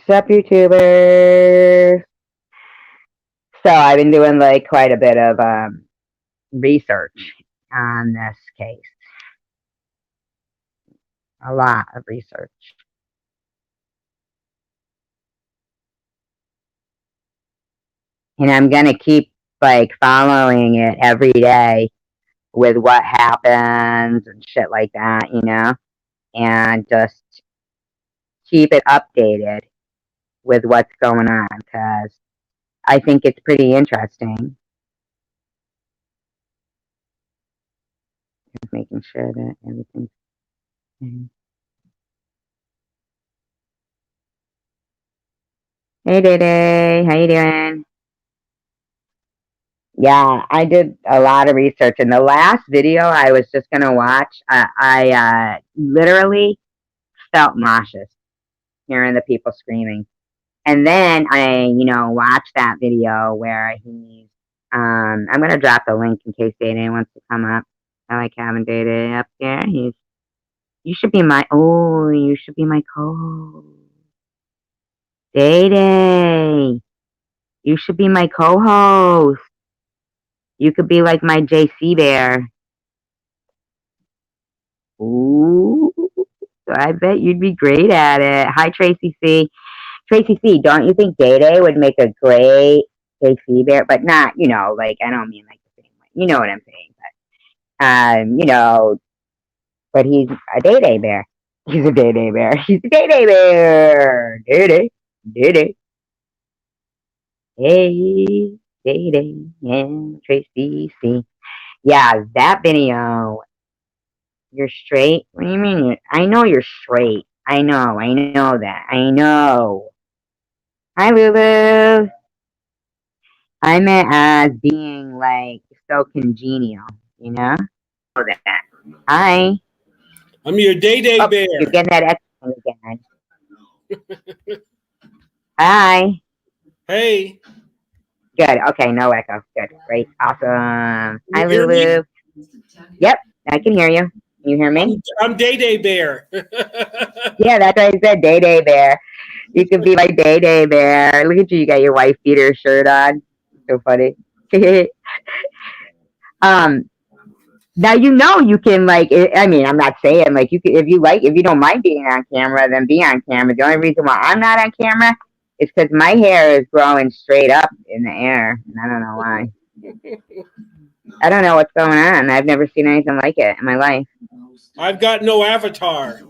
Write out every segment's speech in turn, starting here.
Sup, YouTubers? So I've been doing like quite a bit of research on this case. A lot of research. And I'm gonna keep like following it every day with what happens and shit like that, and just keep it updated with what's going on because I think it's pretty interesting. Just making sure that everything's. Hey, Day Day, how you doing? Yeah, I did a lot of research. In the last video I was just gonna watch, I literally felt nauseous hearing the people screaming. And then I watched that video where he's, I'm gonna drop the link in case Day Day wants to come up. I like having Day Day up there. You should be my co-host. Day Day, you should be my co-host. You could be like my JC bear. Ooh, I bet you'd be great at it. Hi, Tracy C. Tracy C, don't you think Day Day would make a great JC bear? But not, like, I don't mean like the same way. You know what I'm saying. But he's a Day Day bear. He's a Day Day bear. He's a Day Day bear. Day Day. Day Day. Hey, Day Day. And Tracy C. Yeah, that video. You're straight? What do you mean? I know you're straight. I know that. I know. Hi, Lulu. I meant as being like so congenial, you know? Know that. Hi. I'm your day Oh, bear. you're getting that echo again. Hi. Hey. Good. Okay, no echo. Good. Great. Awesome. Hi, You hear me? Lulu. Yep, I can hear you. Can you hear me? I'm Day Bear. Yeah, that's what I said. Day Day Bear. You could be my Day Day Bear. Look at you. You got your wife beater shirt on. So funny. um, Now you can I mean, I'm not saying like you can if you don't mind being on camera, then be on camera. The only reason why I'm not on camera is because my hair is growing straight up in the air, and I don't know why. I don't know what's going on. I've never seen anything like it in my life. I've got no avatar.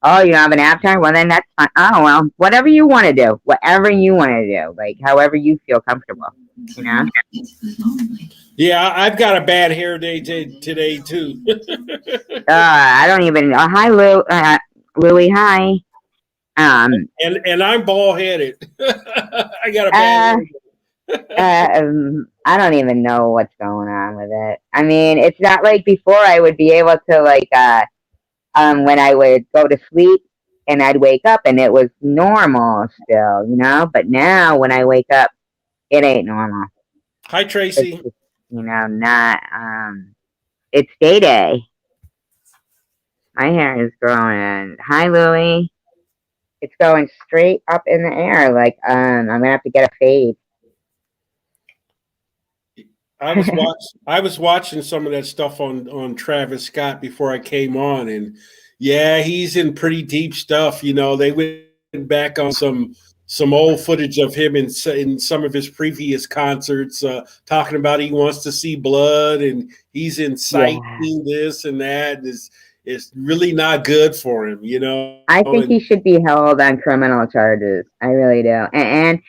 Oh, you don't have an avatar? Well, then that's fine. Oh, well, whatever you want to do. Whatever you want to do. Like, however you feel comfortable, you know? Yeah, I've got a bad hair day today, too. I don't even know. Hi, Louie, hi. And I'm bald headed. I got a bad I don't even know what's going on with it. I mean, it's not like before I would be able to when I would go to sleep and I'd wake up and it was normal still, but now when I wake up, it ain't normal. Hi, Tracy. It's just, not, it's Day Day. My hair is growing. Hi, Louie. It's going straight up in the air. Like, I'm going to have to get a fade. I was watching some of that stuff on Travis Scott before I came on, and yeah, he's in pretty deep stuff. They went back on some old footage of him in some of his previous concerts, talking about he wants to see blood and he's inciting this and that. It's really not good for him. I think he should be held on criminal charges. I really do, and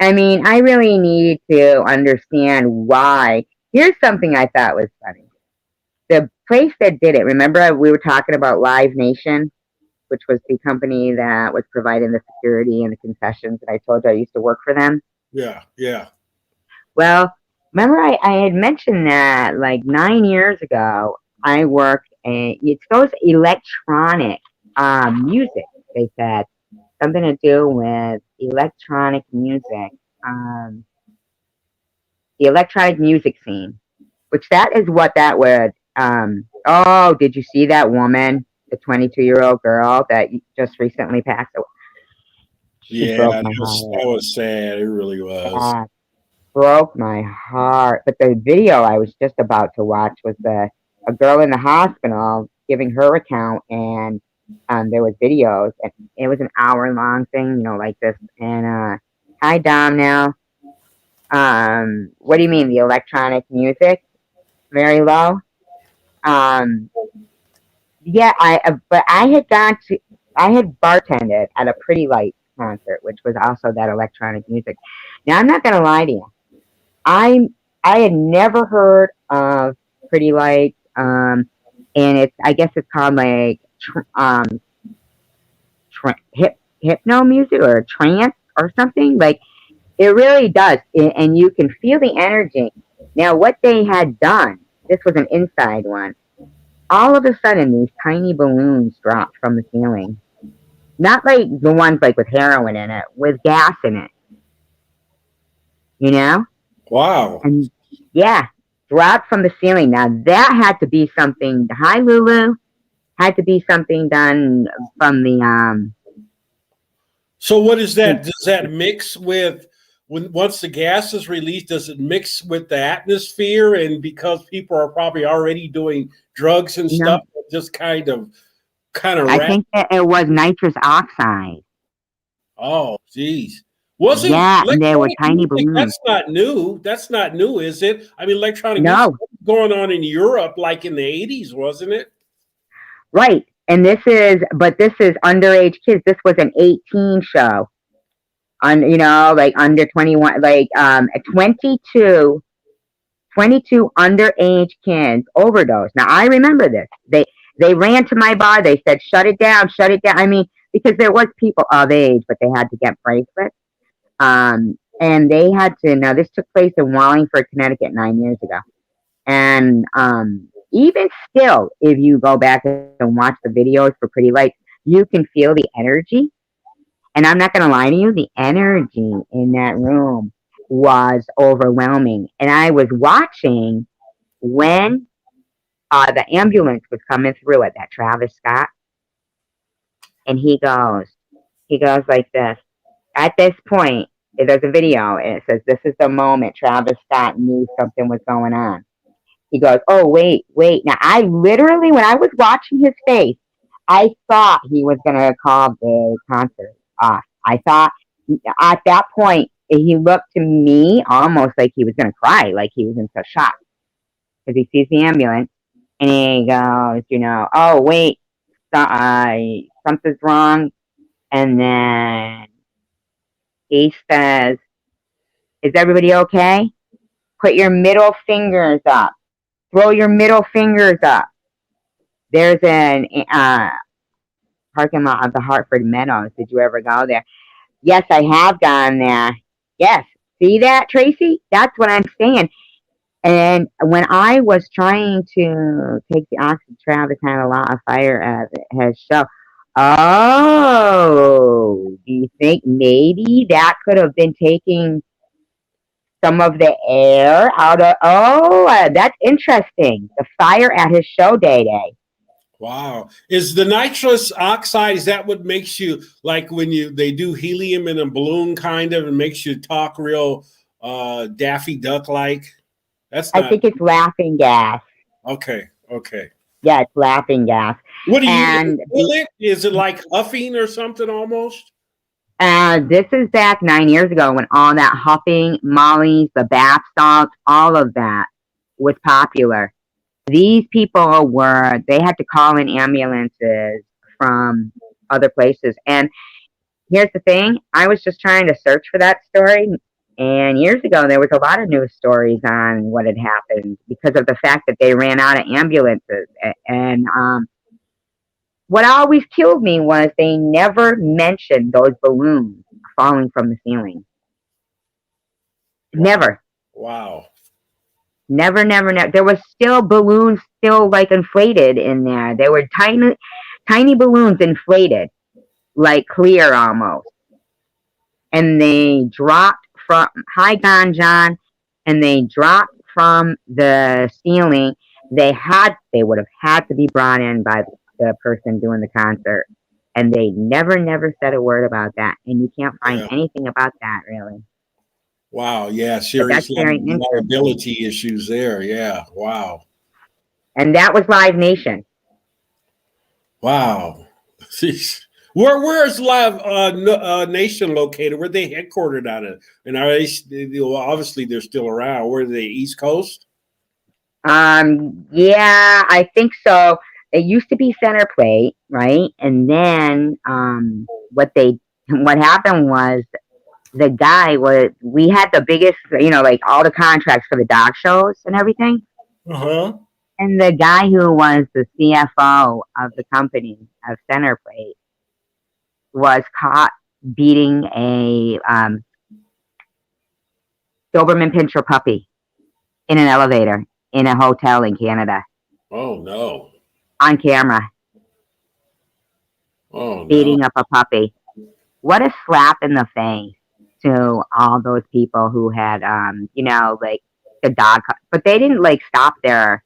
I mean, I really need to understand why. Here's something I thought was funny. The place that did it, remember we were talking about Live Nation, which was the company that was providing the security and the concessions, and I told you I used to work for them? Yeah. Well, remember I had mentioned that like 9 years ago, I worked it's those electronic music, they said. Something to do with electronic music. The electronic music scene, which that is what that was. Oh, did you see that woman, the 22-year-old girl that just recently passed away? She Yeah, broke that my was heart. that was sad. It really was. Uh, Broke my heart. But the video I was just about to watch was a girl in the hospital giving her account, and there was videos, and it was an hour long thing, like this. And hi Dom now. What do you mean the electronic music? Very low. Um, yeah, but I had bartended at a Pretty Lights concert, which was also that electronic music. Now I'm not gonna lie to you. I I had never heard of Pretty Lights, and I guess it's called like hypno music or trance or something. Like it really does, and you can feel the energy. Now, what they had done, this was an inside one. All of a sudden, these tiny balloons dropped from the ceiling. Not like the ones like with heroin in it, with gas in it, you know? Wow. And yeah, dropped from the ceiling. Now that had to be something. Hi, Lulu. Had to be something done from the So what is that? Does that mix with when once the gas is released? Does it mix with the atmosphere? And because people are probably already doing drugs and you know. stuff, it just kind of I rat. think that it was nitrous oxide. Oh, geez. Wasn't Yeah, and they were electronic tiny music? balloons. That's not new. That's not new, is it? I mean, electronic music No, was going on in Europe like in the 80s, wasn't it? right. And this is underage kids. This was an 18 show on, like under 21, like 22 underage kids overdose. Now I remember this. They ran to my bar. They said, "Shut it down, shut it down." I mean, because there was people of age, but they had to get bracelets. And they had to. Now this took place in Wallingford, Connecticut, 9 years ago. And even still, if you go back and watch the videos for Pretty Lights, you can feel the energy. And I'm not going to lie to you, the energy in that room was overwhelming. And I was watching when the ambulance was coming through at that Travis Scott, and he goes like this. At this point, there's a video, and it says, "This is the moment Travis Scott knew something was going on." He goes, "Oh, wait, wait." Now, I literally, when I was watching his face, I thought he was going to call the concert off. I thought at that point, he looked to me almost like he was going to cry, like he was in such shock because he sees the ambulance and he goes, "Oh, wait, something's wrong." And then he says, "Is everybody okay? Put your middle fingers up. Throw your middle fingers up." There's an parking lot of the Hartford Meadows. Did you ever go there? Yes, I have gone there. Yes. See that, Tracy? That's what I'm saying. And when I was trying to take the oxygen, Travis had a lot of fire at his show. Oh, do you think maybe that could have been taking some of the air out of? Oh, that's interesting. The fire at his show, Day Day. Wow. Is the nitrous oxide, is that what makes you like when they do helium in a balloon kind of and makes you talk real Daffy Duck like? That's I not think it's laughing gas. okay. Okay. Yeah, it's laughing gas. What do you And inhale it? Is it like huffing or something almost? this is back 9 years ago when all that huffing, mollies, the bath salts, all of that was popular. These people they had to call in ambulances from other places. And here's the thing, I was just trying to search for that story. And years ago, there was a lot of news stories on what had happened because of the fact that they ran out of ambulances. And what always killed me was they never mentioned those balloons falling from the ceiling. Wow. Never. Wow. Never, never, never. There was still balloons still like inflated in there. There were tiny, tiny balloons inflated, like clear almost. And they dropped from, hi, Don John, and they dropped from the ceiling. They would have had to be brought in by the person doing the concert. and they never said a word about that, and you can't find Yeah. anything about that really. Wow. Yeah. But that's Serious very interesting. liability issues there. Yeah. Wow. And that was Live Nation. Wow. Where's Live Nation located? Where they headquartered out of? And are well, obviously they're still around. Where are they? East Coast? Yeah, I think so. It used to be center plate, right? And then what happened was the guy was we had the biggest, like all the contracts for the dog shows and everything. Uh huh. And the guy who was the CFO of the company of center plate was caught beating a Doberman Pinscher puppy in an elevator in a hotel in Canada Oh no. on camera, Oh no. beating up a puppy. What a slap in the face to all those people who had, like the dog, but they didn't stop their,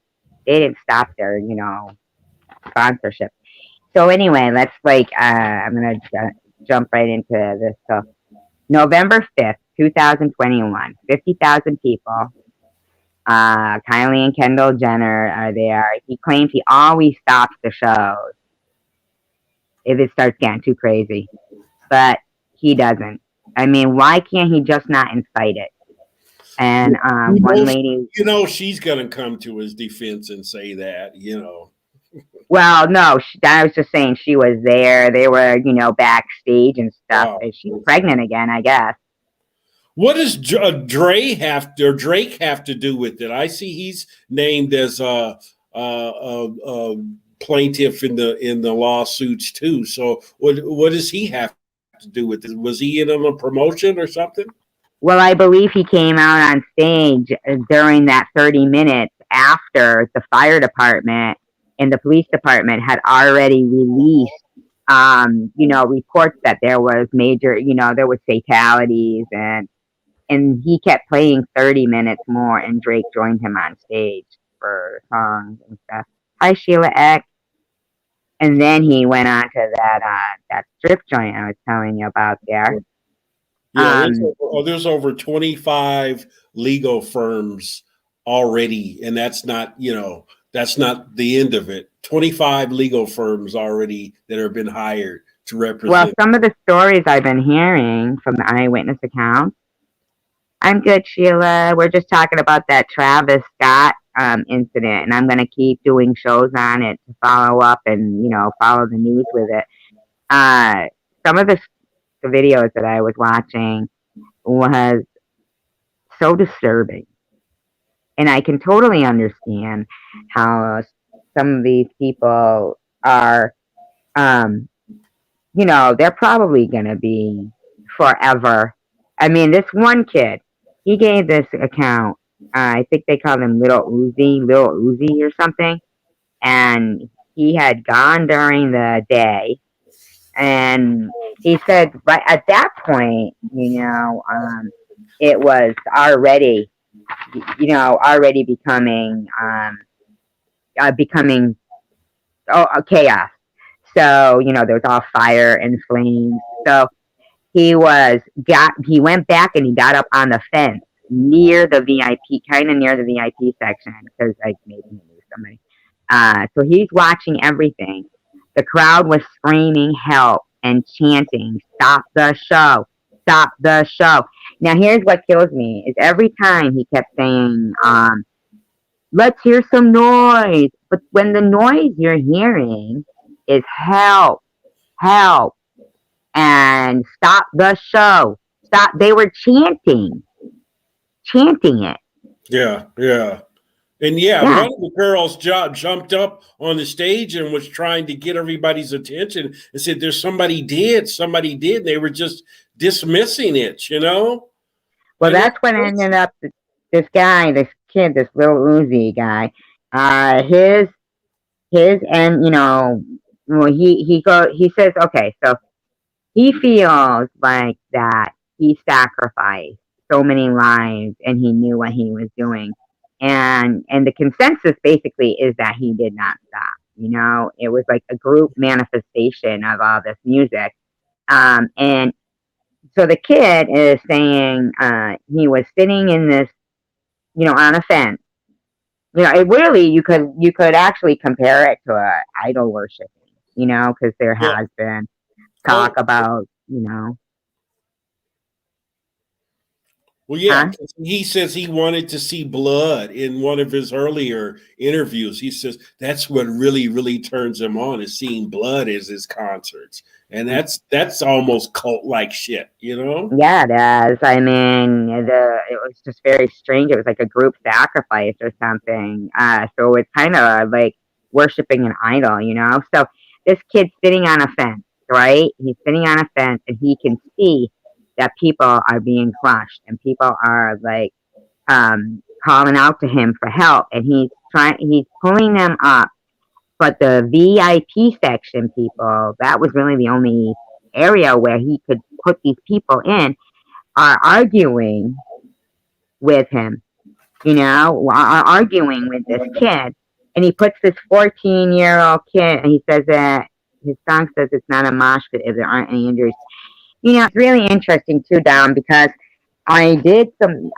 sponsorship. So anyway, let's I'm going to jump right into this. So November 5th, 2021, 50,000 people. Kylie and Kendall Jenner are there. He claims he always stops the shows if it starts getting too crazy, but he doesn't. I mean, why can't he just not incite it? And You one know, lady, she's gonna come to his defense and say that. well, no, I was just saying she was there. They were, backstage and stuff. Wow. And she's pregnant again, I guess. What does Drake have to do with it? I see he's named as a plaintiff in the lawsuits too. So what does he have to do with it? Was he in on a promotion or something? Well, I believe he came out on stage during that 30 minutes after the fire department and the police department had already released, reports that there was major, there was fatalities, and he kept playing 30 minutes more, and Drake joined him on stage for songs and stuff. Hi, Sheila X. And then he went on to that strip joint I was telling you about there. Yeah, Um, there's over 25 legal firms already, and that's not the end of it. 25 legal firms already that have been hired to well, represent. some of the stories I've been hearing from the eyewitness accounts. I'm good, Sheila. We're just talking about that Travis Scott incident, and I'm going to keep doing shows on it to follow up and follow the news with it. Uh, some of the videos that I was watching was so disturbing, and I can totally understand how some of these people are, um, they're probably going to be forever. I mean, this one kid, he gave this account. I think they called him Little Uzi or something. And he had gone during the day. And he said, right at that point, it was already becoming chaos. So, there was all fire and flames. So he went back and he got up on the fence near the VIP, kind of near the VIP section, because maybe he knew somebody. So he's watching everything. The crowd was screaming help and chanting, "Stop the show! Stop the show!" Now here's what kills me: is every time he kept saying, "Let's hear some noise," but when the noise you're hearing is "help, help," and "stop the show," stop. They were chanting it. Yeah, yeah. And yeah, Yeah. one of the girls jumped up on the stage and was trying to get everybody's attention and said, "There's somebody did." They were just dismissing it. Well, And that's what ended up. This guy, this kid, this little Uzi guy. His, and well, he says, okay, so he feels like that he sacrificed so many lives and he knew what he was doing. And the consensus basically is that he did not stop. It was like a group manifestation of all this music. And so the kid is saying he was sitting in this, on a fence. It really you could actually compare it to a idol worshiping, because there Yeah. has been talk Oh, about, well, yeah. huh? 'Cause he says he wanted to see blood in one of his earlier interviews. He says that's what really, really turns him on is seeing blood as his concerts, and that's almost cult like shit, you know? Yeah, it is. I mean, it was just very strange. It was like a group sacrifice or something. So it's kind of like worshiping an idol, So this kid's sitting on a fence, right? He's sitting on a fence, and he can see that people are being crushed, and people are like calling out to him for help, and he's pulling them up. But the VIP section people, that was really the only area where he could put these people in, are arguing with him, are arguing with this kid. And he puts this 14-year-old kid, and he says that his song says it's not a mosh pit if there aren't any injuries. It's really interesting too, Dom, because I did some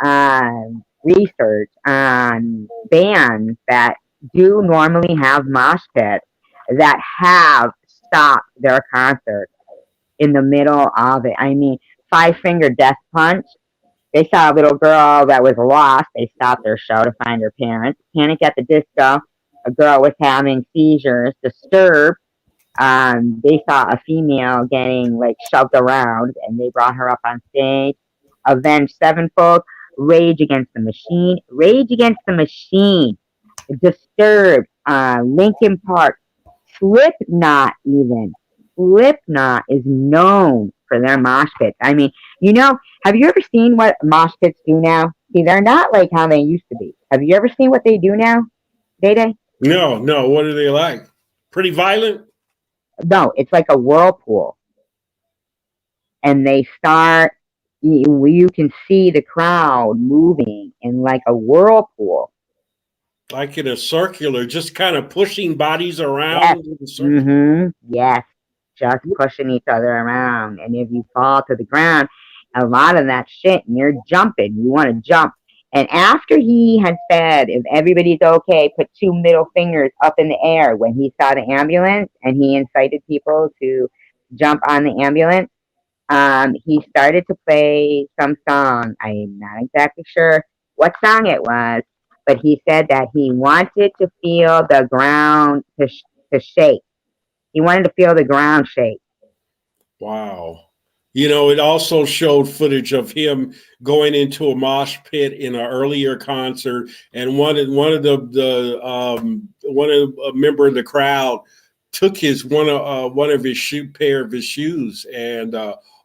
research on bands that do normally have mosh pits that have stopped their concerts in the middle of it. I mean, Five Finger Death Punch, they saw a little girl that was lost. They stopped their show to find her parents. Panic at the Disco, a girl was having seizures. Disturbed, they saw a female getting like shoved around, and they brought her up on stage. Avenged Sevenfold, Rage Against the Machine, Disturbed, Linkin Park, Slipknot even. Slipknot is known for their mosh pits. I mean, have you ever seen what mosh pits do now? See, they're not like how they used to be. Have you ever seen what they do now, Day Day? No, no. What are they like? Pretty violent. No, it's like a whirlpool. And they start, you can see the crowd moving in like a whirlpool. Like in a circular, just kind of pushing bodies Yes. around in a circle. Yes. Just pushing each other around. And if you fall to the ground, a lot of that shit, and you're jumping, you want to jump. And after he had said, if everybody's okay, put two middle fingers up in the air when he saw the ambulance and he incited people to jump on the ambulance, he started to play some song. I'm not exactly sure what song it was, but he said that he wanted to feel the ground to shake. He wanted to feel the ground shake. Wow. It also showed footage of him going into a mosh pit in an earlier concert, and one of a member in the crowd took his one of his pair of his shoes and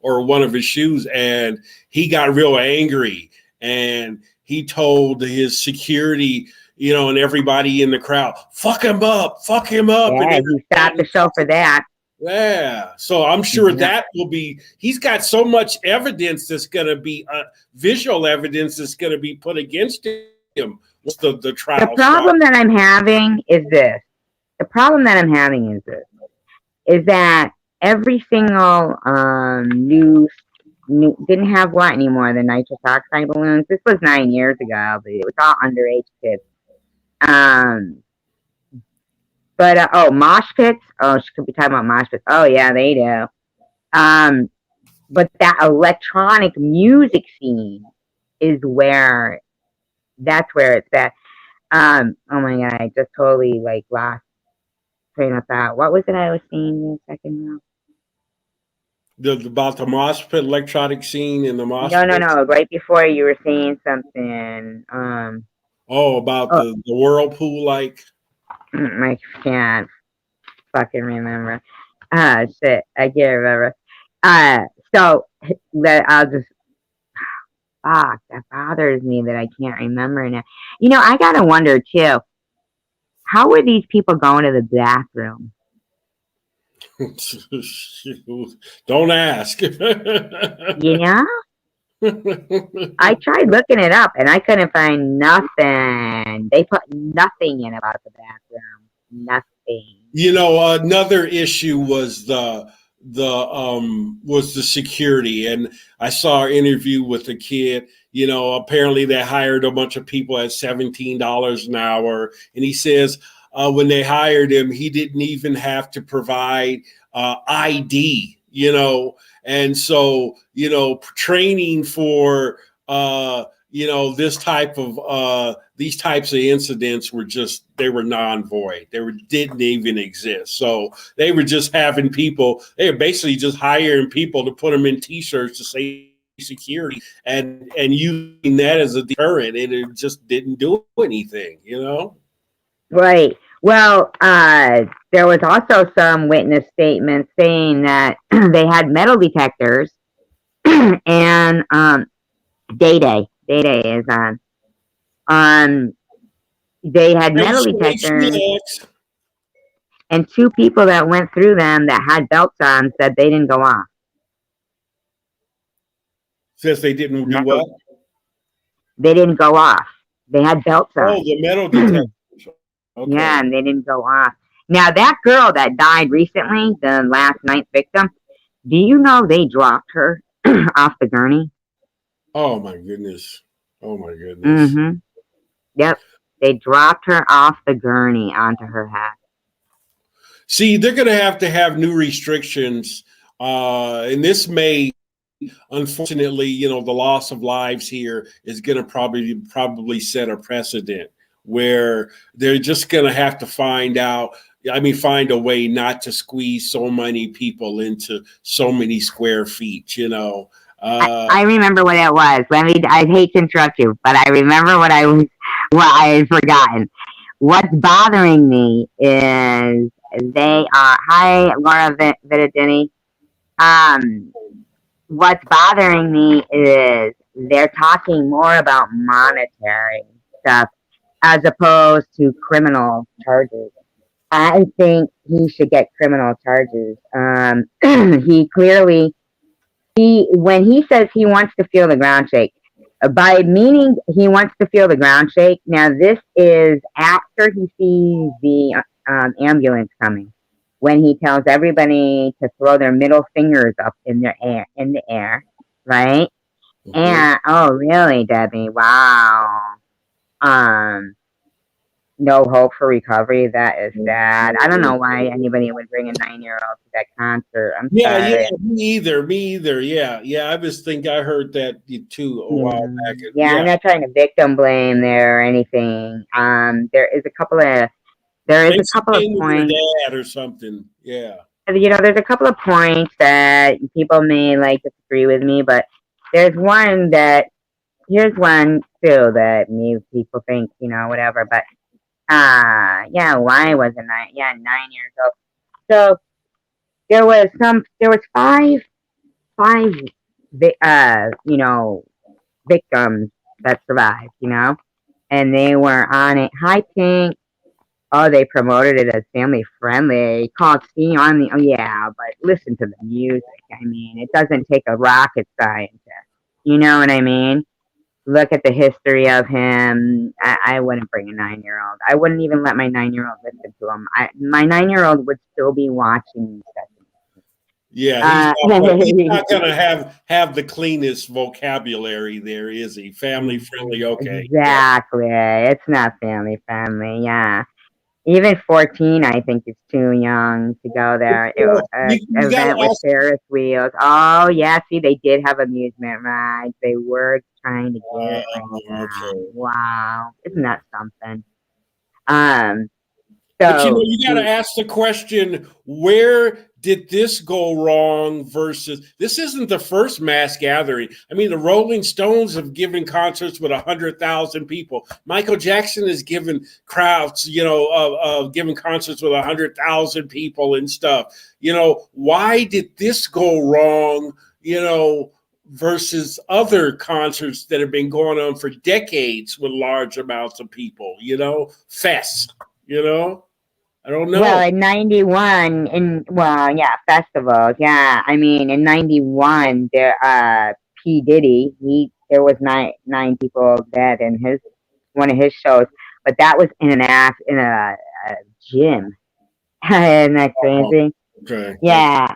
or one of his shoes, and he got real angry, and he told his security, and everybody in the crowd, fuck him up, and Yeah, he stopped the everybody. show for that. Yeah. So I'm sure Yeah. that will be, he's got so much evidence that's going to be, visual evidence that's going to be put against him once the The trial starts. problem that I'm having is this. The problem that I'm having is this. Is that every single news didn't have what anymore? The nitrous oxide balloons. This was 9 years ago, but it was all underage kids. Um, but mosh pits. Oh, she could be talking about mosh pits. Oh yeah, they do. Um, but that electronic music scene is where that's where it's at. Oh my god, I just totally like lost train of thought. What was it I was saying a second ago? About the mosh pit electronic scene in the mosh No, no, pit. no. Right before you were saying something. Oh, about Oh, the whirlpool, like. I can't fucking remember. Shit, I can't remember. Uh, so that I'll just fuck. That bothers me that I can't remember now. I gotta wonder too. How were these people going to the bathroom? Don't ask. You know, I tried looking it up and I couldn't find nothing. They put nothing in about the bathroom. Nothing. Another issue was the security, and I saw an interview with a kid. Apparently they hired a bunch of people at $17 an hour, and he says when they hired him, he didn't even have to provide ID. And so training for this type of these types of incidents they were non-void. Didn't even exist. So they were just having people. They were basically just hiring people to put them in T-shirts to say security and using that as a deterrent, and it just didn't do anything. Right. Well, there was also some witness statements saying that they had metal detectors and Day Day is on. Um, they had metal detectors, and two people that went through them that had belts on said they didn't go off. Says they didn't do what? They didn't go off. They had belts on. Oh, the metal detectors. Okay. Yeah, and they didn't go off. Now, that girl that died recently, the last ninth victim, do you know they dropped her off the gurney? Oh, my goodness. Oh, my goodness. Mm-hmm. Yep. They dropped her off the gurney onto her head. See, they're going to have new restrictions, and this may, unfortunately, the loss of lives here is going to probably set a precedent where they're just going to have to find a way not to squeeze so many people into so many square feet. I remember what it was. I hate to interrupt you, but I remember what I had forgotten. What's bothering me is they are, hi, Laura Vidadini. What's bothering me is they're talking more about monetary stuff as opposed to criminal charges. I think he should get criminal charges. He clearly, when he says he wants to feel the ground shake, by meaning he wants to feel the ground shake. Now this is after he sees the ambulance coming, when he tells everybody to throw their middle fingers up in the air, right? Mm-hmm. And oh, really, Debbie? Wow. No hope for recovery. That is sad. I don't know why anybody would bring a 9-year-old to that concert. I'm sorry. Yeah, me either. Yeah. I heard that too a while back. Yeah, I'm not trying to victim blame there or anything. There is a couple of points. Your dad or something. Yeah. There's a couple of points that people may disagree with me, but here's one too that people think, whatever, but yeah, why was it 9 years old? So there was five victims that survived, and they were on it. Hi, Pink. Oh, they promoted it as family friendly. Called Steve on the. Oh, yeah, but listen to the music. I mean, it doesn't take a rocket scientist. You know what I mean? Look at the history of him. I wouldn't bring a 9-year-old. I wouldn't even let my 9-year-old listen to him. My 9-year-old would still be watching Sesame. Yeah, he's not going to have the cleanest vocabulary there, is he? Family friendly, okay. Exactly. Yeah. It's not family friendly, yeah. Even 14, I think, is too young to go there. Event with Ferris wheels. Oh, yeah. See, they did have amusement rides. They were trying to get it. Okay. Wow. Isn't that something? But you got to ask the question, where did this go wrong versus this isn't the first mass gathering. I mean, the Rolling Stones have given concerts with 100,000 people. Michael Jackson has given crowds, giving concerts with 100,000 people and stuff. Why did this go wrong, versus other concerts that have been going on for decades with large amounts of people, fests, I don't know. Well, in 91, festivals. Yeah, I mean, in 91, there, P Diddy, there was nine people dead in one of his shows, but that was in a gym. Isn't that Oh, crazy? okay. Okay. Yeah.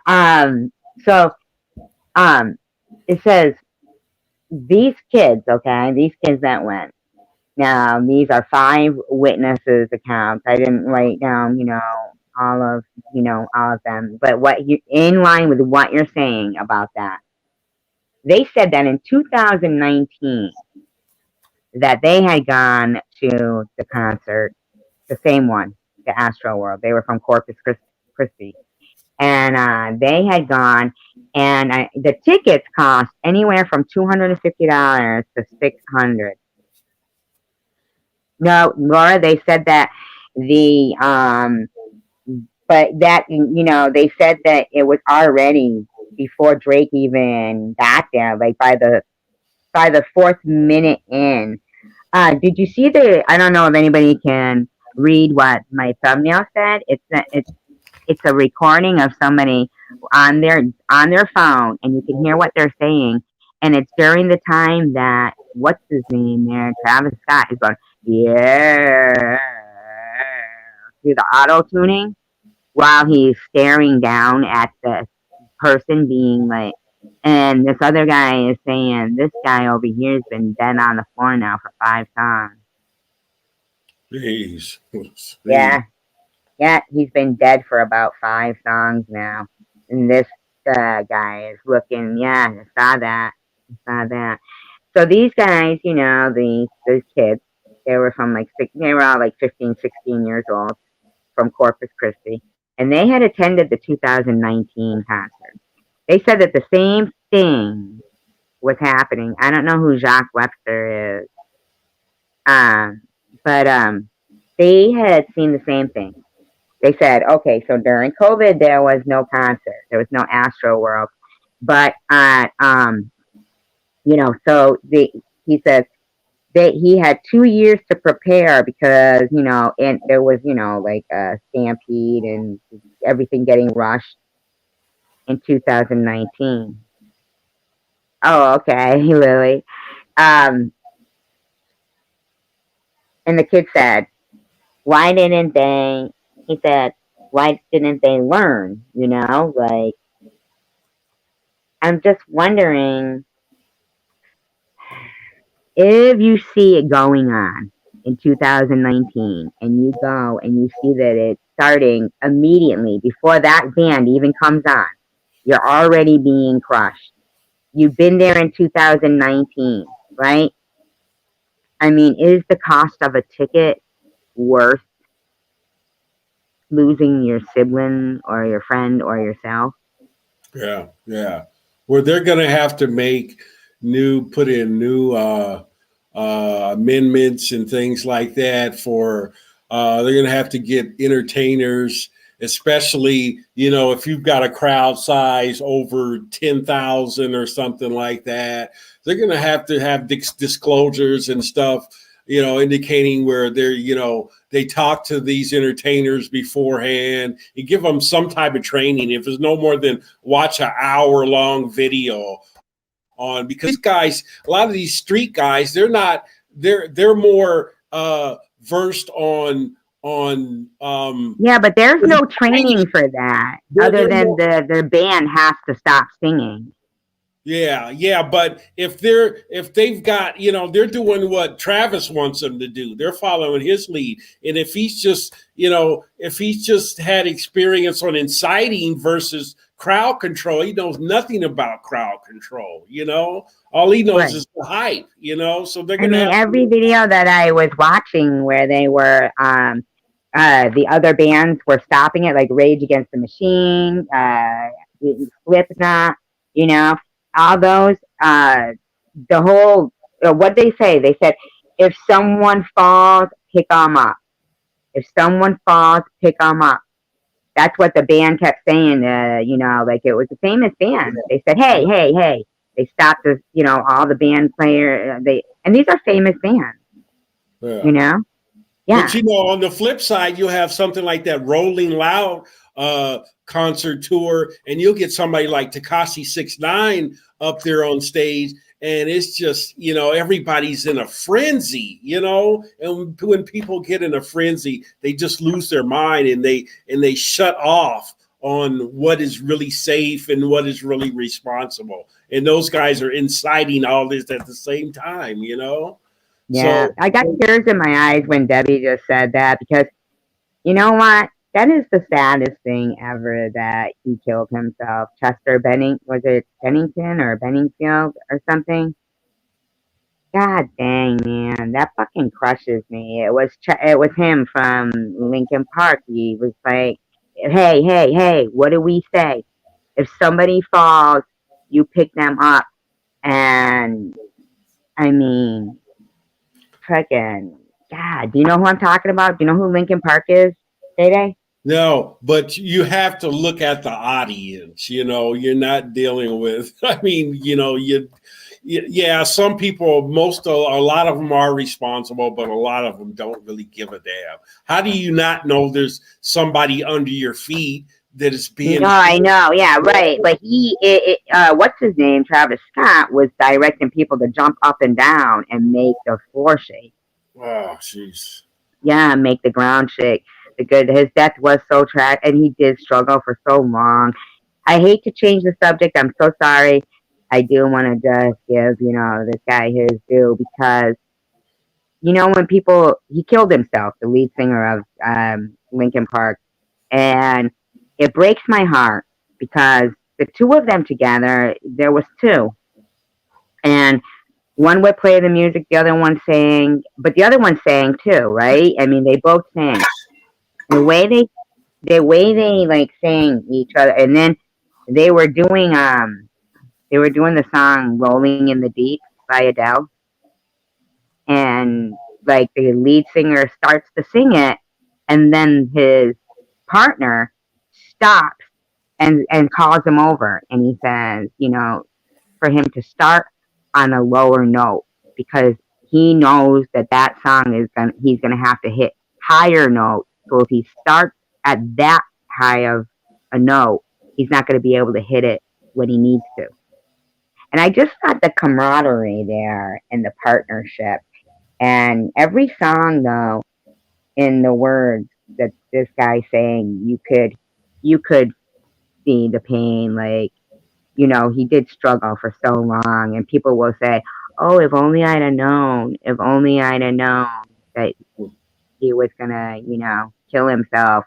So um it says these kids, okay, these kids that went. Now these are five witnesses accounts. I didn't write down, all of all of them. But what you in line with what you're saying about that. They said that in 2019 that they had gone to the concert, the same one, the Astroworld. They were from Christi, and they had gone, and the tickets cost anywhere from $250 to 600. No, Laura, they said that the but that they said that it was already before Drake even got there, like by the fourth minute in. Did you see the? I don't know if anybody can read what my thumbnail said. It's a recording of somebody on their phone, and you can hear what they're saying. And it's during the time that what's his name there, Travis Scott is going, yeah, through the auto tuning while he's staring down at the person being like. And this other guy is saying, this guy over here has been dead on the floor now for 5 songs. Jeez. Jeez. Yeah, yeah, he's been dead for about 5 songs now. And this guy is looking, yeah, I saw that. I saw that. So these guys, these kids, they were from they were all like 15, 16 years old from Corpus Christi. And they had attended the 2019 concert. They said that the same thing was happening. I don't know who Jacques Webster is. Um, but they had seen the same thing. They said, okay, so during COVID there was no concert, there was no Astroworld, but he says that he had 2 years to prepare because and there was like a stampede and everything getting rushed in 2019. Oh, okay, Lily. Um, and the kid said, why didn't they? He said, why didn't they learn? Like I'm just wondering if you see it going on in 2019 and you go and you see that it's starting immediately before that band even comes on, you're already being crushed. You've been there in 2019, right? I mean, is the cost of a ticket worth losing your sibling or your friend or yourself? Yeah. Yeah. Where they're going to have to put in new amendments and things like that they're going to have to get entertainers, especially, if you've got a crowd size over 10,000 or something like that. They're going to have disclosures and stuff, indicating where they talk to these entertainers beforehand and give them some type of training. If it's no more than watch an hour long video on, because these guys, a lot of these street guys, they're more versed on Yeah, but there's no training. training for that other They're than more. the band has to stop singing. Yeah, yeah, but if they've got, they're doing what Travis wants them to do. They're following his lead. And if he's just had experience on inciting versus crowd control, he knows nothing about crowd control, All he knows Right. is the hype, So they're I going to mean, have every to. video that I was watching where they were, the other bands were stopping it, like Rage Against the Machine, Slipknot, you know, all those, the whole, what they say, they said, if someone falls, pick them up. If someone falls, pick them up. That's what the band kept saying, like it was a famous band. They said, hey, hey, hey. They stopped all the band player, and these are famous bands, you Yeah. know? But Yeah. on the flip side, you have something like that Rolling Loud concert tour, and you'll get somebody like Takashi 69 up there on stage, and it's just, everybody's in a frenzy. And when people get in a frenzy, they just lose their mind, and they shut off on what is really safe and what is really responsible. And those guys are inciting all this at the same time. Yeah, So, I got tears in my eyes when Debbie just said that because you know what? That is the saddest thing ever that he killed himself. Chester Benning, was it Bennington or Benningfield or something? God dang, man, that fucking crushes me. It was him from Lincoln Park. He was like, "Hey, hey, hey, what do we say? If somebody falls, you pick them up." And I mean, freaking God, do you know who I'm talking about? Do you know who Lincoln Park is, Day Day? no, but you have to look at the audience. You're not dealing with. I mean, yeah, some people, a lot of them are responsible, but a lot of them don't really give a damn. How do you not know there's somebody under your feet that is No, being I killed? know, yeah, right. But what's his name? Travis Scott was directing people to jump up and down and make the floor shake. Oh, jeez. Yeah, make the ground shake. His death was so tragic, and he did struggle for so long. I hate to change the subject. I'm so sorry. I do want to just give this guy his due because when he killed himself, the lead singer of Linkin Park, and it breaks my heart because the two of them together, there was two, and one would play the music, the other one sang, but the other one sang too, right? I mean, they both sang. The way they like sang each other, and then they were doing the song "Rolling in the Deep" by Adele, and like the lead singer starts to sing it, and then his partner stops and calls him over, and he says, for him to start on a lower note because he knows that song he's gonna have to hit higher notes. So if he starts at that high of a note, he's not gonna be able to hit it when he needs to. And I just thought the camaraderie there and the partnership and every song though in the words that this guy saying you could see the pain, like he did struggle for so long, and people will say, "Oh, if only I'd have known, if only I'd have known that he was gonna, kill himself."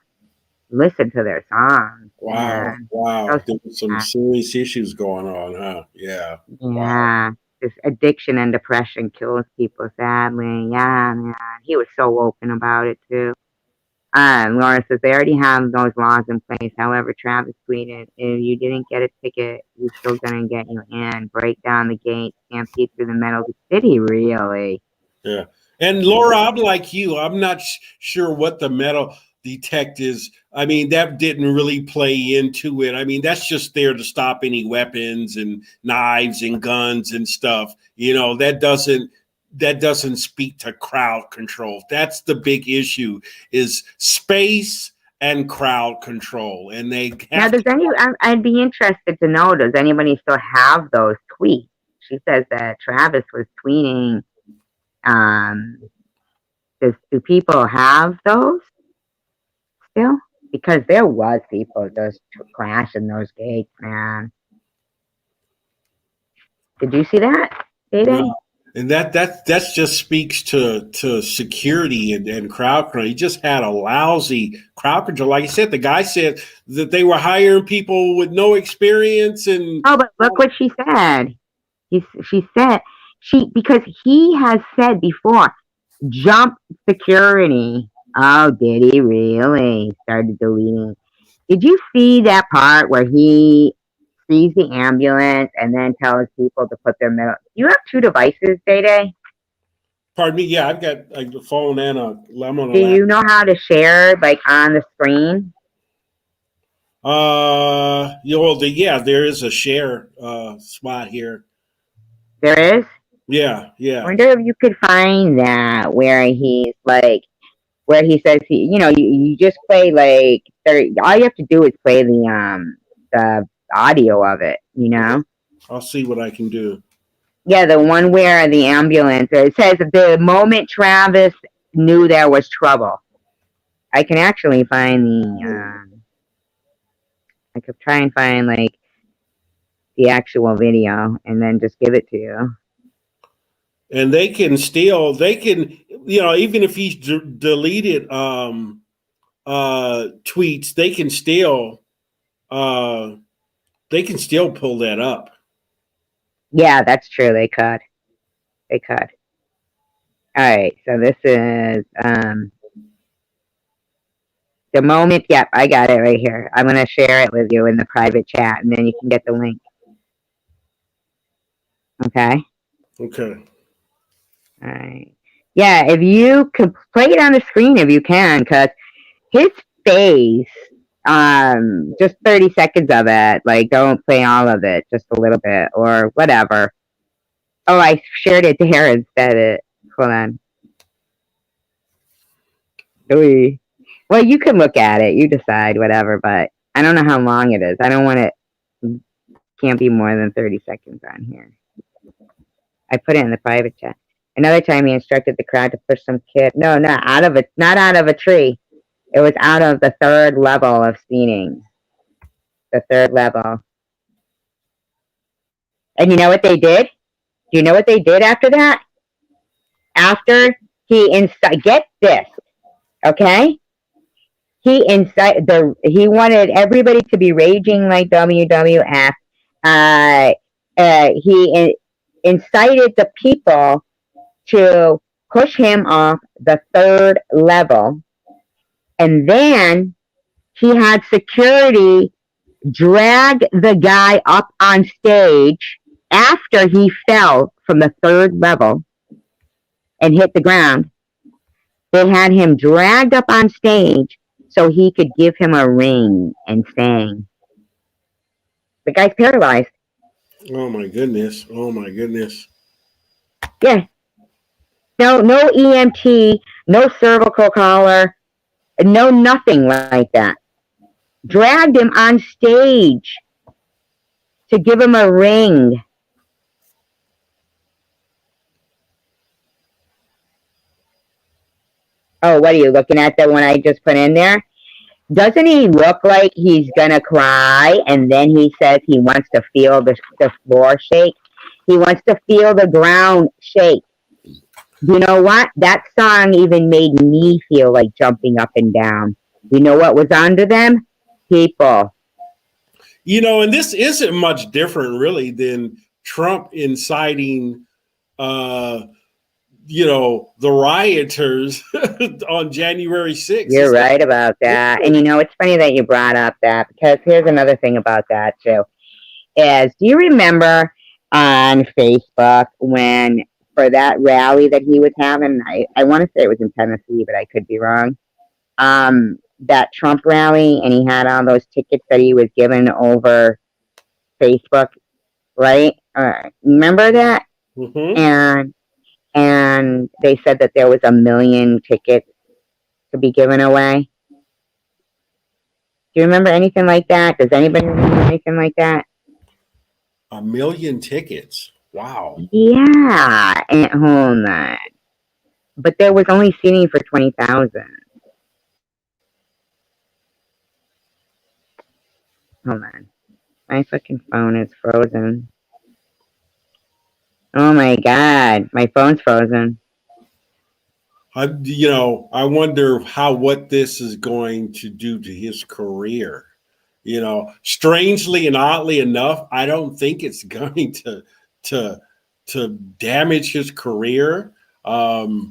Listen to their songs, Wow, man. So wow. There were some sad. serious issues going on, huh? Yeah. Wow. Yeah, this addiction and depression kills people, sadly. Yeah, man. He was so open about it too. Laura says they already have those laws in place. However, Travis tweeted, "If you didn't get a ticket, we're still gonna get you in. Break down the gate, stampede through the metal." Did he really? Yeah. And Laura, I'm like you. I'm not sure what the metal detect is. I mean, that didn't really play into it. I mean, that's just there to stop any weapons and knives and guns and stuff. That doesn't speak to crowd control. That's the big issue is space and crowd control. And they Now, have to. I'd be interested to know. Does anybody still have those tweets? She says that Travis was tweeting. Um, do people have those still? Because there was people just crashing those gates, man. Did you see that, Day No. Day? And that just speaks to security and crowd control. He just had a lousy crowd control. Like I said, the guy said that they were hiring people with no experience and Oh, but look what she said. She said because he has said before, jump security. Oh, did he really? Started deleting. Did you see that part where he sees the ambulance and then tells people to put their middle? You have two devices, Day Day. pardon me, yeah, I've got a phone and I'm on a Do lap. you know how to share like on the screen? Yeah, there is a share spot here. There is. Yeah, I yeah. wonder if you could find that where he's like where he says you just play like all you have to do is play the audio of it. I'll see what I can do. Yeah, the one where the ambulance. It says the moment Travis knew there was trouble. I can actually find the. I could try and find like the actual video and then just give it to you. And they can, even if he's deleted tweets, uh they can still pull that up. Yeah, that's true. They could. They could. All right. So this is the moment. Yep, I got it right here. I'm gonna share it with you in the private chat, and then you can get the link. Okay. Okay. All right. Yeah, if you could play it on the screen if you can, because his face, just 30 seconds of it. Like, don't play all of it, just a little bit or whatever. Oh, I shared it there instead of, hold on. Ooh. Well, you can look at it. You decide, whatever, but I don't know how long it is. I don't want it, can't be more than 30 seconds on here. I put it in the private chat. Another time he instructed the crowd to push some kid. No, not out of a tree. It was out of the third level of seating. The third level. And you know what they did? Do you know what they did after that? After get this, okay? He wanted everybody to be raging like WWF. He incited the people to push him off the third level, and then he had security drag the guy up on stage after he fell from the third level and hit the ground. They had him dragged up on stage so he could give him a ring and sing. The guy's paralyzed. Oh my goodness. Oh my goodness. Yeah. No EMT, no cervical collar, no nothing like that. Dragged him on stage to give him a ring. Oh, what are you looking at? The one I just put in there? Doesn't he look like he's gonna cry? And then he says he wants to feel the floor shake. He wants to feel the ground shake. You know what? That song even made me feel like jumping up and down. You know what was under them? People. And this isn't much different really than Trump inciting the rioters on January 6th. You're right about that. And it's funny that you brought up that, because here's another thing about that too. Do you remember on Facebook when, for that rally that he was having, I want to say it was in Tennessee, but I could be wrong. That Trump rally, and he had all those tickets that he was given over Facebook, right? Remember that? Mm-hmm. And they said that there was 1 million tickets to be given away. Do you remember anything like that? Does anybody remember anything like that? 1 million tickets. Wow. Yeah, and hold on. But there was only seating for 20,000. Hold on. My fucking phone is frozen. Oh my god, my phone's frozen. I wonder what this is going to do to his career. Strangely and oddly enough, I don't think it's going to damage his career. Unless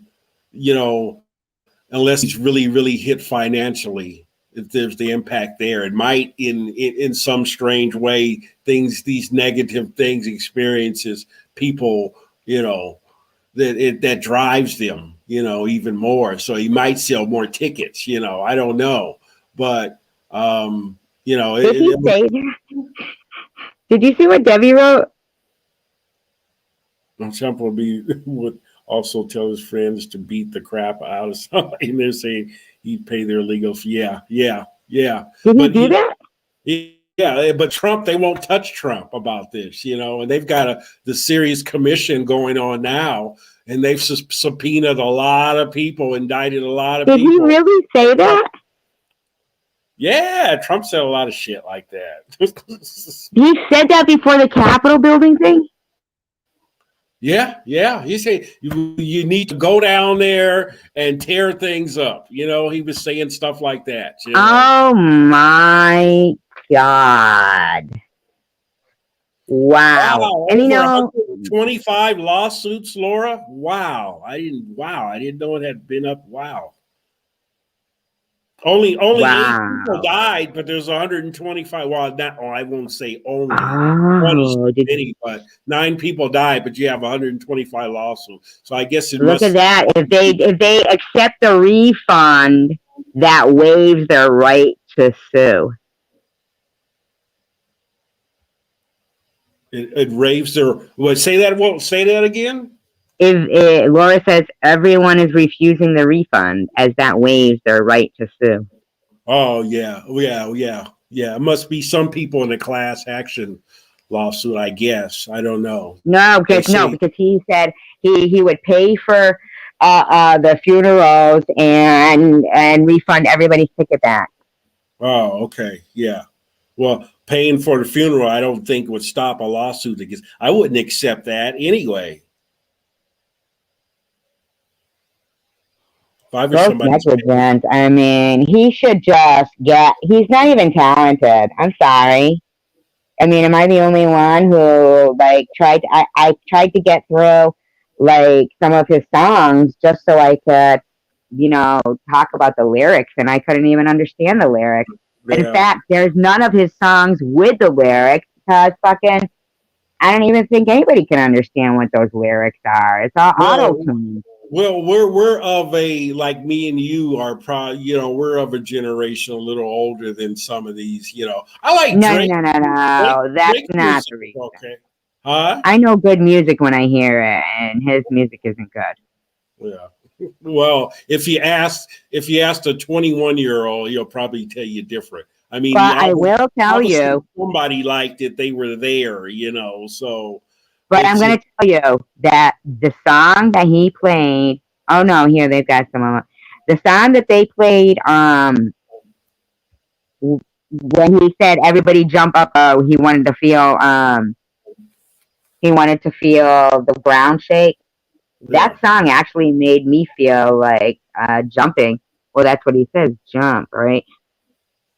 he's really, really hit financially. If there's the impact there, it might, in some strange way, these negative things, experiences, people, that drives them, even more. So he might sell more tickets. I don't know, but Did he say that? Did you see what Debbie wrote? Trump would also tell his friends to beat the crap out of somebody, and they're saying he'd pay their legal fee. Yeah. Did he But do that? Yeah, yeah, but Trump, they won't touch Trump about this, and they've got the serious commission going on now, and they've subpoenaed a lot of people, indicted a lot of Did he people. really say that? Yeah, Trump said a lot of shit like that. He said that before the Capitol building thing? Yeah. He said you need to go down there and tear things up. He was saying stuff like that. Oh my God. Wow. Wow, And over 125 lawsuits, Laura. Wow, I didn't know it had been up. Wow. Only 8 people wow. died, but there's 125. Well, not. Oh, I won't say only. 20 Oh, many, but 9 people died, but you have 125 lawsuits. So I guess it look at must. that. If they accept the refund, that waives their right to sue. It raves their. Well, say that. Well, say that again. If Laura says everyone is refusing the refund, as that waives their right to sue. Oh yeah. It must be some people in the class action lawsuit. I guess I don't know. Because he said he would pay for the funerals and refund everybody's ticket back. Oh, okay, yeah. Well, paying for the funeral, I don't think would stop a lawsuit against. I wouldn't accept that anyway. If I was Gross somebody's parent. negligence. I mean, he should just get. He's not even talented. I'm sorry. I mean, am I the only one who like tried? I tried to get through like some of his songs just so I could, talk about the lyrics, and I couldn't even understand the lyrics. In Yeah. fact, there's none of his songs with the lyrics because fucking I don't even think anybody can understand what those lyrics are. It's all auto Well, tune. we're of a like me and you are probably we're of a generation a little older than some of these. I like No, Drake. no, no, Drake, no. That's Drake not music the is reason. okay. Huh? I know good music when I hear it, and his music isn't good. Yeah. Well, if you asked a 21-year-old, he'll probably tell you different. I mean, But I will tell obviously you, somebody liked it. They were there, So but I'm it's going to tell you that the song that he played, oh no, here they've got some of them. The song that they played, when he said everybody jump up, he wanted to feel the ground shake. That yeah, song actually made me feel like jumping. Well, that's what he says, jump, right?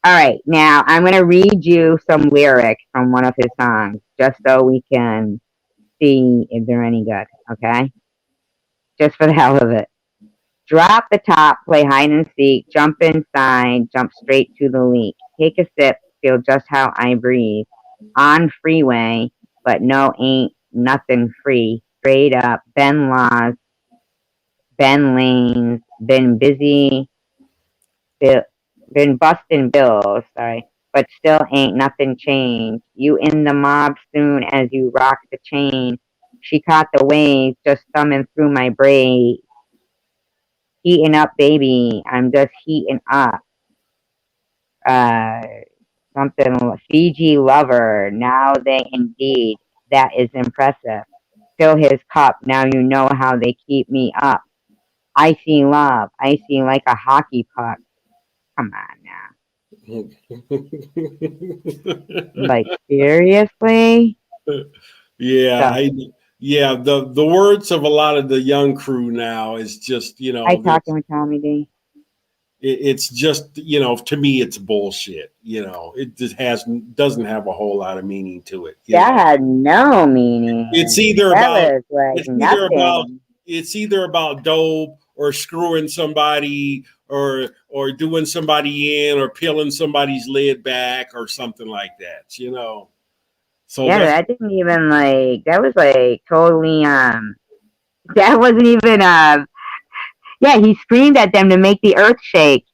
All right, now I'm going to read you some lyrics from one of his songs just so we can see if they're any good, okay? Just for the hell of it. Drop the top, play hide and seek, jump inside, jump straight to the leak. Take a sip, feel just how I breathe. On freeway, but no, ain't nothing free. Straight up, bend laws, bend lanes, been busy, been busting bills, sorry, but still ain't nothing changed. You in the mob soon as you rock the chain. She caught the waves just thumbing through my braid. Heating up, baby. I'm just heating up. Uh, something Fiji lover. Now they indeed. That is impressive. Fill his cup. Now you know how they keep me up. Icy love. Icy like a hockey puck. Come on now. Like seriously? yeah, So yeah. The words of a lot of the young crew now is just I talking with Tommy D. it's just to me it's bullshit. It just doesn't have a whole lot of meaning to it. That had no It's meaning. either That about was like it's either about nothing. it's either about dope or screwing somebody or doing somebody in or peeling somebody's lid back or something like that. So Yeah, that's that didn't even like that was like totally that wasn't even yeah, he screamed at them to make the earth shake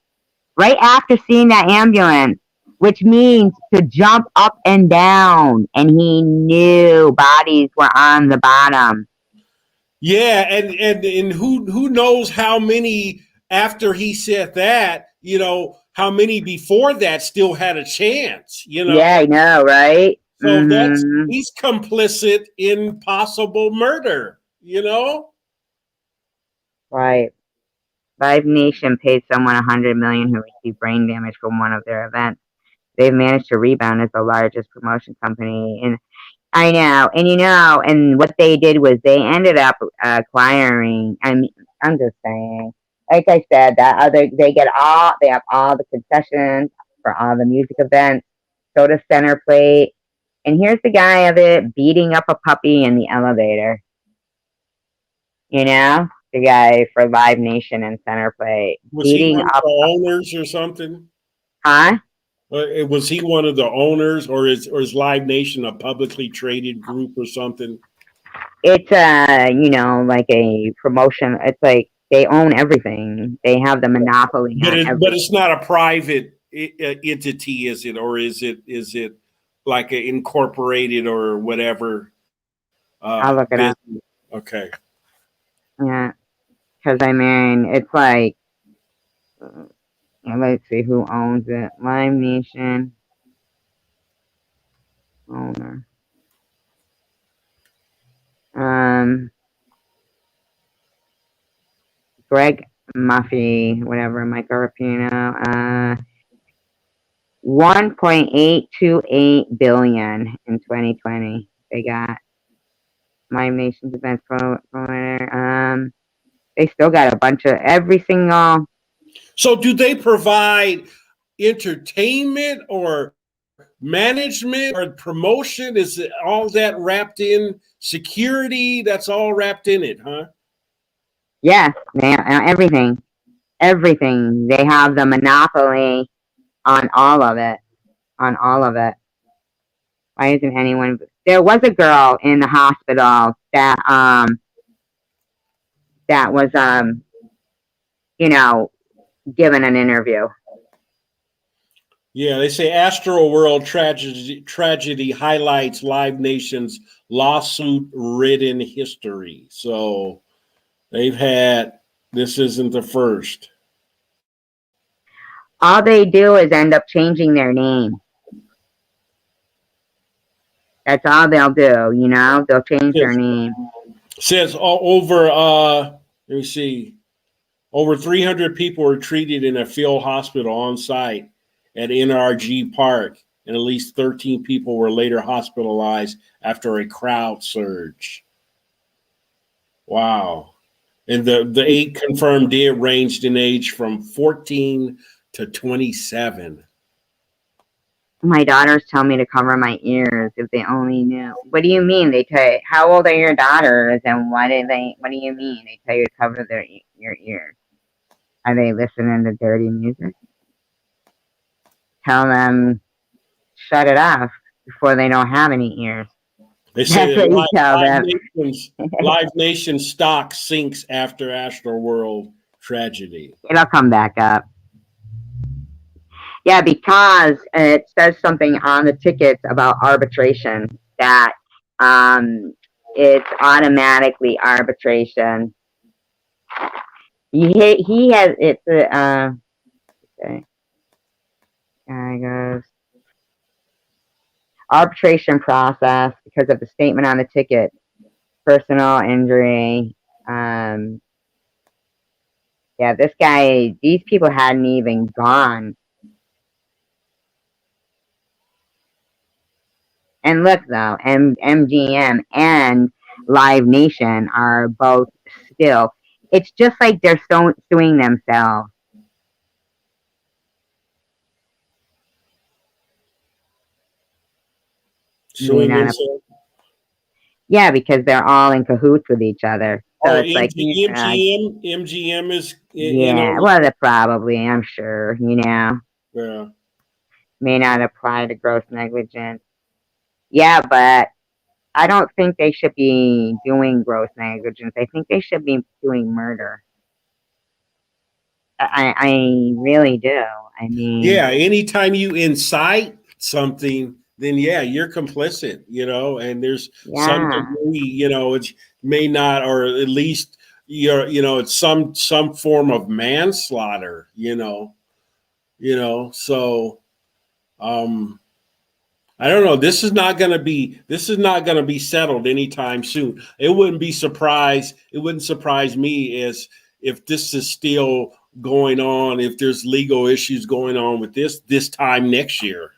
right after seeing that ambulance, which means to jump up and down, and he knew bodies were on the bottom. yeah, and who knows how many after he said that, how many before that still had a chance, you know? Yeah, I know, right? So Mm-hmm. he's complicit in possible murder, you know? Right. Live Nation paid someone 100 million who received brain damage from one of their events. They've managed to rebound as the largest promotion company in. I know, and and what they did was they ended up acquiring. I'm just saying, like I said, that other they have all the concessions for all the music events. So does Center Plate, and here's the guy of it beating up a puppy in the elevator. The guy for Live Nation and Center Plate Was he beating one of up, the owners or something? huh? Was he one of the owners, or is Live Nation a publicly traded group or something? It's like a promotion. It's like they own everything. They have the monopoly on But everything. it's not a private entity, is it, or is it like an incorporated or whatever I'll look it business? up. Okay. Yeah, because I mean, it's like let's see who owns it. Live Nation owner. Um, Greg Muffy, whatever, Michael Rapino. 1.828 billion in 2020. They got Live Nation's events promoter. They still got a bunch of every single. So do they provide entertainment or management or promotion? Is it all that wrapped in security? That's all wrapped in it, huh? Yeah, everything, everything. They have the monopoly on all of it. On all of it. Why isn't anyone? There was a girl in the hospital that was you know given an interview. Yeah, they say Astroworld tragedy highlights Live Nation's lawsuit-ridden history. So they've had, this isn't the first. All they do is end up changing their name. That's all they'll do. They'll change their Yes. name. Says over let me see, over 300 people were treated in a field hospital on site at NRG Park, and at least 13 people were later hospitalized after a crowd surge. Wow. And the 8 confirmed dead ranged in age from 14 to 27. My daughters tell me to cover my ears. If they only knew. What do you mean? They tell you, how old are your daughters, and what do you mean? They tell you to cover your ears. Are they listening to dirty music? Tell them shut it off before they don't have any ears. They say That's that what you tell them. Live Nation stock sinks after Astroworld tragedy. It'll come back up. Yeah, because it says something on the tickets about arbitration that it's automatically arbitration. He has it's okay. Guy goes arbitration process because of the statement on the ticket, personal injury. Um, yeah, these people hadn't even gone. And look though, MGM and Live Nation are both still. It's just like they're suing themselves. May Suing not have, themselves. yeah, because they're all in cahoots with each other. So Oh, it's like MGM is in yeah, on well, probably, I'm sure, yeah. may not apply to gross negligence. Yeah, but I don't think they should be doing gross negligence. I think they should be doing murder. I really do. I mean, Yeah, anytime you incite something, then yeah, you're complicit, and there's some yeah. degree, it may not, or at least it's some form of manslaughter. So um I don't know. This is not going to be settled anytime soon. It wouldn't surprise me as if this is still going on, if there's legal issues going on with this time next year.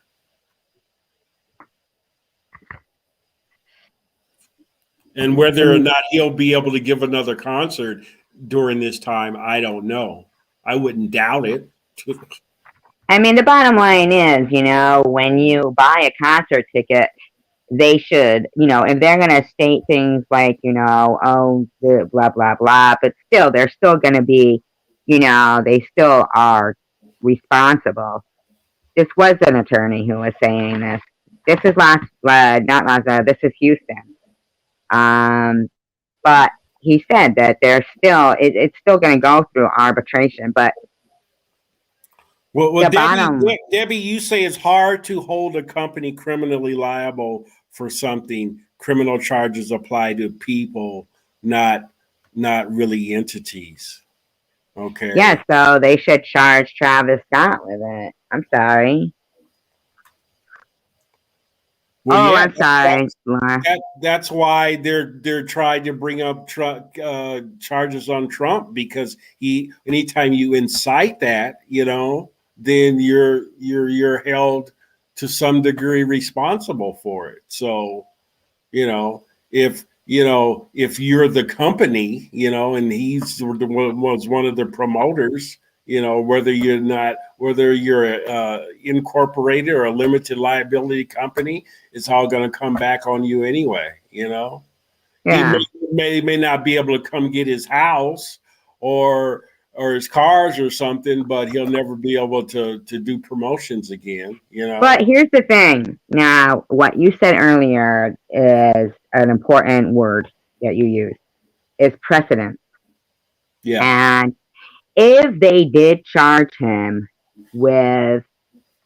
And whether or And not he'll be able to give another concert during this time, I don't know. I wouldn't doubt it. I mean, the bottom line is, when you buy a concert ticket, they should, if they're going to state things like, oh, blah, blah, blah, but still, they're still going to be, they still are responsible. This was an attorney who was saying this. This is not this is Houston. But he said that it's still going to go through arbitration. But Well, the Debbie, bottom, Debbie, you say it's hard to hold a company criminally liable for something. Criminal charges apply to people, not not really entities. yeah, Okay. so they should charge Travis Scott with it. I'm sorry. Well, Oh, yeah, I'm sorry, Laura. that's why they're trying to bring up charges on Trump because he anytime you incite that, then you're held to some degree responsible for it. So if you're the company, and was one of the promoters, whether you're incorporated or a limited liability company, it's all going to come back on you anyway. He Yeah. may not be able to come get his house or his cars or something, but he'll never be able to do promotions again. But here's the thing. Now, what you said earlier is an important word that you use is precedent. Yeah. And if they did charge him with,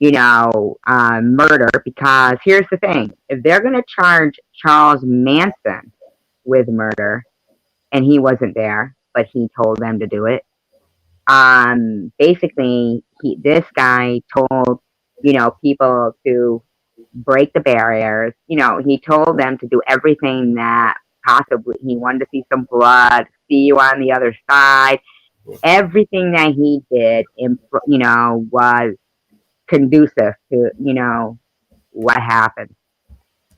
murder, because here's the thing, if they're going to charge Charles Manson with murder and he wasn't there, but he told them to do it, basically, this guy told, people to break the barriers. He told them to do everything that possibly he wanted to see some blood, see you on the other side. Everything that he did, was conducive to, what happened.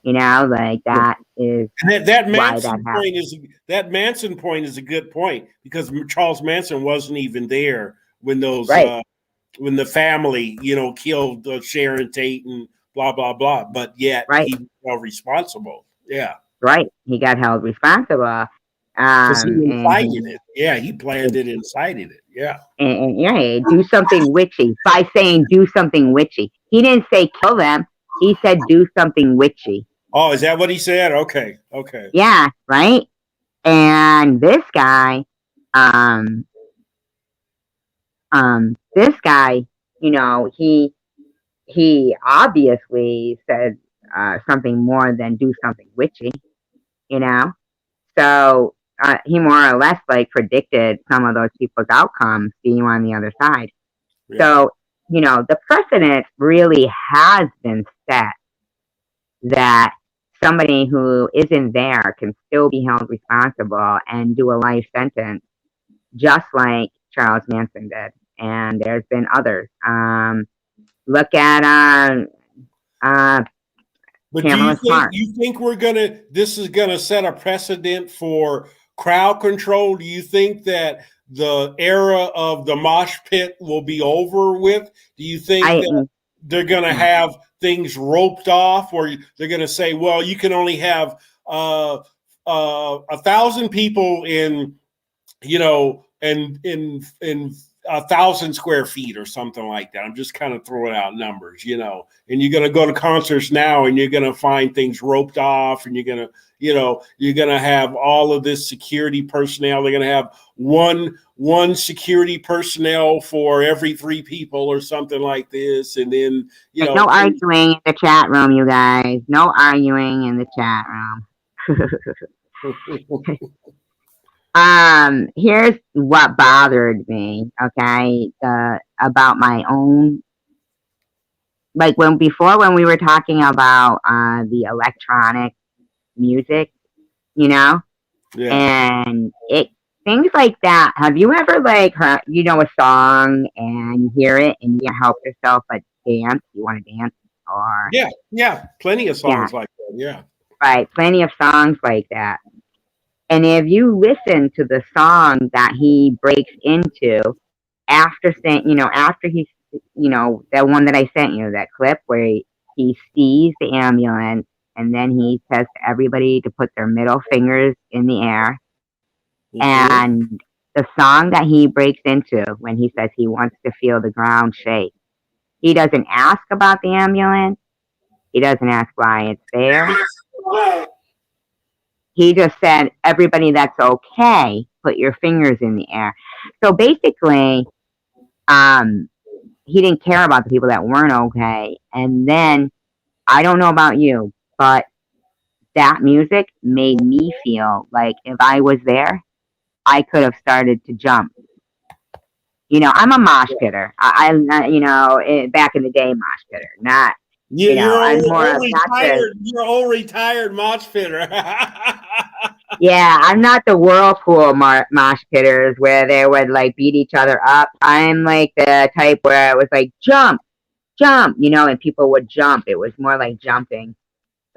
Like that is And that why that Manson happened. point is that Manson point is a good point because Charles Manson wasn't even there when Right, when the family killed Sharon Tate and blah blah blah, but yet right, he was held responsible. Yeah, right. He got held responsible. because he And incited it. Yeah, he planned it, incited it. Yeah. and yeah, do something witchy by saying do something witchy. He didn't say kill them. He said do something witchy. Oh, is that what he said? Okay, okay. Yeah, right. And um, this guy, he obviously said something more than do something witchy. You know, so he more or less like predicted some of those people's outcomes, being on the other side. Yeah. So, the precedent really has been set that somebody who isn't there can still be held responsible and do a life sentence, just like Charles Manson did. And there's been others. Look at uh, But do Pamela Smart. you think this is gonna set a precedent for crowd control? Do you think that the era of the mosh pit will be over with? Do you think I that they're gonna yeah, have things roped off, or they're gonna say, well, you can only have 1,000 people in 1,000 square feet or something like that. I'm just kind of throwing out numbers, and you're going to go to concerts now and you're going to find things roped off and you're going to have all of this security personnel. They're going to have one security personnel for every three people or something like this. And then, no arguing in the chat room, you guys. No arguing in the chat room. Here's what bothered me, okay, about my own like when we were talking about the electronic music, you know, Yeah. and it things like that. Have you ever like heard, a song and you hear it and you can't help yourself but dance? You want to dance, or Yeah. Yeah. Plenty of yeah, songs like that. Yeah. right? Plenty of songs like that. And if you listen to the song that he breaks into after saying, after he's, that one that I sent you, that clip where he sees the ambulance and then he says to everybody to put their middle fingers in the air. Mm-hmm. And the song that he breaks into when he says he wants to feel the ground shake, he doesn't ask about the ambulance. He doesn't ask why it's there. He just said, everybody that's okay, put your fingers in the air. So basically, um, he didn't care about the people that weren't okay. And then, I don't know about you, but that music made me feel like if I was there, I could have started to jump. I'm a mosh pitter. Back in the day, mosh pitter. Not, You're I'm more old of not the retired. You're old retired mosh fitter. Yeah, I'm not the whirlpool mosh pitters where they would like beat each other up. I'm like the type where it was like jump, jump, and people would jump. It was more like jumping.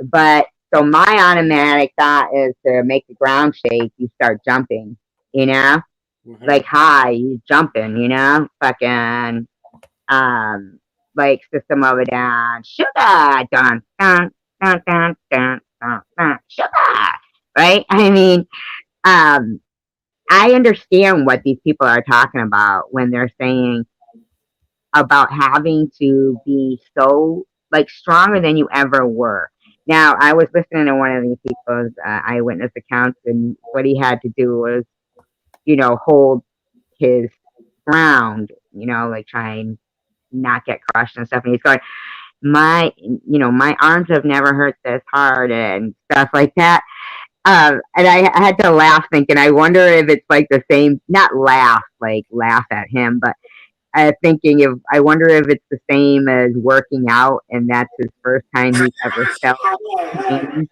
But so my automatic thought is to make the ground shake. You start jumping, you know, Uh-huh. like high, you jumping, fucking like System of a Down, sugar, dun dun dun dun dun dun, dun sugar, right? I mean, um, I understand what these people are talking about when they're saying about having to be so like stronger than you ever were. Now, I was listening to one of these people's eyewitness accounts, and what he had to do was, hold his ground, like try and not get crushed and stuff. And he's going, my arms have never hurt this hard and stuff like that. And I had to laugh thinking, I wonder if it's like the same, not laugh, like laugh at him, but thinking if, I wonder if it's the same as working out and that's his first time he's ever felt pain.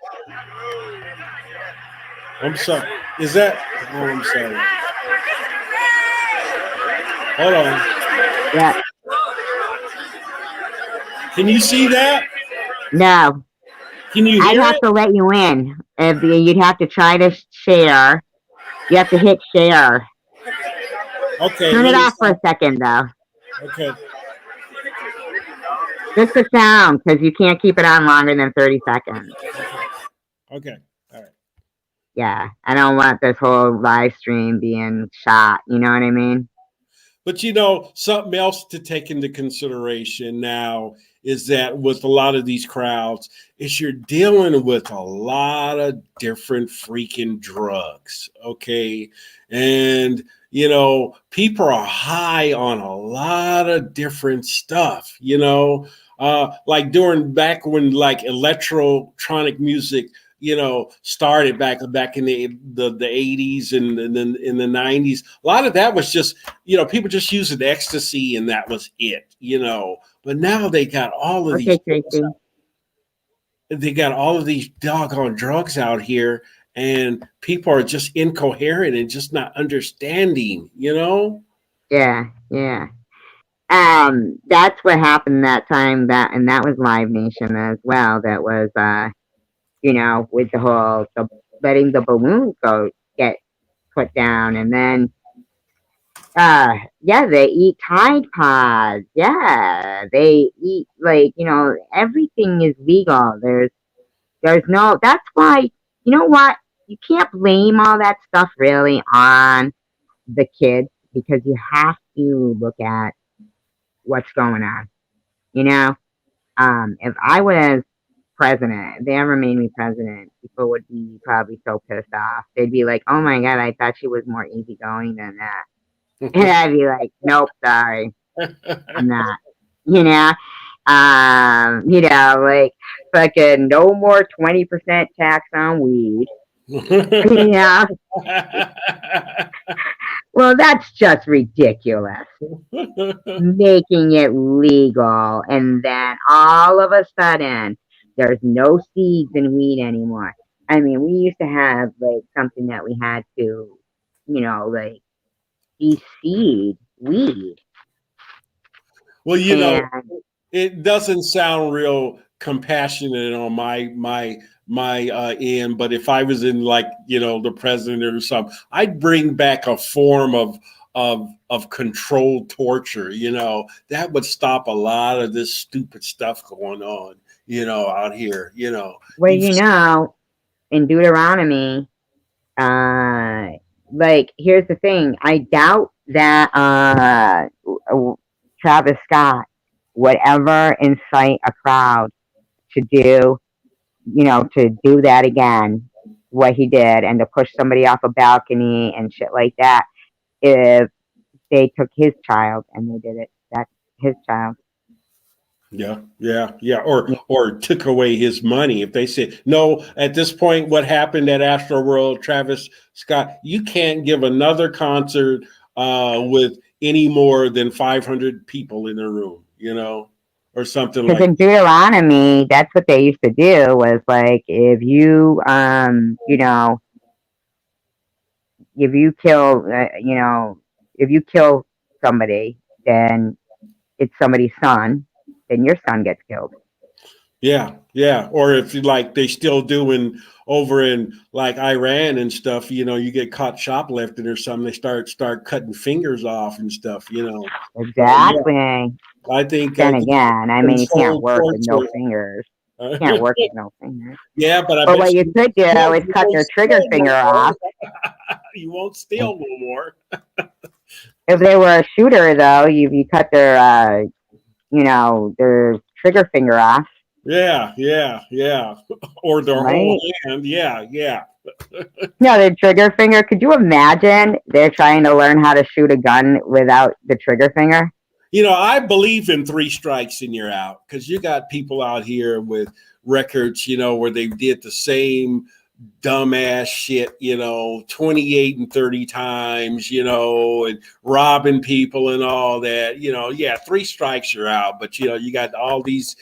I'm sorry. Is that? Oh, I'm sorry. Hold on. Yeah. Can you see that? No, Can you I'd hear have it? to let you in. You'd have to try to share. You have to hit share. Okay. Turn it Let me. off for a second though. Okay. Just the sound, because you can't keep it on longer than 30 seconds. Okay. All right. Yeah, I don't want this whole live stream being shot. You know what I mean? But something else to take into consideration now is that with a lot of these crowds, is you're dealing with a lot of different freaking drugs. Okay. And people are high on a lot of different stuff, like during back when like electronic music started back in the 80s and then in the 90s. A lot of that was just people just using ecstasy and that was it. But now Okay, Tracy. they got all of these doggone drugs out here, and people are just incoherent and just not understanding. Yeah, yeah. That's what happened that time. And that was Live Nation as well. That was with the whole letting the balloons go get put down, and then yeah, they eat Tide Pods. Yeah, they eat like everything is legal. There's no. That's why what, you can't blame all that stuff really on the kids, because you have to look at what's going on. You know, if I was president, if they ever made me president, people would be probably so pissed off. They'd be like, "Oh my god, I thought she was more easygoing than that." And I'd be like, "Nope, sorry, I'm not." You know, like fucking no more 20% tax on weed. You know, Well, that's just ridiculous. Making it legal, and then all of a sudden, there's no seeds in weed anymore. I mean, we used to have like something that we had to, like de-seed weed, Well, and it doesn't sound real compassionate on my end, but if I was in, like, the president or something, I'd bring back a form of controlled torture. That would stop a lot of this stupid stuff going on, out here. well, You in Deuteronomy, uh, like here's the thing: I doubt that Travis Scott would ever incite a crowd to do that again, what he did, and to push somebody off a balcony and shit like that. If they took his child and they did it, that's his child. Yeah, yeah, yeah. Or took away his money. If they said no, at this point, what happened at Astroworld, Travis Scott, you can't give another concert with any more than 500 people in a room, or something Because like in Deuteronomy, that's what they used to do was like if you kill, if you kill somebody, then it's somebody's son, then your son gets killed. yeah, yeah. Or if you like, they still doing over in like Iran and stuff. You get caught shoplifting or something. They start cutting fingers off and stuff. So yeah, Exactly. I think Then again, I mean, you can't controlled work with no torture. fingers. You can't work with no fingers. Yeah, but I But bet what you could do is you cut won't their trigger steal finger no more. off. You won't If, steal no more. if they were a shooter, though, you cut their trigger finger off, Yeah, yeah, yeah. Or their whole right? hand. Yeah, yeah. No, the trigger finger. Could you imagine they're trying to learn how to shoot a gun without the trigger finger? I believe in three strikes and you're out, because you got people out here with records, where they did the same dumbass shit, 28 and 30 times, and robbing people and all that. Yeah, three strikes you're out. But you got all these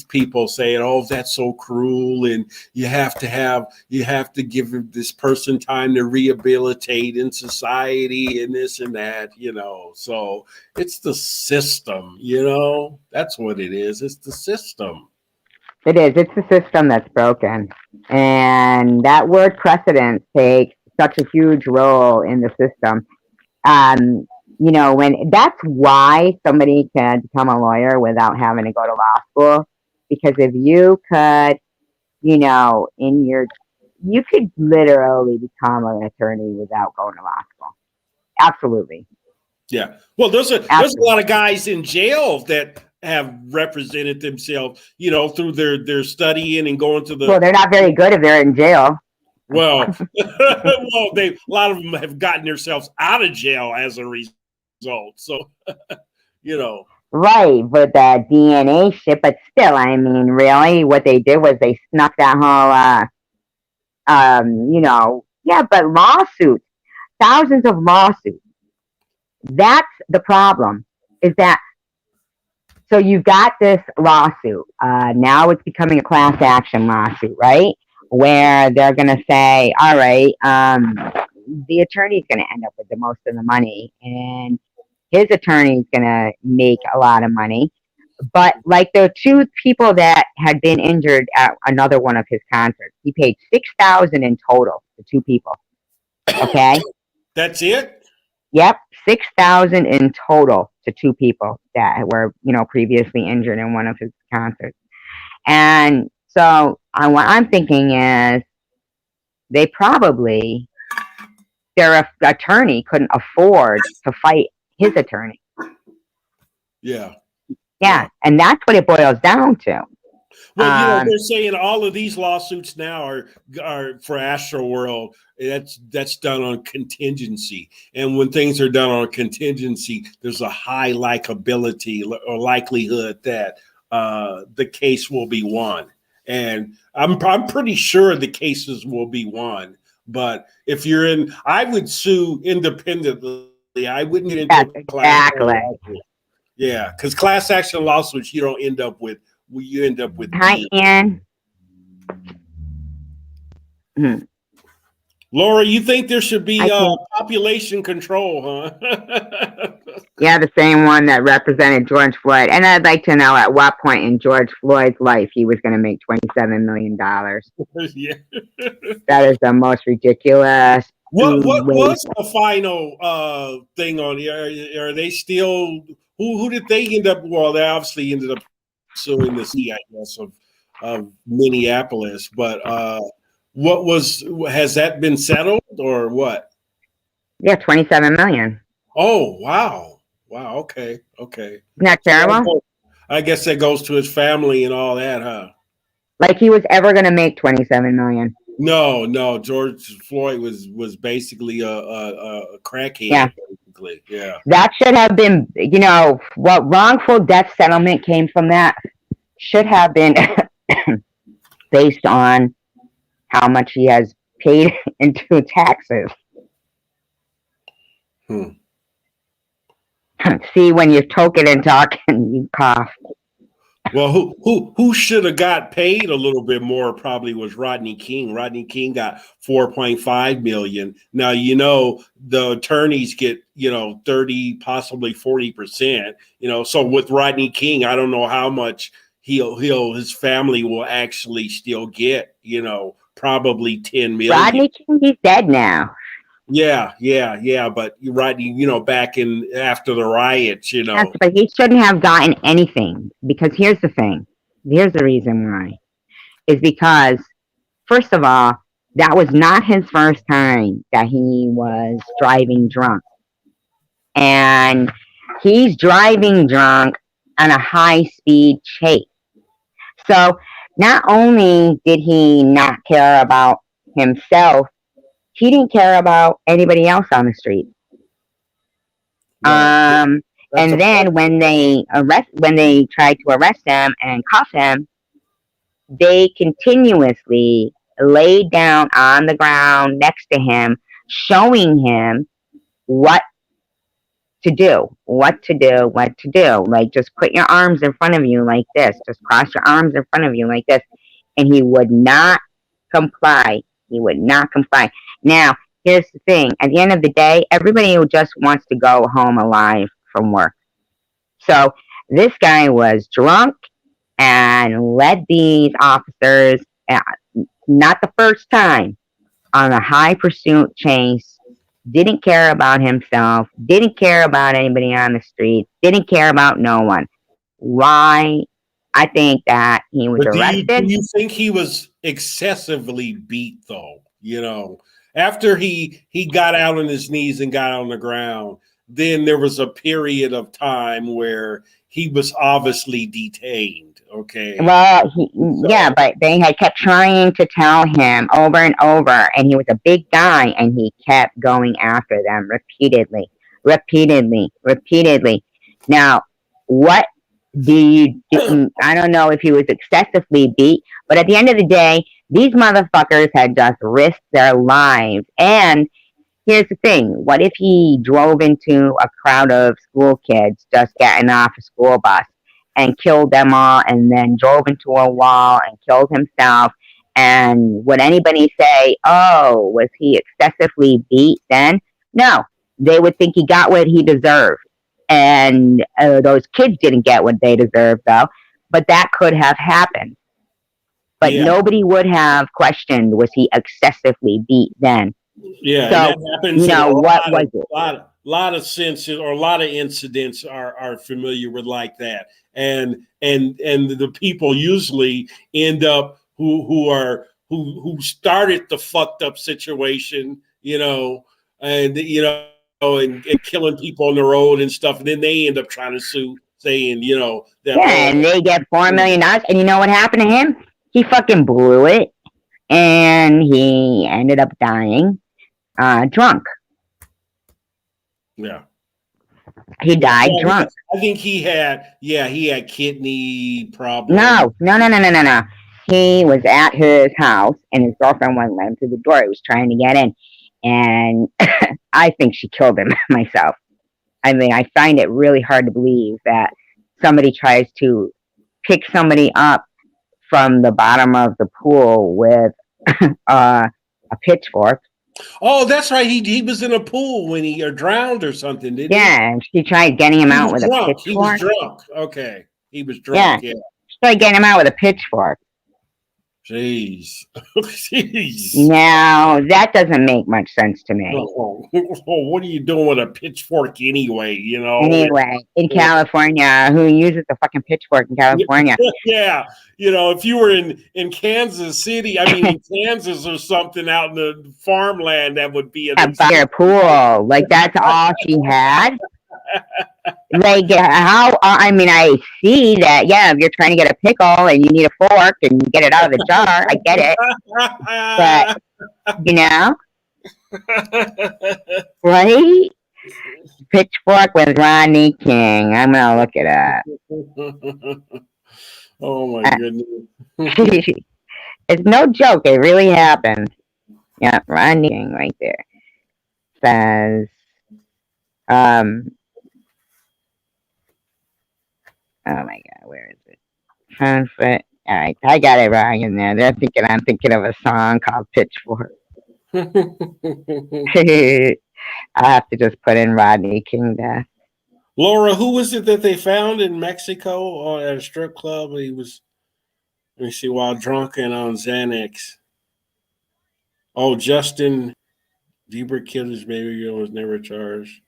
people saying, "Oh, that's so cruel," and you have to give this person time to rehabilitate in society and this and that. So it's the system. That's what it is. It's the system. It is. It's the system that's broken. And that word precedent takes such a huge role in the system. When that's why somebody can become a lawyer without having to go to law school. Because if you could, you could literally become an attorney without going to law school. Absolutely. Yeah. Well, there's a lot Absolutely. of guys in jail that have represented themselves, through their studying and going to Well, the they're not very good if they're in jail. well, well, they a lot of them have gotten themselves out of jail as a result. So, you know, Right, with the DNA shit, but still, I mean, really, what they did was they snuck that whole, yeah, but lawsuits, thousands of lawsuits. That's the problem. Is that so? You've got this lawsuit. Now it's becoming a class action lawsuit, right? Where they're going to say, all right, the attorney's going to end up with the most of the money, and his attorney's going to make a lot of money. But like the two people that had been injured at another one of his concerts, he paid 6,000 in total to two people. Okay. that's it. Yep, 6,000 in total to two people that were, previously injured in one of his concerts. And so what I'm thinking is they probably their attorney couldn't afford to fight his attorney. Yeah, yeah. Yeah, and that's what it boils down to. Well, Um, they're saying all of these lawsuits now are for Astroworld. That's done on contingency, and when things are done on contingency, there's a high likability or likelihood that the case will be won. And I'm pretty sure the cases will be won. But if you're in, I would sue independently. I wouldn't get into a Yes, class action exactly. lawsuit. Yeah, because class action lawsuits, you don't end up with, you end up with Hi, billions. Ian. Hmm. Laura, you think there should be I think, population control, huh? yeah, the same one that represented George Floyd. And I'd like to know at what point in George Floyd's life he was going to make $27 million. Yeah. That is the most ridiculous What waste. was the final thing on here? Are they still, who did they end up? Well, they obviously ended up suing the city, I guess, of Minneapolis. But what was, has that been settled or what? Yeah, 27 million. Oh wow, wow. Okay, okay. Isn't that So terrible? I guess that goes to his family and all that, huh? Like he was ever going to make 27 million. No, no. George Floyd was basically a Yeah. crackhead, basically. Yeah. That should have been, what wrongful death settlement came from that should have been based on how much he has paid into taxes. Hmm. See, when you're token and talking, you cough. Well, who should have got paid a little bit more probably was Rodney King. Rodney King got 4.5 million. Now the attorneys get 30, possibly 40%. So with Rodney King, I don't know how much his family will actually still get. Probably 10 million. Rodney King, he's dead now. Yeah, yeah, yeah. But Rodney, back in after the riots. Yes, but he shouldn't have gotten anything because here's the thing. Here's the reason why. Is because, first of all, that was not his first time that he was driving drunk. And he's driving drunk on a high speed chase. So not only did he not care about himself, he didn't care about anybody else on the street. Well, that's a And then when they tried to arrest him and cuff him, they continuously laid down on the ground next to him, showing him what to do, what to do, what to do. Like, just put your arms in front of you like this, just cross your arms in front of you like this. And he would not comply. He would not comply. Now, here's the thing, at the end of the day, everybody who just wants to go home alive from work. So this guy was drunk and led these officers, not the first time, on a high pursuit chase. Didn't care about himself, didn't care about anybody on the street, didn't care about no one. Why? I think that he was But do arrested. you think he was excessively beat though? After he got out on his knees and got on the ground, then there was a period of time where he was obviously detained. Okay. Well, yeah, So but they had kept trying to tell him over and over, and he was a big guy, and he kept going after them repeatedly, repeatedly, repeatedly. Now, what do you do? I don't know if he was excessively beat, but at the end of the day, these motherfuckers had just risked their lives. And here's the thing, what if he drove into a crowd of school kids just getting off a school bus and killed them all and then drove into a wall and killed himself? And would anybody say, oh, was he excessively beat then? No, they would think he got what he deserved. And those kids didn't get what they deserved, though. But that could have happened. But yeah, nobody would have questioned, was he excessively beat then? yeah, and So, that happens in a what was it? lot of senses, or a lot of incidents are familiar with like that, and the people usually end up who started the fucked up situation, and killing people on the road and stuff, and then they end up trying to sue, saying that, Yeah, and they get $4 million. And you know what happened to him? He fucking blew it, and he ended up dying drunk. yeah. He died Well, drunk. I think he had kidney problems. No, no, no, no, no, no, no. He was at his house, and his girlfriend wouldn't let him through the door. He was trying to get in, and I think she killed him myself. I mean, I find it really hard to believe that somebody tries to pick somebody up from the bottom of the pool with a pitchfork. Oh, that's right. He was in a pool when he drowned or something, didn't he? Yeah, and she tried getting him He out was with a drunk. He was pitchfork. drunk. Okay, he was Yeah, drunk. Yeah. she tried getting him out with a pitchfork. Jeez. Jeez. Now, that doesn't make much sense to me. Oh, what are you doing with a pitchfork anyway? You know. Anyway, in California, who uses the fucking pitchfork in California? Yeah, if you were in Kansas City, I mean in Kansas or something out in the farmland, that would be an By her pool. Like, that's all she had? Like, how? I mean, I see that. Yeah, if you're trying to get a pickle and you need a fork and you get it out of the jar, I get it. But right? Pitchfork with Rodney King. I'm gonna look it up. Oh my goodness! It's no joke. It really happened. Yeah, Rodney King right there says. Oh my God, where is it? Conflict. All right, I got it wrong in there. I'm thinking of a song called Pitchfork. I'll have to just put in Rodney King death. Laura, who was it that they found in Mexico at a strip club? He was, let me see, while drunk and on Xanax. Oh, Justin Bieber killed his baby girl, was never charged.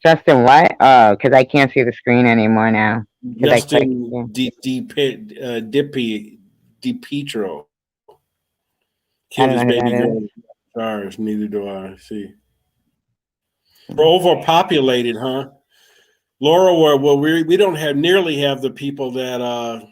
Justin, what? Oh, because I can't see the screen anymore now. Justin DiPietro killed his baby girl. Charged. Neither do I. See, we're overpopulated, huh? Laura, well, we don't nearly have the people that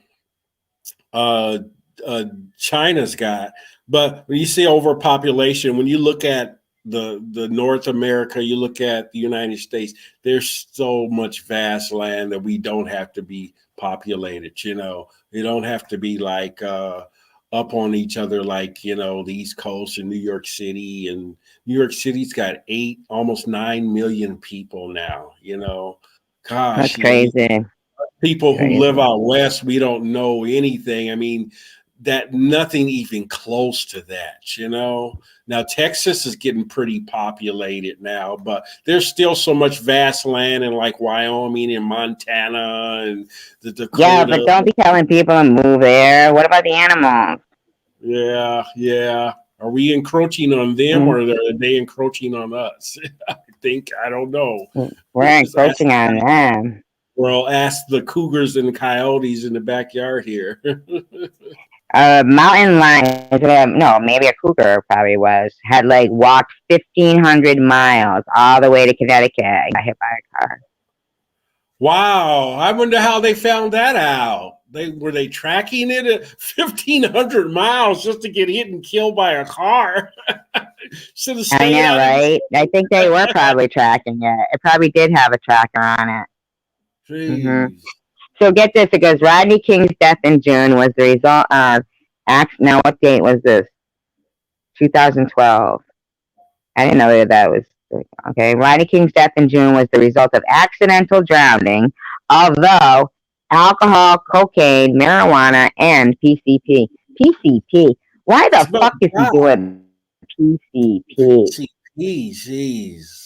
China's got. But when you say overpopulation, when you look at the North America, you look at the United States, there's so much vast land that we don't have to be populated. We don't have to be like up on each other like the East Coast and New York City. And New York City's got almost 9 million people now. Gosh, that's crazy. People who live out west, we don't know anything. I mean, that nothing even close to that. Now Texas is getting pretty populated now, but there's still so much vast land in like Wyoming and Montana and the Dakota. Yeah, but don't be telling people to move there. What about the animals? Yeah. Are we encroaching on them or are they encroaching on us? I don't know. We're encroaching on them. Well, ask the cougars and the coyotes in the backyard here. Mountain lion, no, maybe a cougar probably had like walked 1,500 miles all the way to Connecticut and got hit by a car. Wow. I wonder how they found that out. Were they tracking it at 1,500 miles just to get hit and killed by a car? I know, right? I think they were probably tracking it. It probably did have a tracker on it. Mm-hmm. So get this, it goes, Rodney King's death in June was the result of now what date was this? 2012. I didn't know that was okay. Rodney King's death in June was the result of accidental drowning, although alcohol, cocaine, marijuana, and PCP. PCP. Why the fuck is he doing PCP? Jeez.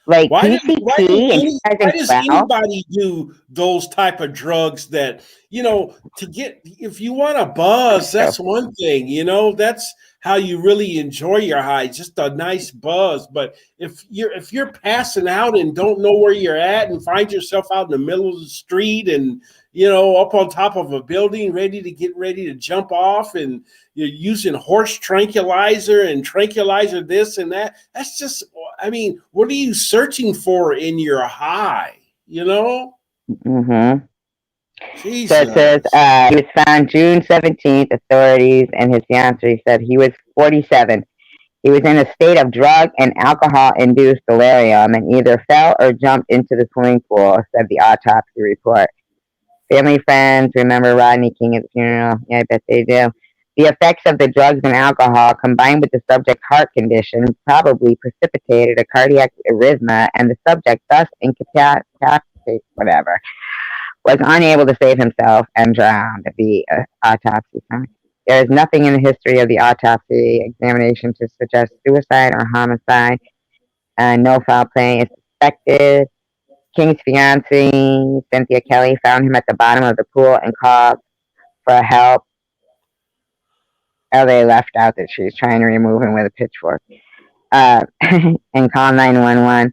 Like why PCP does anybody do those type of drugs that, to get, if you want a buzz, that's one thing, that's how you really enjoy your high, just a nice buzz. But if you're passing out and don't know where you're at and find yourself out in the middle of the street and, up on top of a building, ready to jump off, and you're using horse tranquilizer and tranquilizer this and that. That's just, what are you searching for in your high? Mm-hmm. Jesus. So it says he was found June 17th. Authorities and his fiance said he was 47. He was in a state of drug and alcohol-induced delirium and either fell or jumped into the swimming pool, said the autopsy report. Family friends remember Rodney King at the funeral. Yeah, I bet they do. The effects of the drugs and alcohol, combined with the subject's heart condition, probably precipitated a cardiac arrhythmia, and the subject, thus incapacitated, whatever, was unable to save himself and drowned. The autopsy found. There is nothing in the history of the autopsy examination to suggest suicide or homicide. No foul play is suspected. King's fiancée, Cynthia Kelly, found him at the bottom of the pool and called for help. Oh, they left out that she was trying to remove him with a pitchfork. And called 911.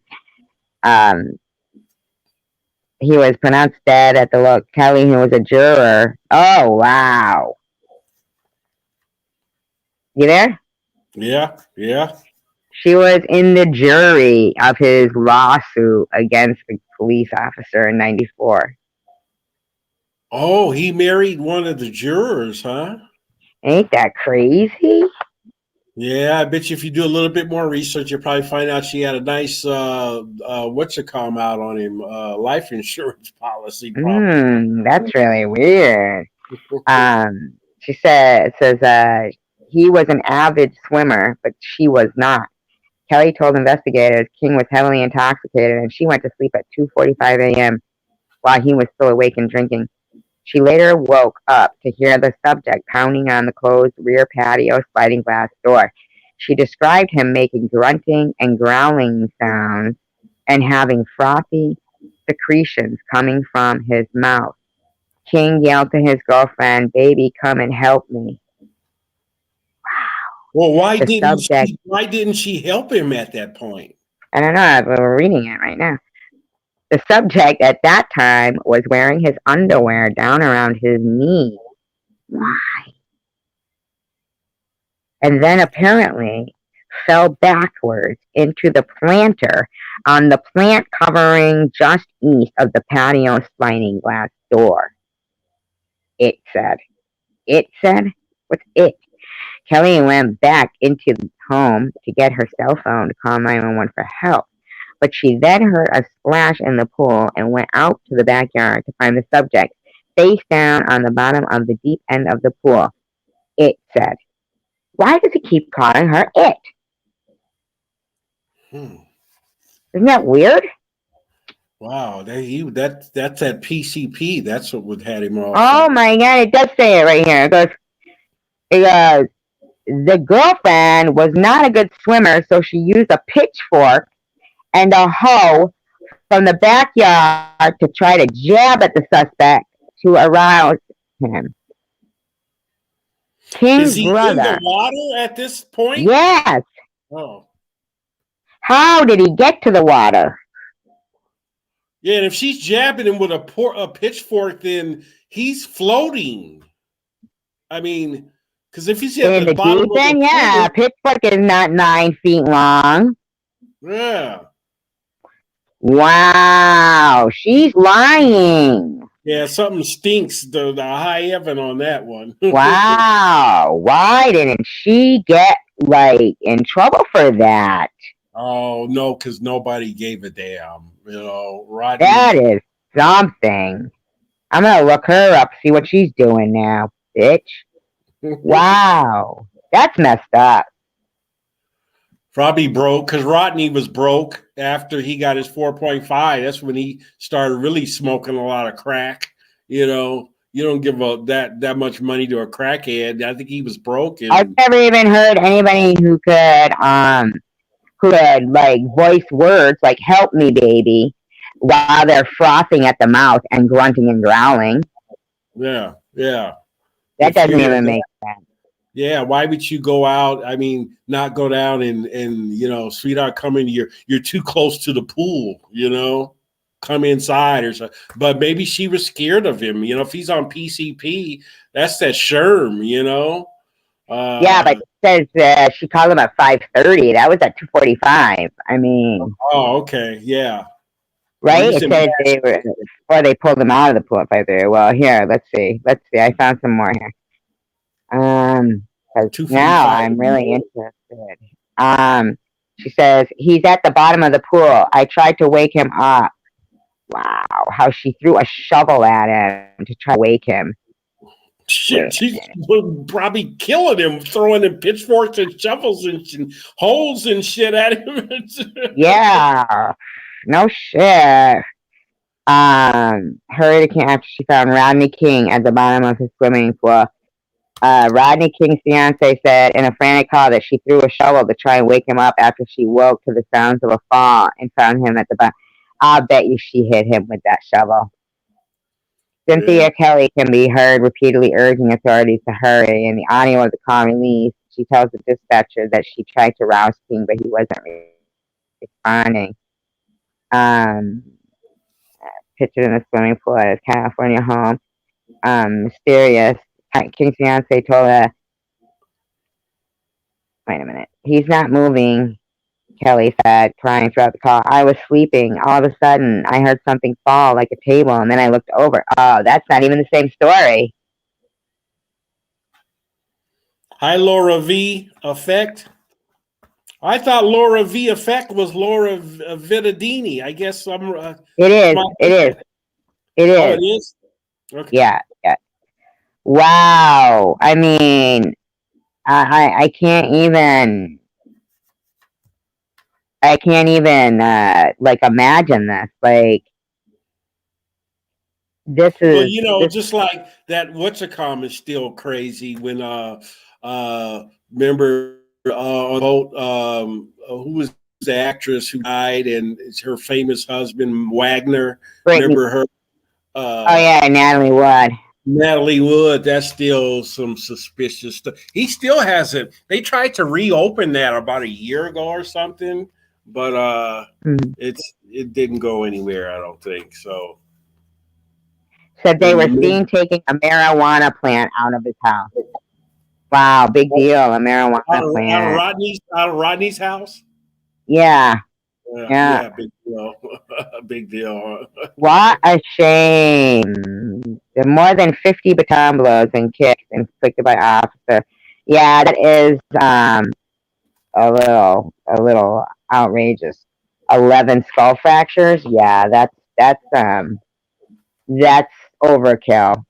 He was pronounced dead at the look. Kelly, who was a juror. Oh, wow. You there? Yeah, yeah. She was in the jury of his lawsuit against the police officer in 94. Oh, he married one of the jurors, huh? Ain't that crazy? Yeah, I bet you if you do a little bit more research, you'll probably find out she had a nice come out on him, life insurance policy. That's really weird. She says he was an avid swimmer, but she was not. Kelly told investigators King was heavily intoxicated and she went to sleep at 2:45 a.m. while he was still awake and drinking. She later woke up to hear the subject pounding on the closed rear patio sliding glass door. She described him making grunting and growling sounds and having frothy secretions coming from his mouth. King yelled to his girlfriend, "Baby, come and help me." Well, why didn't she help him at that point? I don't know, but we're reading it right now. The subject at that time was wearing his underwear down around his knee. Why? And then apparently fell backwards into the planter on the plant covering just east of the patio sliding glass door. It said. It said? What's it? Kelly went back into the home to get her cell phone to call 911 for help. But she then heard a splash in the pool and went out to the backyard to find the subject face down on the bottom of the deep end of the pool. It said. Why does he keep calling her it? Isn't that weird? Wow, that's at PCP. That's what would had him all. Oh my God! It does say it right here. It goes. The girlfriend was not a good swimmer, so she used a pitchfork and a hoe from the backyard to try to jab at the suspect to arouse him. King's Is he brother. in the water at this point? Yes. Oh. How did he get to the water? Yeah, and if she's jabbing him with a pitchfork, then he's floating. I mean, because if he's at the bottom of the pool, yeah, pitchfork is not 9 feet long. Yeah. Wow, she's lying. Yeah, something stinks the high heaven on that one. Wow, why didn't she get in trouble for that? Oh no, because nobody gave a damn. Rodney. That is something. I'm gonna look her up, see what she's doing now, bitch. Wow, that's messed up. Probably broke because Rodney was broke after he got his 4.5. That's when he started really smoking a lot of crack. You don't give that much money to a crackhead. I think he was broke. I've never even heard anybody who could voice words like "help me, baby" while they're frothing at the mouth and grunting and growling. Yeah. That doesn't even make sense. Yeah, why would you go out? I mean, not go down and sweetheart, come in. You're too close to the pool. Come inside or something. But maybe she was scared of him. If he's on PCP, that's that SHRM. Yeah, but it says she called him at 5:30. That was at 2:45. I mean. Oh, okay, yeah. Right? It says they pulled him out of the pool at 5:30. Well, here, let's see. I found some more here. Now I'm really interested. She says, he's at the bottom of the pool. I tried to wake him up. Wow, how she threw a shovel at him to try to wake him. Shit, she's probably killing him, throwing him pitchforks and shovels and holes and shit at him. Yeah, no shit. Hurricane after she found Rodney King at the bottom of his swimming pool. Rodney King's fiance said in a frantic call that she threw a shovel to try and wake him up after she woke to the sounds of a fall and found him at the bottom. I'll bet you she hit him with that shovel. Cynthia Kelly can be heard repeatedly urging authorities to hurry. In the audio of the call released, she tells the dispatcher that she tried to rouse King, but he wasn't responding. Pictured in the swimming pool at his California home. Mysterious. King's fiance told her, wait a minute, he's not moving, Kelly said, crying throughout the call. I was sleeping. All of a sudden, I heard something fall like a table, and then I looked over. Oh, that's not even the same story. Hi, Laura V. Effect. I thought Laura V. Effect was Laura Vittadini. I guess I'm. It is. It is. It is. Oh, it is? Okay. Yeah. Yeah. Wow. I mean, I can't even. I can't even like imagine this. Like, this is. Well, you know, just like that. What's-a-com is still crazy. When remember who was the actress who died and it's her famous husband Wagner. Brittany. Remember her? Oh yeah, Natalie Wood. Natalie Wood, that's still some suspicious stuff. He still hasn't. They tried to reopen that about a year ago or something, but it didn't go anywhere. I don't think so. Said they were seen taking a marijuana plant out of his house. Wow, big deal, a marijuana plant out of Rodney's house. Yeah. Yeah, big deal. Big deal. What a shame. There are more than 50 baton blows and kicks inflicted by officer. Yeah, that is a little outrageous. 11 skull fractures. Yeah, that's overkill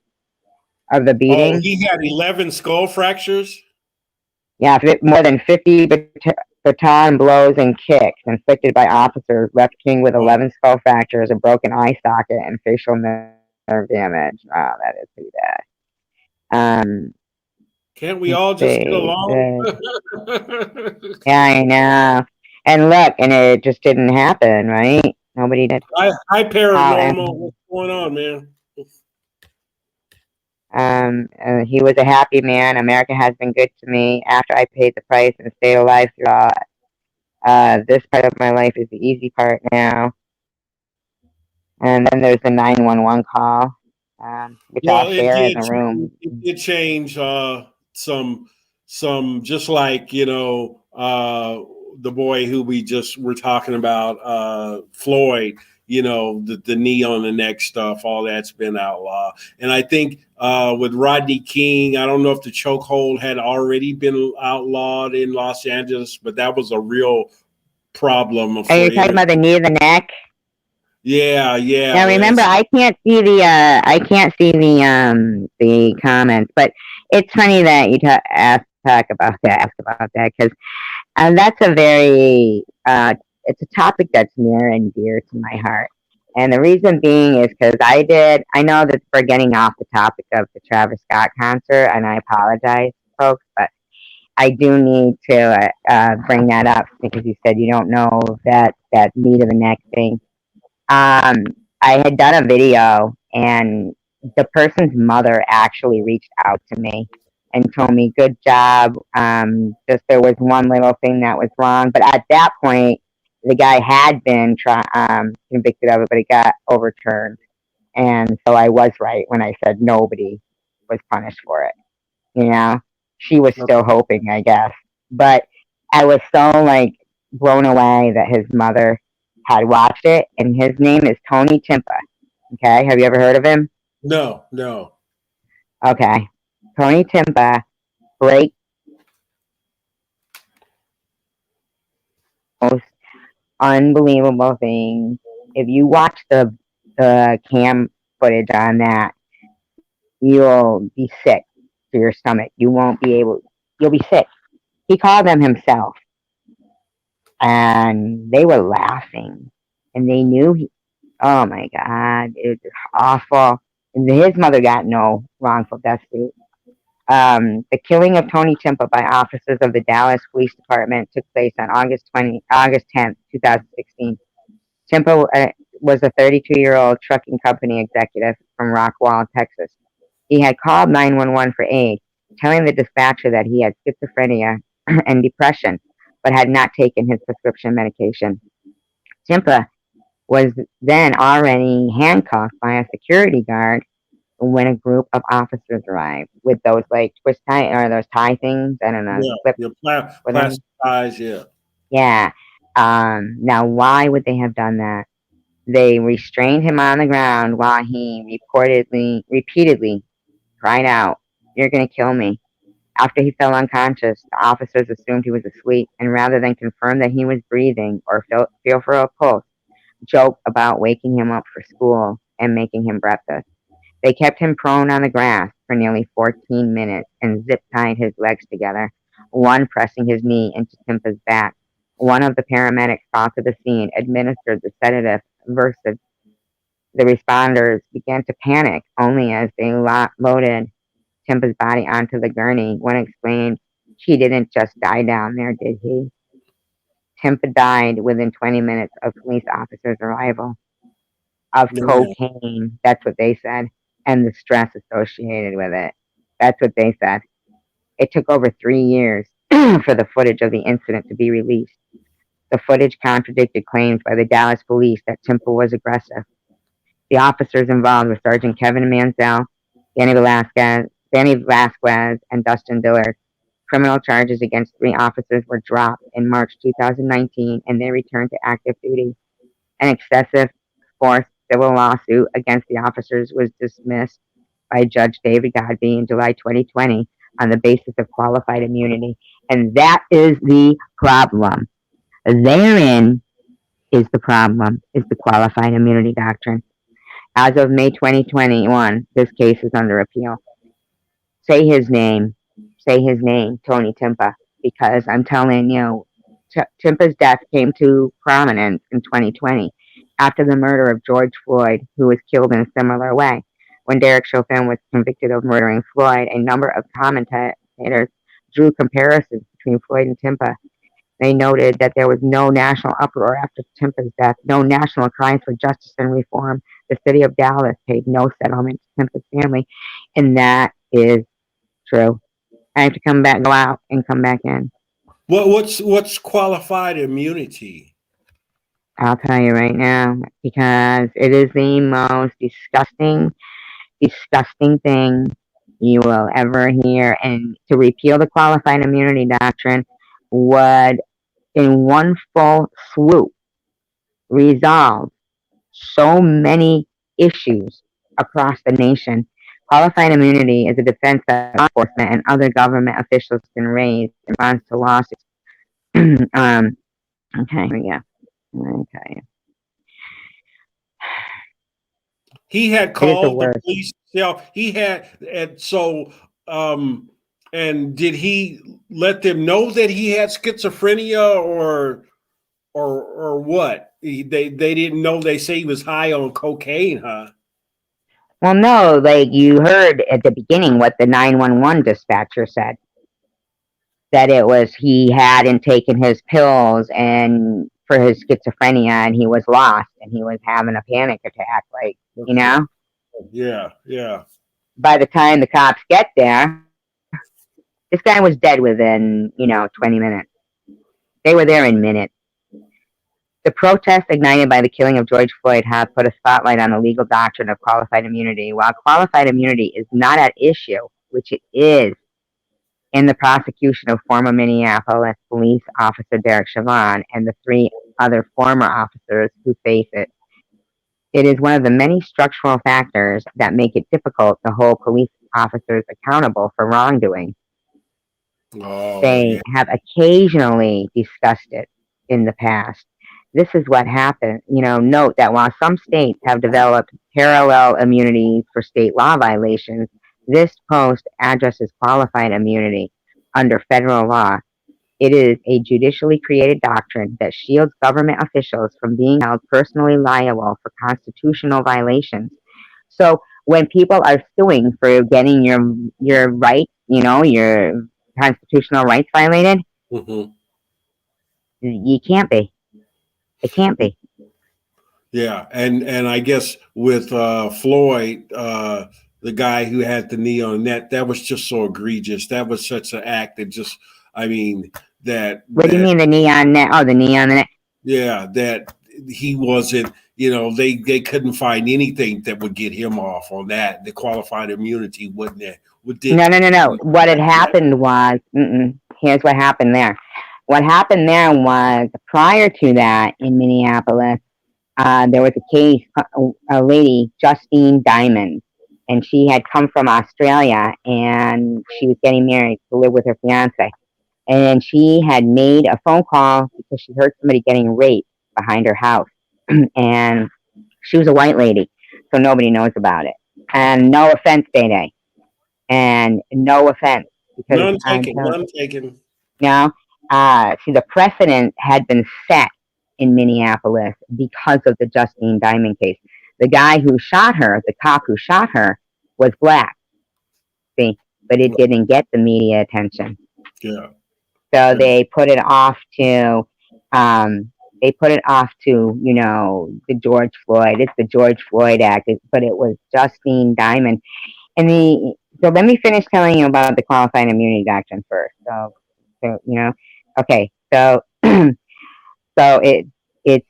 of the beating. Oh, he had 11 skull fractures. Yeah, more than 50 baton blows and kicks inflicted by officers left King with 11 skull fractures, a broken eye socket, and facial nerve damage. Wow, that is pretty bad. Can't we all just get along? Yeah, I know. And look, and it just didn't happen, right? Nobody did. Hi, Paranormal. What's going on, man? He was a happy man. America has been good to me. After I paid the price and stayed alive throughout, this part of my life is the easy part now. And then there's the 911 call, which I'll share in the room. It did change some just like, you know, the boy who we just were talking about, Floyd, you know, the knee on the neck stuff, all that's been outlawed. And I think with Rodney King, I don't know if the chokehold had already been outlawed in Los Angeles, but that was a real problem. Are you talking about the knee of the neck? Yeah. Now remember, I can't see the comments, but it's funny that you talk about that because that's a very it's a topic that's near and dear to my heart. And the reason being is because I know that we're getting off the topic of the Travis Scott concert, and I apologize, folks, but I do need to bring that up because you said you don't know that knee to the neck thing. I had done a video, and the person's mother actually reached out to me and told me, good job. Just there was one little thing that was wrong. But at that point, the guy had been convicted of it, but it got overturned. And so I was right when I said nobody was punished for it. You know, she was still hoping, I guess. But I was so blown away that his mother had watched it, and his name is Tony Timpa. Okay, have you ever heard of him? No. Okay, Tony Timpa breaks most unbelievable things. If you watch the cam footage on that, you'll be sick to your stomach. You won't be able. You'll be sick. He called them himself, and they were laughing, and they knew he. Oh my God, it was awful. And his mother got no wrongful death suit. The killing of Tony Timpa by officers of the Dallas Police Department took place on August 10th, 2016. Timpa was a 32-year-old trucking company executive from Rockwall, Texas. He had called 911 for aid, telling the dispatcher that he had schizophrenia and depression, but had not taken his prescription medication. Timpa was then already handcuffed by a security guard when a group of officers arrived with those like twist tie or those tie things. I don't know, Yeah, clip your whatever. plastic eyes. Yeah, Yeah. Now, why would they have done that? They restrained him on the ground while he repeatedly cried out, "You're going to kill me." After he fell unconscious, the officers assumed he was asleep, and rather than confirm that he was breathing or feel for a pulse, joked about waking him up for school and making him breakfast. They kept him prone on the grass for nearly 14 minutes and zip tied his legs together, one pressing his knee into Timpa's back. One of the paramedics got to the scene, administered the sedative Versed. The responders began to panic only as they loaded Timpa's body onto the gurney. One exclaimed, "He didn't just die down there, did he?" Timpa died within 20 minutes of police officers' arrival of man, cocaine. That's what they said, and the stress associated with it. That's what they said. It took over 3 years for the footage of the incident to be released. The footage contradicted claims by the Dallas police that Timpa was aggressive. The officers involved were Sergeant Kevin Mansell, Danny Vasquez, and Dustin Dillard. Criminal charges against 3 officers were dropped in March 2019, and they returned to active duty. An excessive force civil lawsuit against the officers was dismissed by Judge David Godby in July 2020 on the basis of qualified immunity. And that is the problem. Therein is the problem, is the qualified immunity doctrine. As of May 2021, this case is under appeal. Say his name. Say his name, Tony Timpa, because I'm telling you, Timpa's death came to prominence in 2020 after the murder of George Floyd, who was killed in a similar way. When Derek Chauvin was convicted of murdering Floyd, a number of commentators drew comparisons between Floyd and Timpa. They noted that there was no national uproar after Timpa's death, no national cries for justice and reform. The city of Dallas paid no settlement to Timpa's family, and that is true. I have to go out, and come back in. what's qualified immunity? I'll tell you right now, because it is the most disgusting thing you will ever hear. And to repeal the qualified immunity doctrine would, in one full swoop, resolve so many issues across the nation. Qualified immunity is a defense that law enforcement and other government officials can raise in response to lawsuits. Okay, here we go. Let me tell you. He had It is the called the worst. police. He had, and so, and did he let them know that he had schizophrenia, or what? They didn't know. They say he was high on cocaine, huh? Well, no, like you heard at the beginning what the 911 dispatcher said, that it was he hadn't taken his pills and for his schizophrenia and he was lost and he was having a panic attack. Like, you Okay. know, Yeah, yeah. by the time the cops get there, this guy was dead within, 20 minutes. They were there in minutes. The protests ignited by the killing of George Floyd have put a spotlight on the legal doctrine of qualified immunity. While qualified immunity is not at issue, which it is in the prosecution of former Minneapolis police officer Derek Chauvin and the 3 other former officers who face it, it is one of the many structural factors that make it difficult to hold police officers accountable for wrongdoing. Oh, They yeah. have occasionally discussed it. in the past. This is what happened. Note that while some states have developed parallel immunities for state law violations, this post addresses qualified immunity under federal law. It is a judicially created doctrine that shields government officials from being held personally liable for constitutional violations. So when people are suing for getting your rights, your constitutional rights violated, Hmm. you can't be. It can't be. Yeah, and I guess with Floyd, the guy who had the knee on net, that was just so egregious. That was such an act that just, I mean, What do you that mean the neon net? Oh, the neon net. yeah, that he wasn't. They couldn't find anything that would get him off on that. The qualified immunity wouldn't it? Would did No, no, no, no. What had happened was, here's what happened there. What happened there was prior to that in Minneapolis, there was a case, a lady, Justine Diamond, and she had come from Australia and she was getting married to live with her fiance. And she had made a phone call because she heard somebody getting raped behind her house. And she was a white lady, so nobody knows about it. And no offense, Day Day. And no offense, because none I'm taken, telling none taken. you, see, the precedent had been set in Minneapolis because of the Justine Diamond case. The guy who shot her, the cop who shot her, was black, see, but it didn't get the media attention. Yeah, So yeah, um, they put it off to, the George Floyd. It's the George Floyd Act, but it was Justine Diamond. So let me finish telling you about the qualified immunity doctrine first. Okay. So, it's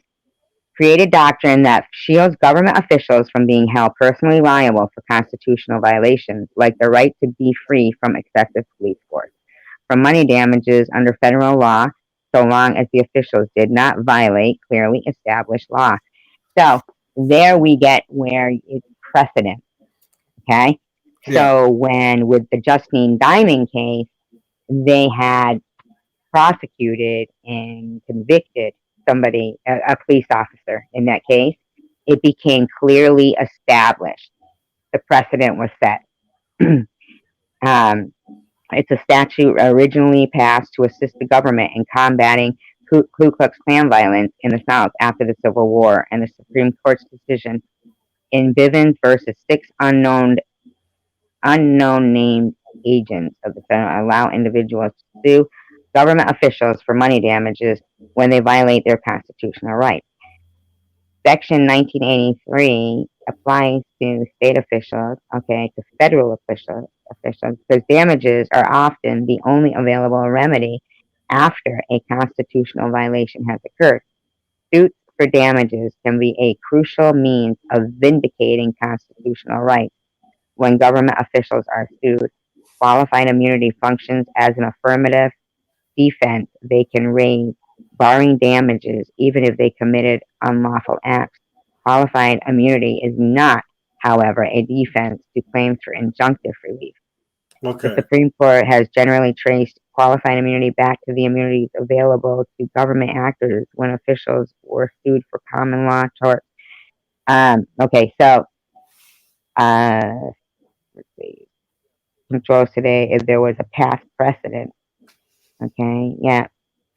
created doctrine that shields government officials from being held personally liable for constitutional violations, like the right to be free from excessive police force, from money damages under federal law, so long as the officials did not violate clearly established law. So there we get where it's precedent. Okay. yeah. So when with the Justine Diamond case, they had prosecuted and convicted somebody, a police officer in that case, it became clearly established. The precedent was set. um, it's a statute originally passed to assist the government in combating Ku Klux Klan violence in the South after the Civil War, and the Supreme Court's decision in Bivens versus six unknown named agents of the federal allow individuals to sue government officials for money damages when they violate their constitutional rights. Section 1983 applies to state officials, okay, to federal officials, because damages are often the only available remedy after a constitutional violation has occurred. Suits for damages can be a crucial means of vindicating constitutional rights. When government officials are sued, qualified immunity functions as an affirmative defense they can raise, barring damages even if they committed unlawful acts. Qualified immunity is not, however, a defense to claims for injunctive relief. The Okay, Supreme Court has generally traced qualified immunity back to the immunities available to government actors when officials were sued for common law torts. Okay, so uh, let's see. Controls today if there was a past precedent. Okay, yeah,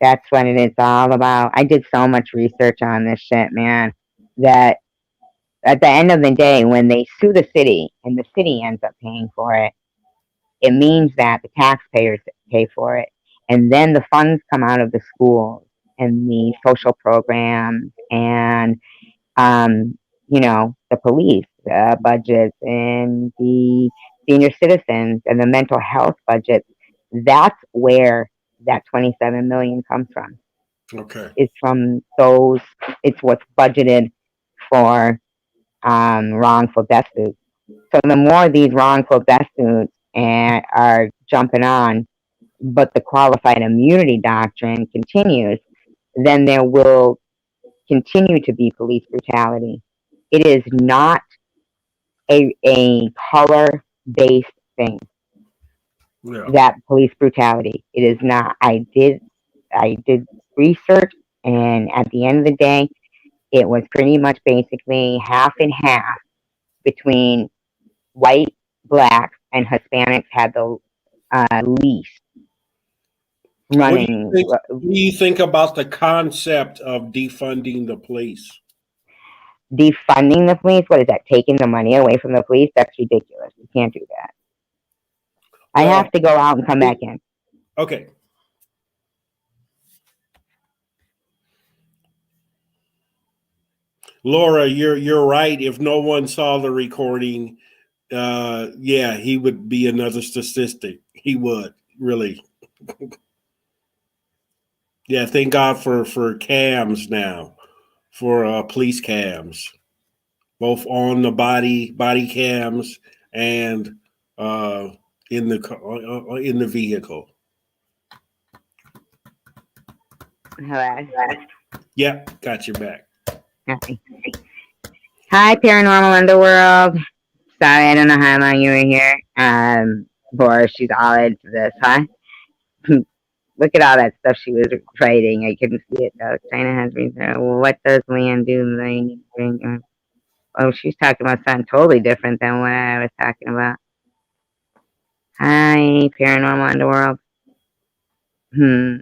that's what it is all about. I did so much research on this shit, man, that at the end of the day, when they sue the city and the city ends up paying for it, it means that the taxpayers pay for it. And then the funds come out of the schools and the social programs and, the police budgets and the senior citizens and the mental health budgets. That's where that 27 million comes from. okay, It's from those. It's what's budgeted for wrongful death suits. So the more these wrongful death suits are jumping on, but the qualified immunity doctrine continues, then there will continue to be police brutality. It is not a color based thing. yeah, That police brutality. It is not. I did research. And at the end of the day, it was pretty much basically half and half between white, black, and Hispanics had the least What do you running. think? What do you think about the concept of defunding the police? Defunding the police, what is that? Taking the money away from the police? That's ridiculous. You can't do that. I Well, have to go out and come back in. okay. Laura, you're right. If no one saw the recording, yeah, he would be another statistic. He would really. Yeah, thank God for cams now, for police cams, both on the body cams and uh, in the vehicle. Hello. Yep, got your back. Okay. Hi, Paranormal Underworld. Sorry, I don't know how long you were here. Boris, she's all into this, huh? Look at all that stuff she was writing. I couldn't see it though. China has me there. Well, what does land do? Oh, she's talking about something totally different than what I was talking about. Hi, Paranormal Underworld. Hmm.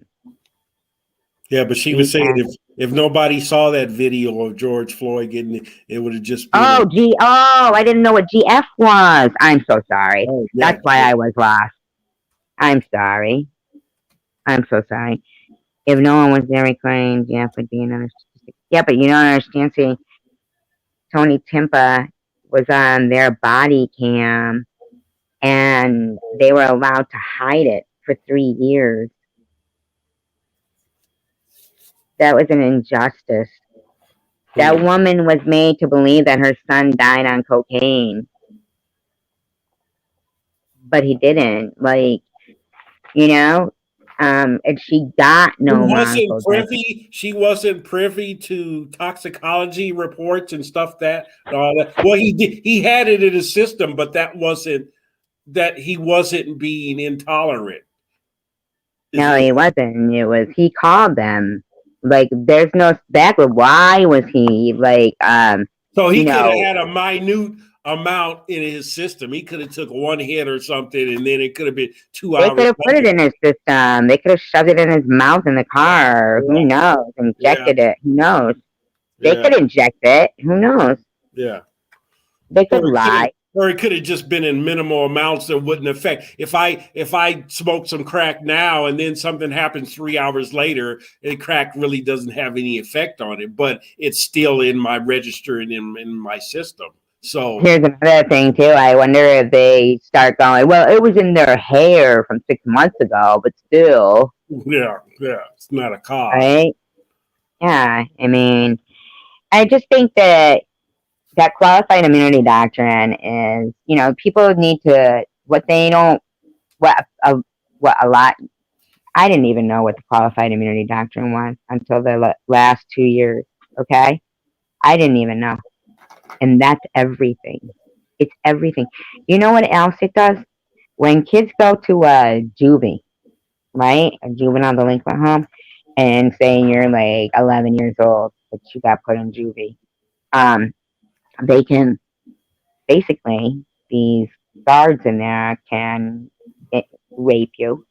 Yeah, but she was saying if nobody saw that video of George Floyd getting it, it would have just been Oh, I didn't know what GF was. I'm so sorry. oh yeah. That's why I was lost. I'm sorry. I'm so sorry. If no one was there recording, GF would be another statistic. Yeah, but you don't understand. See, Tony Timpa was on their body cam and they were allowed to hide it for 3 years. That was an injustice. That woman was made to believe that her son died on cocaine, but he didn't. Like, you know, and she got no wrongful death. She wasn't privy to toxicology reports and stuff that all that. Well, he did. He had it in his system, but that wasn't that he wasn't being intolerant. No, he wasn't. It was he called them. Like, there's no backward. Why was he like? So he could have had a minute amount in his system. He could have took one hit or something, and then it could have been 2 hours. They could have put it in his system. They could have shoved it in his mouth in the car. Yeah. Who knows? Injected it. Who knows? They could inject it. Who knows? Yeah. They could lie. Or it could have just been in minimal amounts that wouldn't affect. If I smoke some crack now and then something happens 3 hours later, the crack really doesn't have any effect on it, but it's still in my register and in my system. So here's another thing too. I wonder if they start going, well, it was in their hair from 6 months ago, but still. Yeah, it's not a cause. Right? Yeah, I mean, I just think that qualified immunity doctrine is, people need to, a lot, I didn't even know what the qualified immunity doctrine was until the last 2 years, okay? I didn't even know. And that's everything. It's everything. You know what else it does? When kids go to a juvie, right? A juvenile delinquent home, and say you're like 11 years old, but you got put in juvie, they can basically, these guards in there can rape you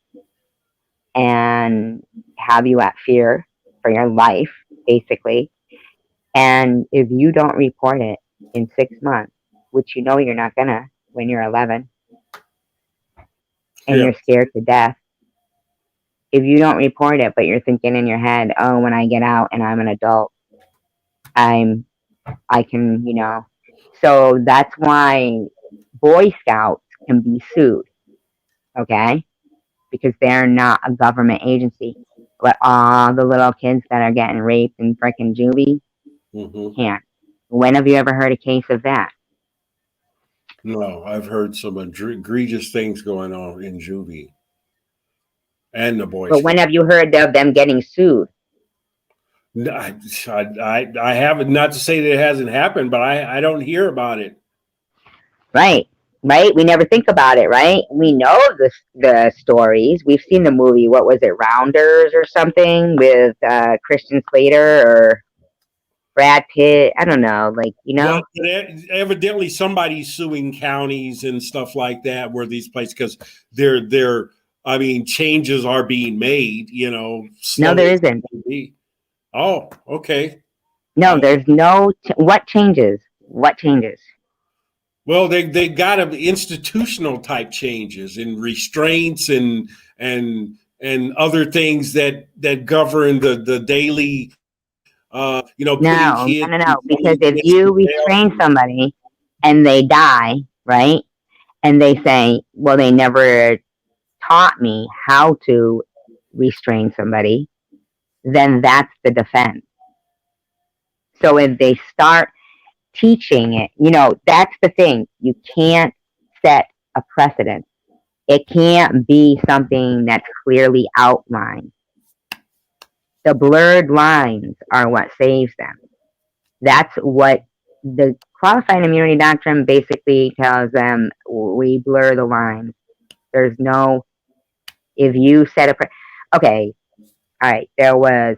and have you at fear for your life, basically. And if you don't report it in 6 months, which you're not gonna when you're 11 and you're scared to death, if you don't report it, but you're thinking in your head, oh, when I get out and I'm an adult, I can, so that's why Boy Scouts can be sued, okay? Because they're not a government agency. But all the little kids that are getting raped in frickin' juvie can't. When have you ever heard a case of that? No, I've heard some egregious things going on in juvie and the Boy Scouts. But when have you heard of them getting sued? I haven't, not to say that it hasn't happened, but I don't hear about it. Right. right? We never think about it, right? We know the stories. We've seen the movie. What was it, Rounders or something with Christian Slater or Brad Pitt? I don't know. Like But evidently somebody's suing counties and stuff like that where these places because they're I mean changes are being made, no, there slowly. isn't. Oh, okay. No, Uh, there's no. What changes? What changes? well, they got institutional type changes and restraints and other things that govern the daily putting kids No, no, in no, no. Because chains if against you their restrain will. somebody and they die, right? And they say, well, they never taught me how to restrain somebody, then that's the defense. So if they start teaching it, that's the thing. You can't set a precedent. It can't be something that's clearly outlined. The blurred lines are what saves them. That's what the qualified immunity doctrine basically tells them. We blur the lines. There's no, if you set a, okay, all right, there was,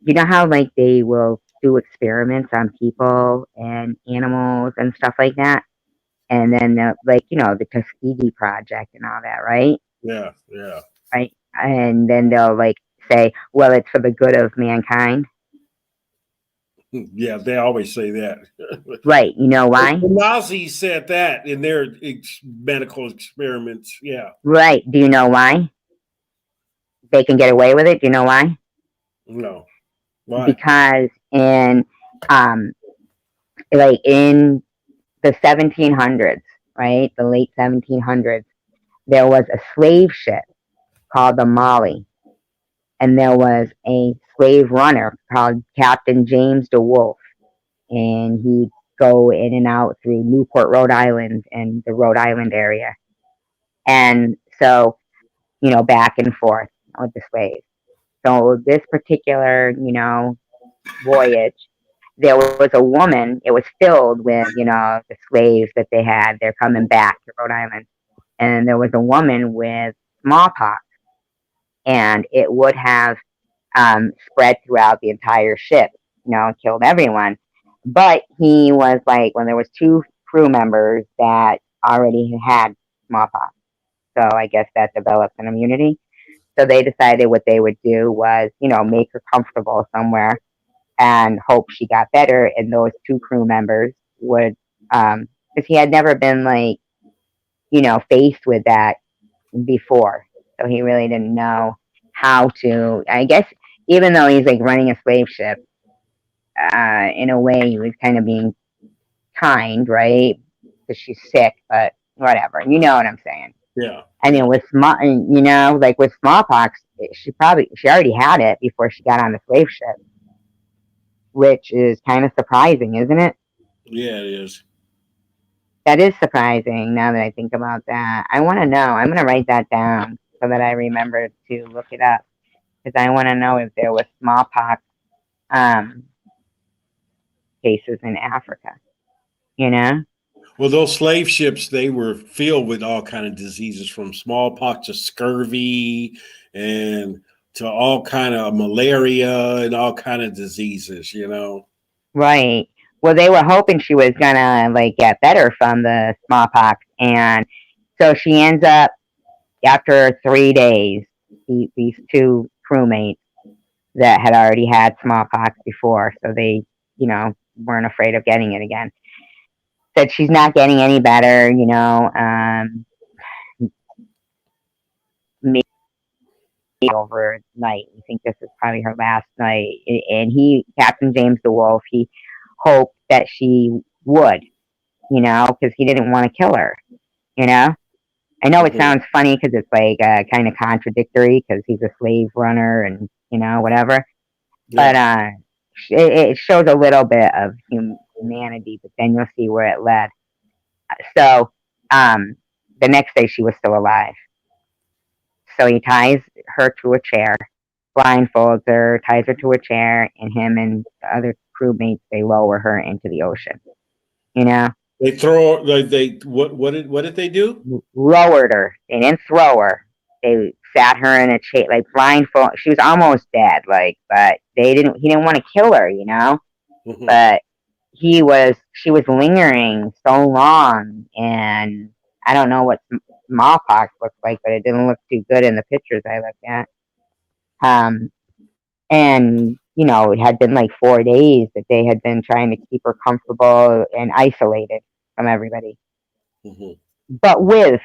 you know how like they will do experiments on people and animals and stuff like that? And then like, the Tuskegee Project and all that, right? Yeah, yeah. Right. And then they'll like say, well, it's for the good of mankind. Yeah, they always say that. Right. You know The why? Nazis said that in their medical experiments. Yeah. Right. Do you know why? They can get away with it. Do you know why? No. Why? Because um, in the 1700s, right, the late 1700s, there was a slave ship called the Molly, and there was a slave runner called Captain James DeWolf, and he'd go in and out through Newport, Rhode Island, and the Rhode Island area, and so back and forth with the slaves. So this particular voyage, there was a woman. It was filled with the slaves that they had. They're coming back to Rhode Island, and there was a woman with smallpox, and it would have spread throughout the entire ship, killed everyone. But he was like, when there was two crew members that already had smallpox, so I guess that developed an immunity. So they decided what they would do was, make her comfortable somewhere and hope she got better. And those two crew members would, because he had never been like, faced with that before. So he really didn't know how to, I guess, even though he's like running a slave ship, in a way he was kind of being kind, right? Because she's sick, but whatever. You know what I'm saying? Yeah. I Yeah. mean, like with smallpox, she already had it before she got on the slave ship, which is kind of surprising, isn't it? Yeah, it is. That is surprising now that I think about that. I want to know. I'm going to write that down so that I remember to look it up because I want to know if there was smallpox um, cases in Africa. You know? Well, those slave ships, they were filled with all kind of diseases from smallpox to scurvy and to all kind of malaria and all kind of diseases. Right. Well, they were hoping she was going to like get better from the smallpox. And so she ends up, after 3 days, these two crewmates that had already had smallpox before, so they, weren't afraid of getting it again. Said she's not getting any better, maybe overnight. We think this is probably her last night. And Captain James DeWolf, he hoped that she would, because he didn't want to kill her, you know? I know it Mhm. sounds funny because it's like kind of contradictory because he's a slave runner and, whatever. But Yeah. it shows a little bit of humanity, but then you'll see where it led. So um, the next day she was still alive. So he ties her to a chair, blindfolds her, ties her to a chair, and him and the other crewmates, they lower her into the ocean. You know? They throw they what did they do? Lowered her. They didn't throw her. They sat her in a chair, like blindfold. She was almost dead, like, but they didn't. He didn't want to kill her, you know. Hmm. But he was. She was lingering so long, and I don't know what smallpox looked like, but it didn't look too good in the pictures I looked at. Um, and it had been like 4 days that they had been trying to keep her comfortable and isolated from everybody, Hmm. but with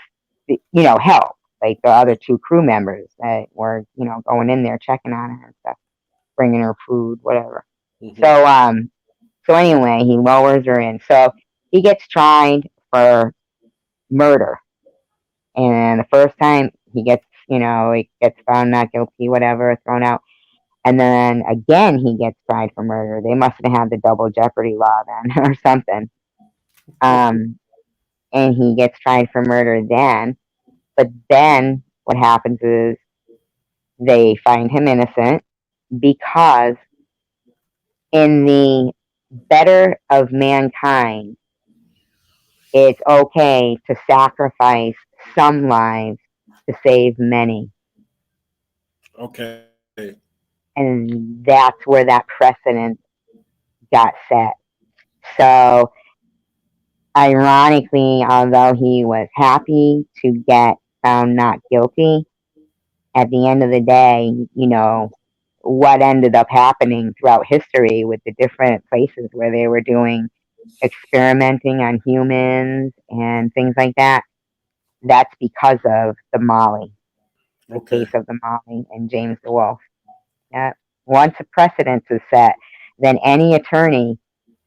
help, like the other two crew members that were going in there checking on her and stuff, bringing her food, whatever. Hmm. So anyway, he lowers her in. So he gets tried for murder, and the first time he gets found not guilty, whatever, thrown out. And then again, he gets tried for murder. They must have had the double jeopardy law then, or something. Um, and he gets tried for murder then. But then what happens is they find him innocent because in the better of mankind, it's okay to sacrifice some lives to save many. Okay. And that's where that precedent got set. So, ironically, although he was happy to get found not guilty, at the end of the day, what ended up happening throughout history with the different places where they were doing experimenting on humans and things like that, that's because of the Molly, the case Okay. of the Molly and James DeWolf. Yeah. Once a precedent is set, then any attorney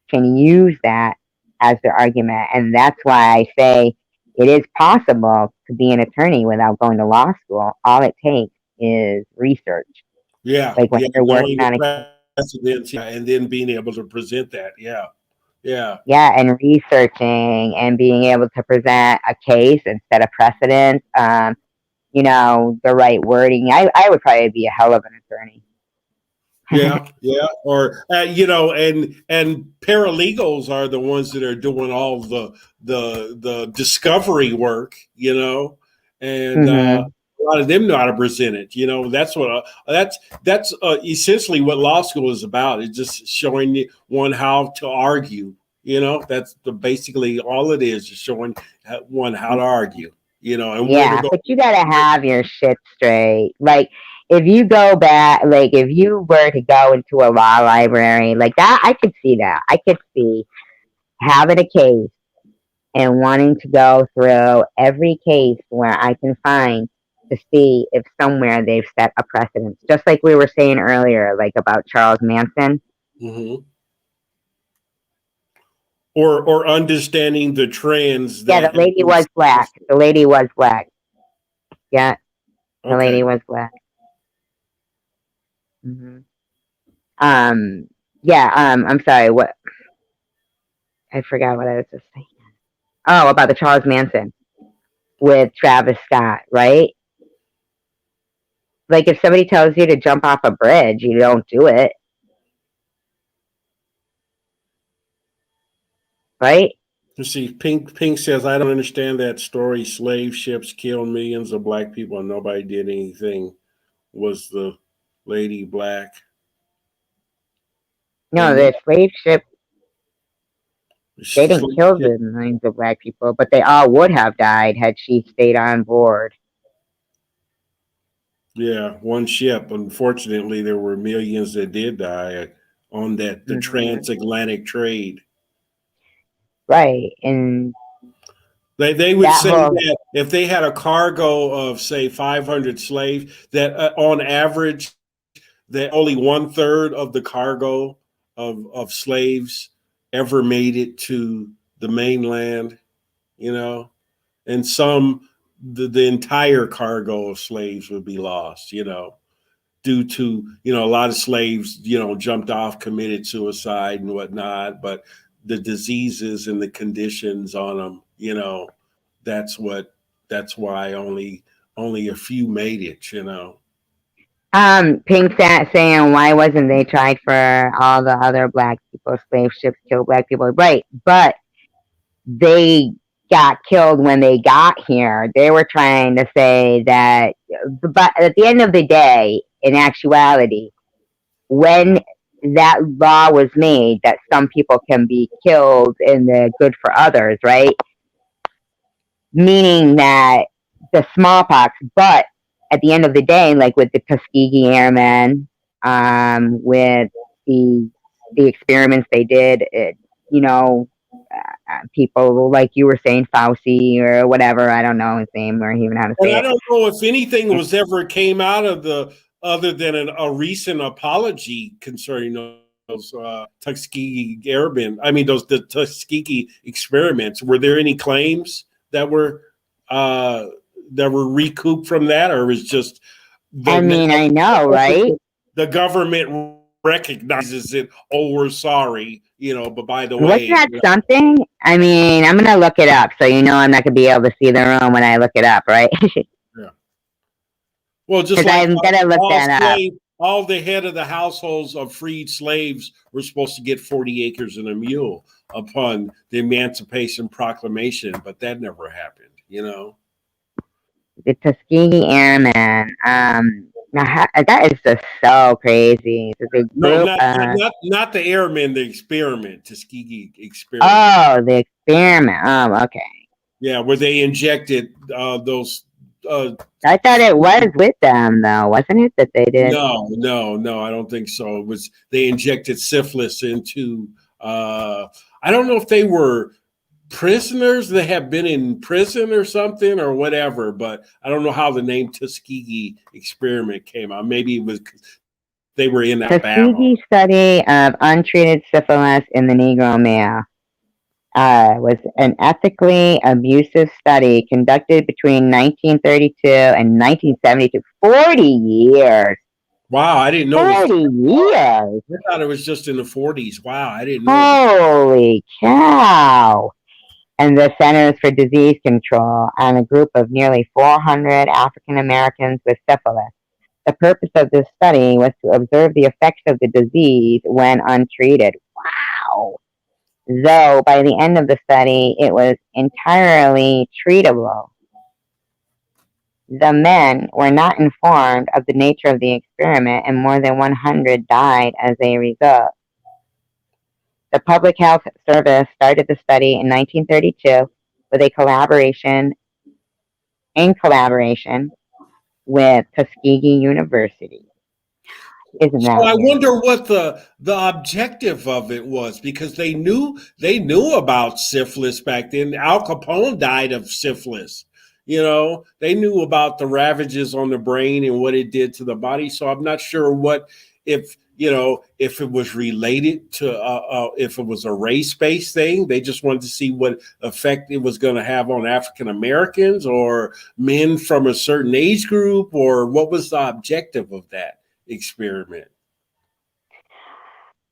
can use that as their argument. And that's why I say it is possible to be an attorney without going to law school. All it takes is research. Yeah. Like when Yeah. you're working Knowing the on a case, precedents, yeah, and then being able to present that. Yeah. Yeah. yeah, and researching and being able to present a case instead of precedent, the right wording. I would probably be a hell of an attorney. Yeah, yeah, or and paralegals are the ones that are doing all the discovery work, and Hmm. a lot of them know how to present it. That's what that's essentially what law school is about. It's just showing one how to argue. That's basically all it is showing one how to argue. And where to Yeah, go. but you gotta have your shit straight. Like, if you go back, like, if you were to go into a law library, like that, I could see that. I could see having a case and wanting to go through every case where I can find to see if somewhere they've set a precedent. Just like we were saying earlier, like about Charles Manson. Mhm. Or understanding the trends Yeah, the that have lady been was black. The lady was black. Yeah, the lady okay. was black. Hmm. Um, yeah, I'm sorry. What I forgot what I was just saying. Oh, about the Charles Manson with Travis Scott, right? Like if somebody tells you to jump off a bridge, you don't do it, right? You see, Pink says, I don't understand that story. Slave ships killed millions of black people and nobody did anything. Was the lady black? No, And the slave ship, they didn't slave kill ship, the millions of black people, but they all would have died had she stayed on board. yeah, one ship. Unfortunately, there were millions that did die on the Hmm. transatlantic trade. Right. And They would that say whole, that if they had a cargo of say 500 slaves, that on average that only one third of the cargo of slaves ever made it to the mainland, you know, and the entire cargo of slaves would be lost, due to, a lot of slaves, jumped off, committed suicide and whatnot, but the diseases and the conditions on them, that's what, that's why only a few made it. Pink Sat saying, why wasn't they tried for all the other black people, slave ships kill black people? Right. But they got killed when they got here. They were trying to say that, but at the end of the day, in actuality, when that law was made that some people can be killed and the good for others, right? Meaning that the smallpox, but at the end of the day, like with the Tuskegee Airmen, with the the experiments they did, you know, people like you were saying, Fauci or whatever, I don't know his name or even how to And say I it. don't know if anything was ever came out of the other than a recent apology concerning those Tuskegee Airmen. I mean, those the Tuskegee experiments. Were there any claims uh, that were recouped from that, or was just I the mean, I know, right? the government recognizes it? Oh, we're sorry, but by the Wasn't way, that something? I mean, I'm gonna look it up, so you know I'm not gonna be able to see the room when I look it up, right? yeah. Well, just Because like I'm gonna look that up. all the head of the households of freed slaves were supposed to get 40 acres and a mule upon the Emancipation Proclamation, but that never happened. The Tuskegee Airmen. Now that is just so crazy. So the No, group. not the airmen, the experiment, Tuskegee experiment. Oh, the experiment. Oh, okay. Yeah, where they injected those. Uh, I thought it was with them though, wasn't it? That they did. no, I don't think so. It was they injected syphilis into. I don't know if they were prisoners that have been in prison or something or whatever, but I don't know how the name Tuskegee experiment came out. Maybe it was they were in that battle. Tuskegee study of untreated syphilis in the Negro male. Was an ethically abusive study conducted between 1932 and 1972. 40 years. Wow, I didn't know it was 40 years. I thought it was just in the 40s. Wow, I didn't know it was. Holy cow. And the Centers for Disease Control on a group of nearly 400 African Americans with syphilis. The purpose of this study was to observe the effects of the disease when untreated. Wow. Though by the end of the study, it was entirely treatable. The men were not informed of the nature of the experiment, and more than 100 died as a result. The Public Health Service started the study in 1932 with a collaboration with Tuskegee University. Isn't So that I weird? wonder what the objective of it was because they knew about syphilis back then. Al Capone died of syphilis. They knew about the ravages on the brain and what it did to the body. So I'm not sure what if it was related to if it was a race based thing. They just wanted to see what effect it was going to have on African Americans or men from a certain age group, or what was the objective of that experiment.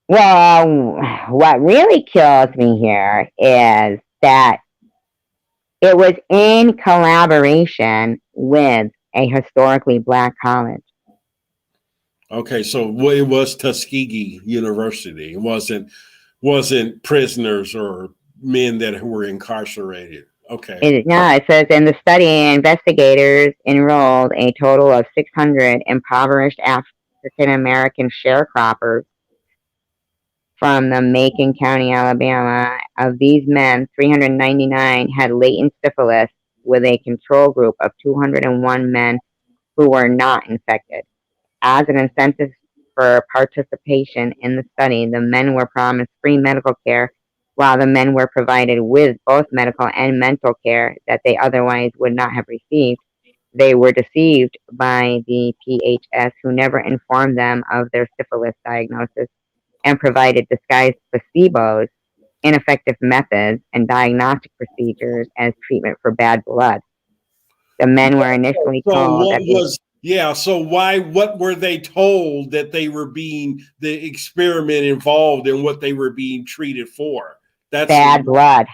Well, what really kills me here is that it was in collaboration with a historically black college. Okay, so it was Tuskegee University. It wasn't prisoners or men that were incarcerated. Okay. It says in the study, investigators enrolled a total of 600 impoverished African American sharecroppers from the Macon County, Alabama. Of these men, 399 had latent syphilis, with a control group of 201 men who were not infected. As an incentive for participation in the study, the men were promised free medical care, while the men were provided with both medical and mental care that they otherwise would not have received. They were deceived by the PHS, who never informed them of their syphilis diagnosis and provided disguised placebos, ineffective methods, and diagnostic procedures as treatment for bad blood. The men were initially So told what that the was yeah, so what were they told that they were being the experiment involved in what they were being treated for? That's bad blood.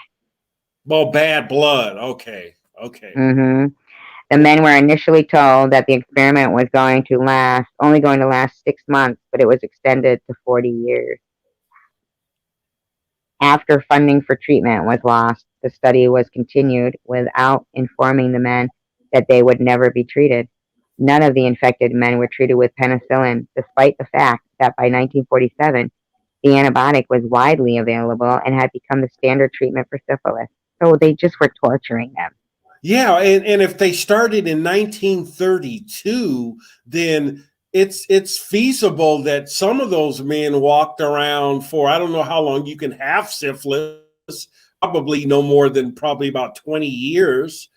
well, bad blood. Okay. Okay. Hmm. The men were initially told that the experiment was only going to last 6 months, but it was extended to 40 years. After funding for treatment was lost, The study was continued without informing the men that they would never be treated. None of the infected men were treated with penicillin, despite the fact that by 1947 the antibiotic was widely available and had become the standard treatment for syphilis. So they just were torturing them. Yeah, and if they started in 1932, then it's feasible that some of those men walked around for, I don't know how long you can have syphilis, probably no more than probably about 20 years.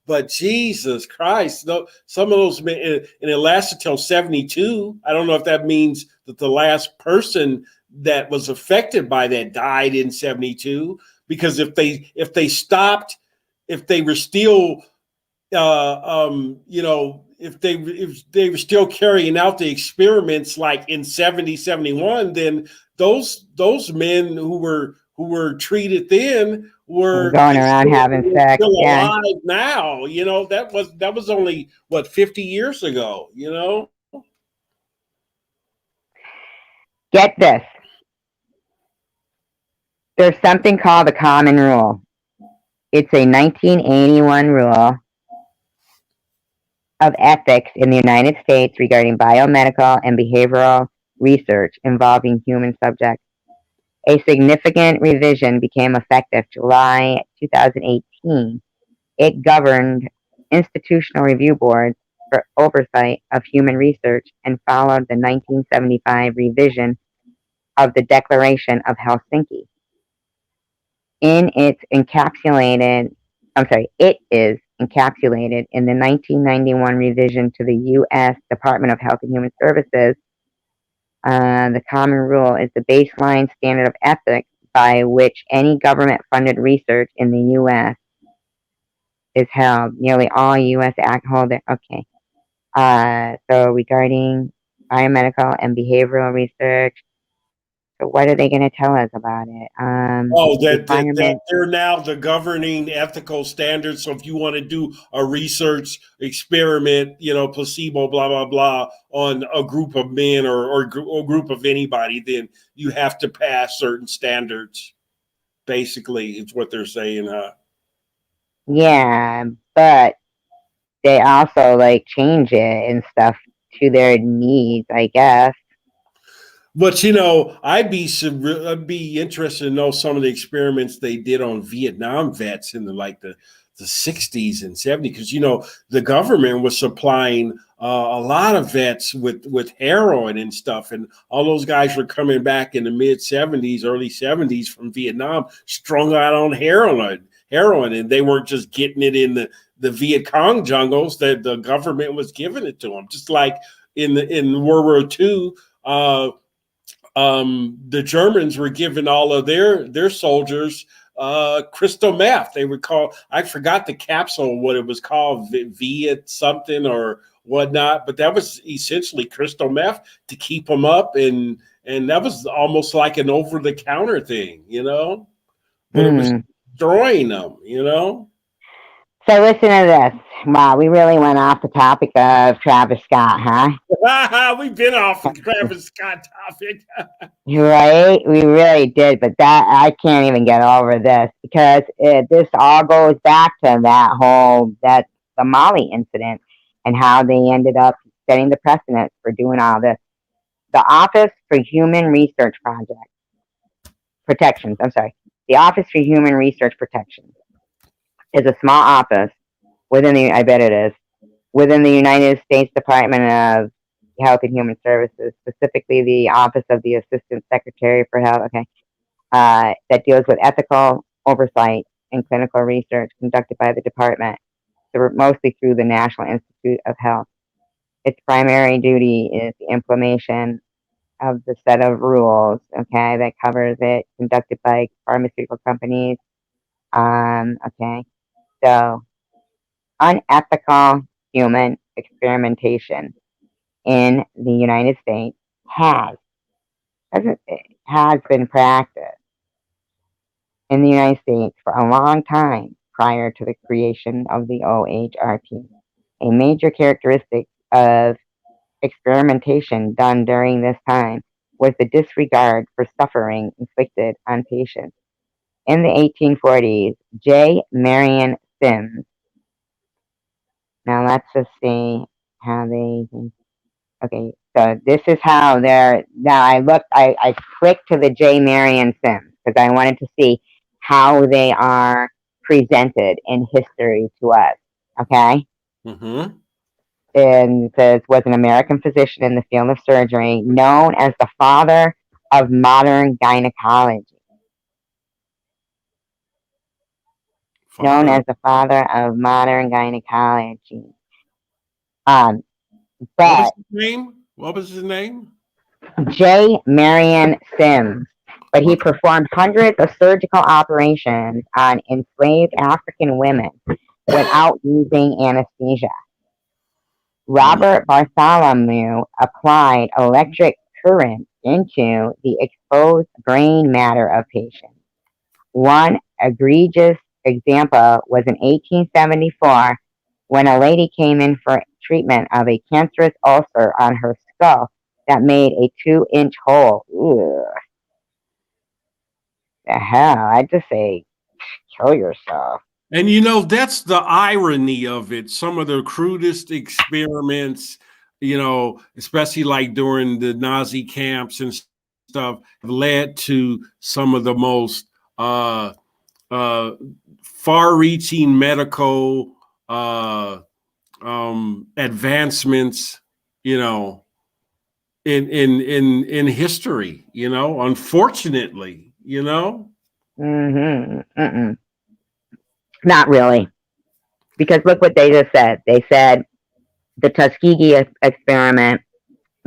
But Jesus Christ, some of those men, and it lasted till 72. I don't know if that means that the last person that was affected by that died in 72, because if they stopped, if they were still, if they were still carrying out the experiments like in 70, 71, then those men who were treated then were Going around having sex. still Yeah. alive now. That was only what, 50 years ago. Get this. There's something called the Common Rule. It's a 1981 rule of ethics in the United States regarding biomedical and behavioral research involving human subjects. A significant revision became effective July 2018. It governed institutional review boards for oversight of human research and followed the 1975 revision of the Declaration of Helsinki. In its encapsulated, it is encapsulated in the 1991 revision to the U.S. Department of Health and Human Services. The Common Rule is the baseline standard of ethics by which any government-funded research in the U.S. is held. Nearly all U.S. act holder. Okay. So regarding biomedical and behavioral research, so what are they going to tell us about it? Oh, that Requirement. they're now the governing ethical standards. So if you want to do a research experiment, placebo, blah blah blah, on a group of men or a group of anybody, then you have to pass certain standards. Basically, it's what they're saying. Yeah, but they also like change it and stuff to their needs, I guess. But I'd be interested to know some of the experiments they did on Vietnam vets in the 60s and 70s, because the government was supplying a lot of vets with heroin and stuff, and all those guys were coming back in the mid 70s, early 70s from Vietnam, strung out on heroin, and they weren't just getting it in the Viet Cong jungles. That the government was giving it to them, just like in World War II. The Germans were giving all of their soldiers crystal meth. They would call, I forgot the capsule, what it was called, Viet something or whatnot, but that was essentially crystal meth to keep them up, and that was almost like an over the counter thing. But it was Hmm. destroying them. So listen to this. Wow, we really went off the topic of Travis Scott, huh? We've been off the Travis Scott topic. Right? We really did, but that I can't even get over this because this all goes back to that the Molly incident and how they ended up setting the precedent for doing all this. The Office for Human Research Project Protections. I'm sorry. The Office for Human Research Protection is a small office within the. I bet it is within the United States Department of Health and Human Services, specifically the Office of the Assistant Secretary for Health. Okay, that deals with ethical oversight and clinical research conducted by the department, mostly through the National Institute of Health. Its primary duty is the implementation of the set of rules, okay, that covers it, conducted by pharmaceutical companies. Okay, so unethical human experimentation in the United States has has been practiced in the United States for a long time prior to the creation of the OHRP. A major characteristic of experimentation done during this time was the disregard for suffering inflicted on patients. in the 1840s, J. Marion Sims. Now let's just see how they. Okay, so this is how they're. Now I clicked to the J. Marion Sims because I wanted to see how they are presented in history to us. Okay? Mm-hmm. And it says, was an American physician in the field of surgery, known as the father of modern gynecology. Known Father. as the father of modern gynecology. What was But his name? What was his name? J. Marion Sims. But he Okay. performed hundreds of surgical operations on enslaved African women without using anesthesia. Mm. Robert Bartholomew applied electric current into the exposed brain matter of patients. One egregious example was in 1874 when a lady came in for treatment of a cancerous ulcer on her skull that made a 2-inch hole. Ugh, the hell? I'd just say kill yourself. And you know, that's the irony of it. Some of the crudest experiments, you know, especially like during the Nazi camps and stuff, have led to some of the most uh, far-reaching medical advancements, you know, in history. You know, unfortunately, you know. Mm-hmm. Mm-mm. Not really. Because look what they just said. They said the Tuskegee experiment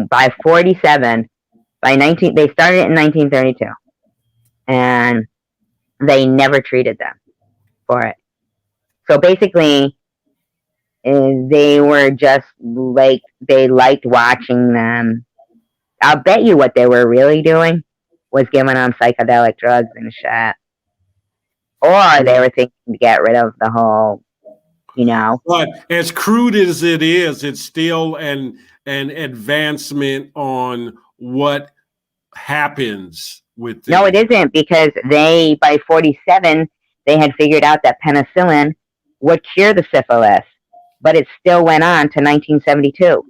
by 47, by 19, they started it in 1932. And they never treated them for it. So basically, they were just like, they liked watching them. I'll bet you what they were really doing was giving them psychedelic drugs and shit. Or they were thinking to get rid of the whole, you know. But as crude as it is, it's still an advancement on what happens with No, it the. isn't because they, by 47, they had figured out that penicillin would cure the syphilis, but it still went on to 1972.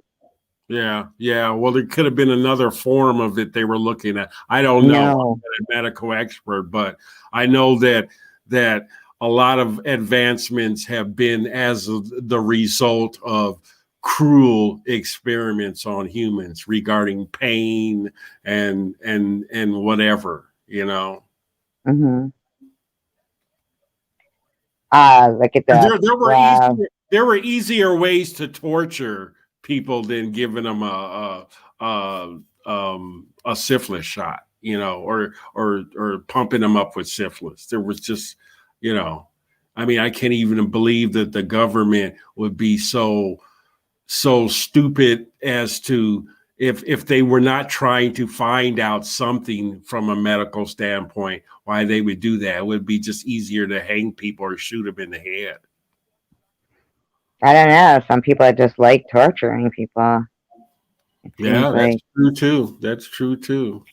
Yeah, yeah. Well, there could have been another form of it they were looking at. I don't know. I'm No. not a medical expert, but I know that a lot of advancements have been as the result of cruel experiments on humans regarding pain and whatever, you know. Mm-hmm. Look at that. Wow. There were easier ways to torture people than giving them a syphilis shot, you know, or pumping them up with syphilis. There was just, you know, I mean, I can't even believe that the government would be so stupid as to if they were not trying to find out something from a medical standpoint, why they would do that. It would be just easier to hang people or shoot them in the head. I don't know. Some people just like torturing people. It seems Yeah, that's like. true too. That's true too.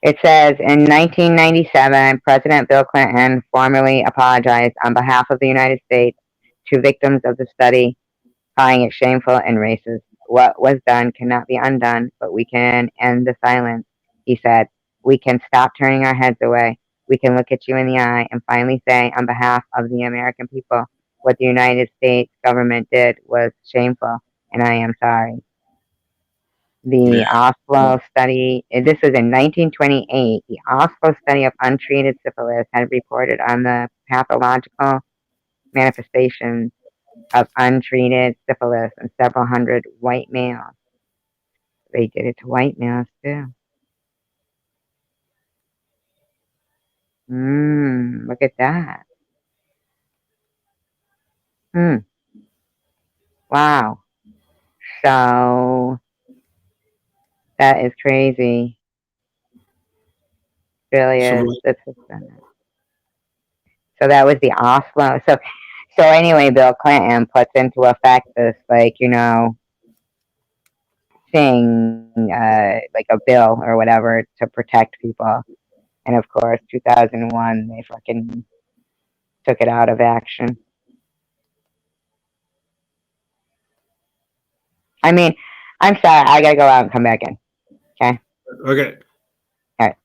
It says in 1997, President Bill Clinton formally apologized on behalf of the United States to victims of the study, calling it shameful and racist. What was done cannot be undone, but we can end the silence, he said. We can stop turning our heads away. We can look at you in the eye and finally say, on behalf of the American people, what the United States government did was shameful, and I am sorry. Yeah. The Oslo study, this was in 1928, the Oslo study of untreated syphilis had reported on the pathological manifestations of untreated syphilis in several hundred white males. They did it to white males too. Look at that. Hmm. Wow. So that is crazy. Really Some is. So that was the Oslo. So anyway, Bill Clinton puts into effect this, like, thing, like a bill or whatever to protect people. And of course, 2001, they fucking took it out of action. I mean, I'm sorry, I gotta go out and come back in. Okay? Okay. All right.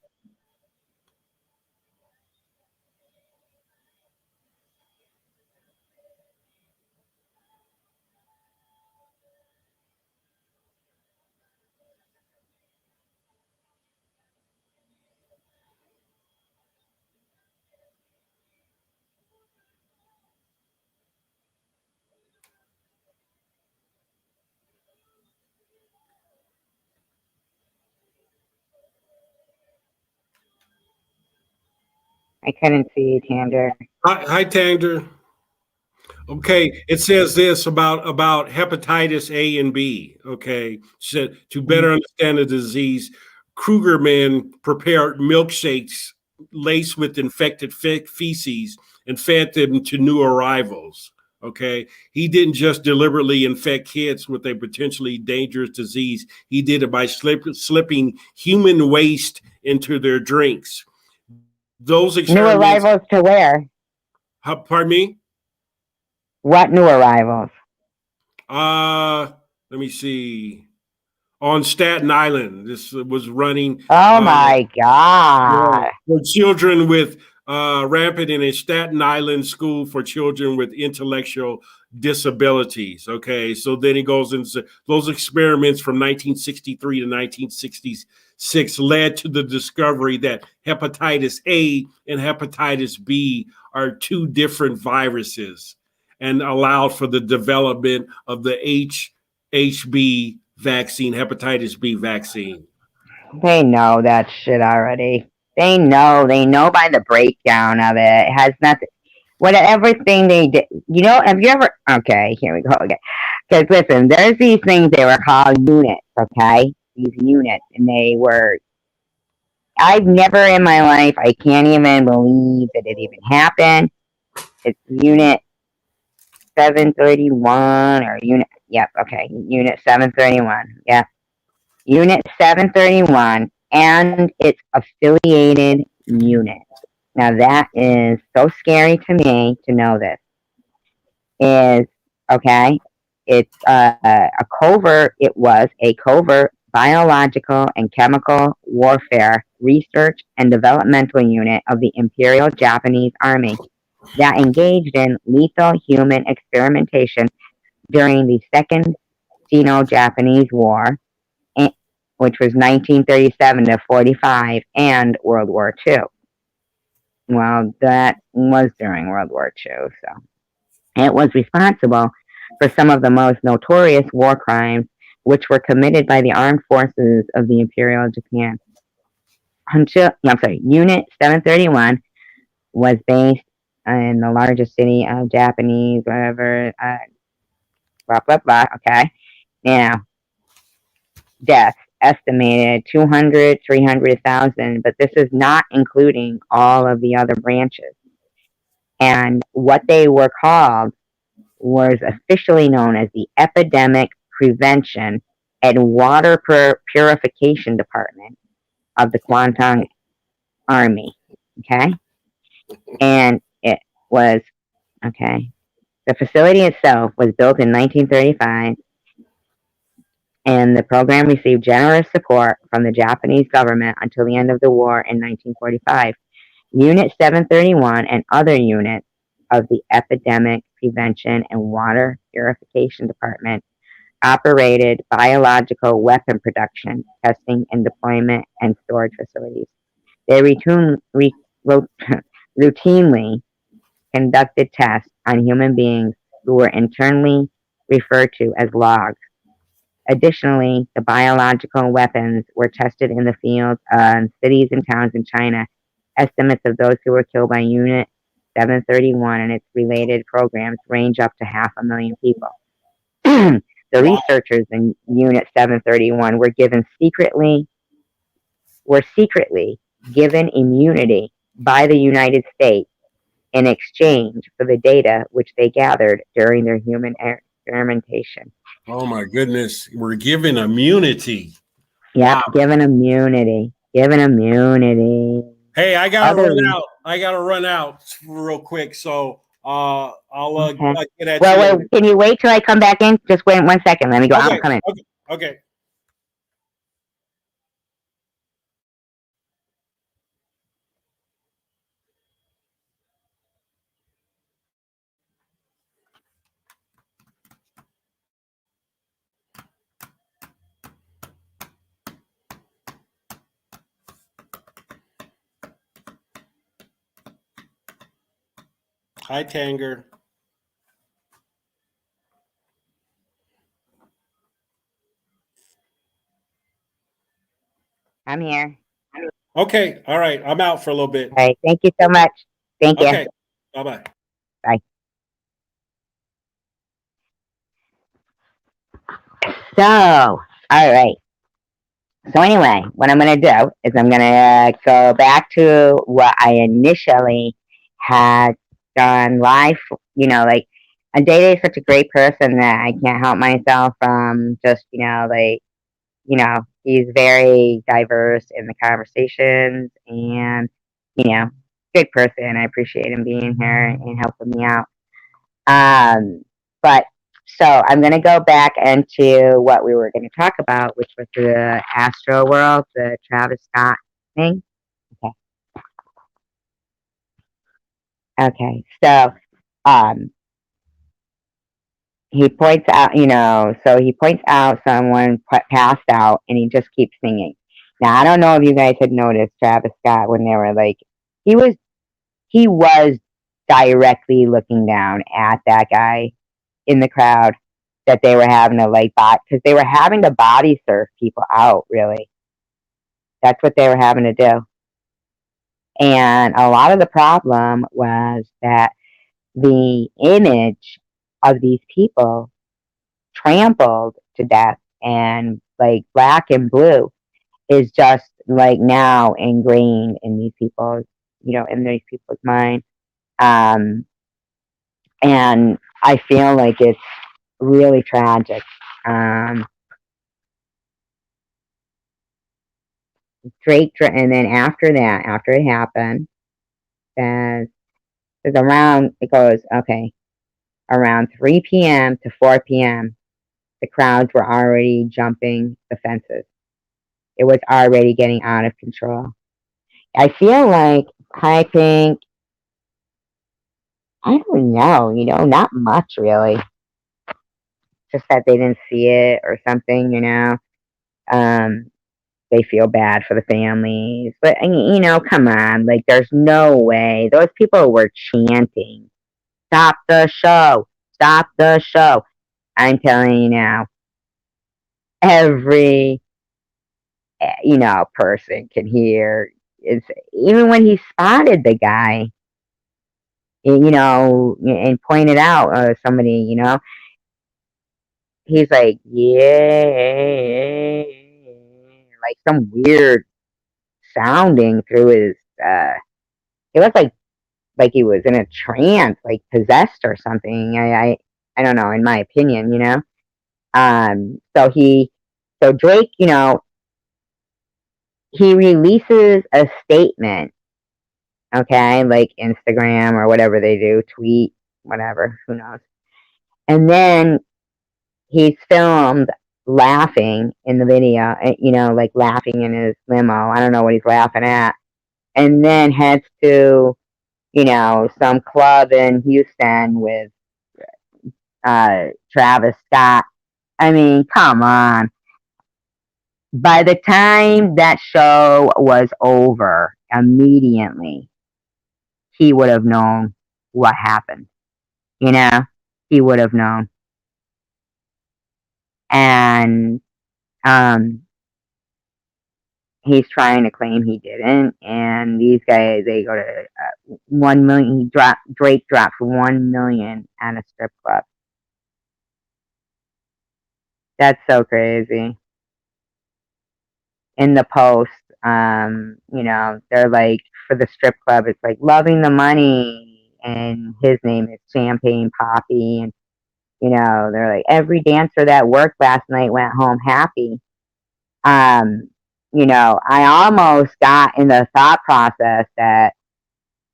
I couldn't see it, Tander. Hi, Tanger. Okay, it says this about hepatitis A and B. Okay, said to Mm. better understand the disease, Kruger men prepared milkshakes laced with infected feces and fed them to new arrivals. Okay, he didn't just deliberately infect kids with a potentially dangerous disease. He did it by slipping human waste into their drinks. Those New experiments, arrivals to where? pardon me. What new arrivals? Uh, Let me see. On Staten Island, this was running Oh uh, my yeah, god. for children with rampant in a Staten Island school for children with intellectual disabilities. Okay, so then he goes into those experiments from 1963 to 1966 led to the discovery that hepatitis A and hepatitis B are two different viruses and allowed for the development of the HB vaccine, hepatitis B vaccine. They know that shit already. They know by the breakdown of it. It has nothing, what everything they did. You know, have you ever, okay, here we go again. Because listen, there's these things they were called units, okay? These units, and they were, I've never in my life, I can't even believe that it even happened. It's unit 731 or unit, yep, okay, unit 731, yep. Unit 731 and its affiliated unit. Now that is so scary to me to know this. Is okay. It's a covert. It was a covert biological and chemical warfare research and developmental unit of the Imperial Japanese Army that engaged in lethal human experimentation during the Second Sino-Japanese War, which was 1937 to 45, and World War II. Well, that was during World War II, so it was responsible for some of the most notorious war crimes which were committed by the armed forces of the Imperial Japan. Unit 731 was based in the largest city of Japanese, whatever, blah, blah, blah, okay? Now, deaths estimated 200, 300,000, but this is not including all of the other branches. And what they were called was officially known as the Epidemic Prevention and Water Purification Department of the Kwantung Army. Okay? And it was, okay. The facility itself was built in 1935, and the program received generous support from the Japanese government until the end of the war in 1945. Unit 731 and other units of the Epidemic Prevention and Water Purification Department operated biological weapon production, testing, and deployment and storage facilities. They routinely conducted tests on human beings who were internally referred to as logs. Additionally, the biological weapons were tested in the field in cities and towns in China. Estimates of those who were killed by Unit 731 and its related programs range up to 500,000 people. The Wow. researchers in Unit 731 were secretly given immunity by the United States in exchange for the data which they gathered during their human experimentation. Oh my goodness. We're given immunity. Yep, Wow. given immunity. Given immunity. Hey, I gotta Other run reasons. out. I gotta run out real quick. So Okay. I'll get at Well, you wait, later. can you wait till I come back in? Just wait 1 second. Let me go out. I'm Okay, coming. okay, okay. Hi, Tanger. I'm here. Okay, all right. I'm out for a little bit. All right. Thank you so much. Thank you. Okay, bye bye. Bye. So, all right. So anyway, what I'm going to do is I'm going to go back to what I initially had done live. Like, and Day is such a great person that I can't help myself from just, he's very diverse in the conversations and, you know, good person. I appreciate him being here and helping me out. Um, but so I'm going to go back into what we were going to talk about, which was the Astro World, the Travis Scott thing. Okay. Okay. So, um, he points out, so he points out someone passed out and he just keeps singing. Now, I don't know if you guys had noticed Travis Scott when they were like, he was, he was directly looking down at that guy in the crowd that they were having to like because they were having to body surf people out. Really, that's what they were having to do. And a lot of the problem was that the image of these people trampled to death and like black and blue is just like now ingrained in these people's in these people's mind. Um, and I feel like it's really tragic. Um, and then after that, after it happened, says it goes, okay, around 3 p.m. to 4 p.m., the crowds were already jumping the fences. It was already getting out of control. I feel like High Pink, I don't know, not much really. Just that they didn't see it or something. Um, they feel bad for the families. But, come on. Like, there's no way. Those people were chanting, "Stop the show! Stop the show!" I'm telling you now, every, person can hear. It's, even when he spotted the guy, and pointed out somebody, he's like, yeah, like some weird sounding through his, it was like he was in a trance, like possessed or something. I don't know, in my opinion. So Drake, he releases a statement, okay, like Instagram or whatever they do, tweet, whatever, who knows. And then he's filmed laughing in the video, like laughing in his limo. I don't know what he's laughing at. And then heads to, some club in Houston with Travis Scott. I mean, come on. By the time that show was over, immediately he would have known what happened. You know, he would have known. And um, he's trying to claim he didn't. And these guys, they go to 1 million. Drake dropped 1 million at a strip club. That's so crazy. In the post, they're like, for the strip club, it's like loving the money, and his name is Champagne Poppy, and they're like every dancer that worked last night went home happy. Um, I almost got in the thought process that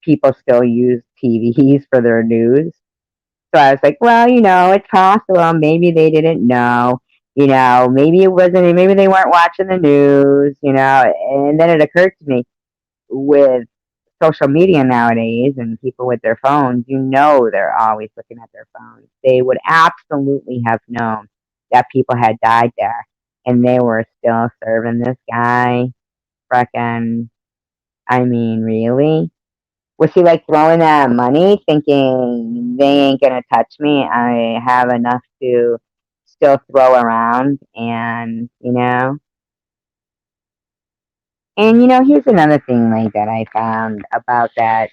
people still use TVs for their news. So I was like, well, it's possible. Maybe they didn't know. Maybe it wasn't. Maybe they weren't watching the news. And then it occurred to me with social media nowadays and people with their phones, they're always looking at their phones. They would absolutely have known that people had died there, and they were still serving this guy. Frickin', I mean, really? Was he like throwing that money, thinking they ain't gonna touch me? I have enough to still throw around, and here's another thing like that I found about that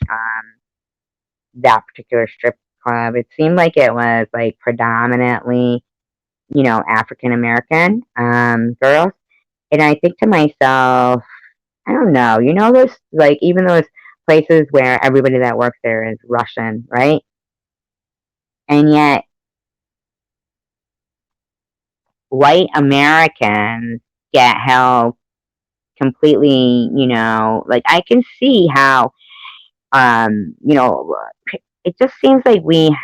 particular strip club. It seemed like it was like predominantly, African American girls, and I think to myself, I don't know, those like even those places where everybody that works there is Russian, right? And yet white Americans get held completely, like I can see how, um, you know, it just seems like we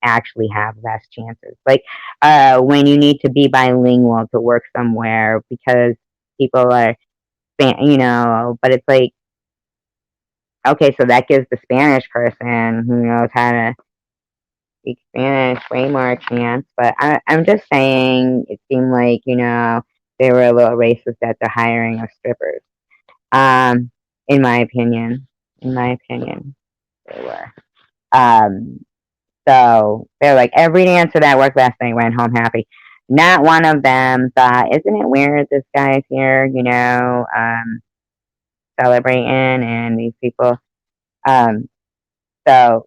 actually have less chances. Like, when you need to be bilingual to work somewhere because people are, but it's like, okay, so that gives the Spanish person who knows how to speak Spanish way more chance. But I'm just saying, it seemed like, they were a little racist at the hiring of strippers. Um, in my opinion, they were. Um, so they're like, every dancer that worked last night went home happy. Not one of them thought, isn't it weird this guy's here, celebrating and these people. Um, so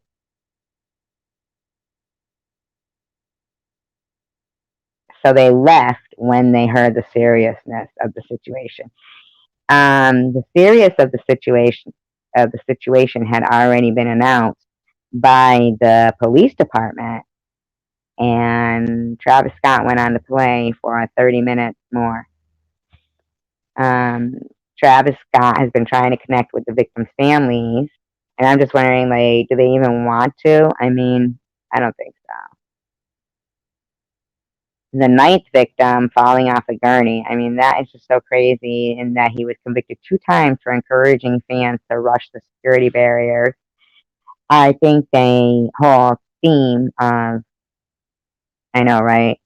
so they left when they heard the seriousness of the situation. The serious of the situation had already been announced by the police department, and Travis Scott went on to play for 30 minutes more. Um, Travis Scott has been trying to connect with the victims' families, and I'm just wondering, like, do they even want to? I mean, I don't think so. The ninth victim falling off a gurney. I mean, that is just so crazy in that he was convicted 2 times for encouraging fans to rush the security barriers. I think the whole theme of, I know, right?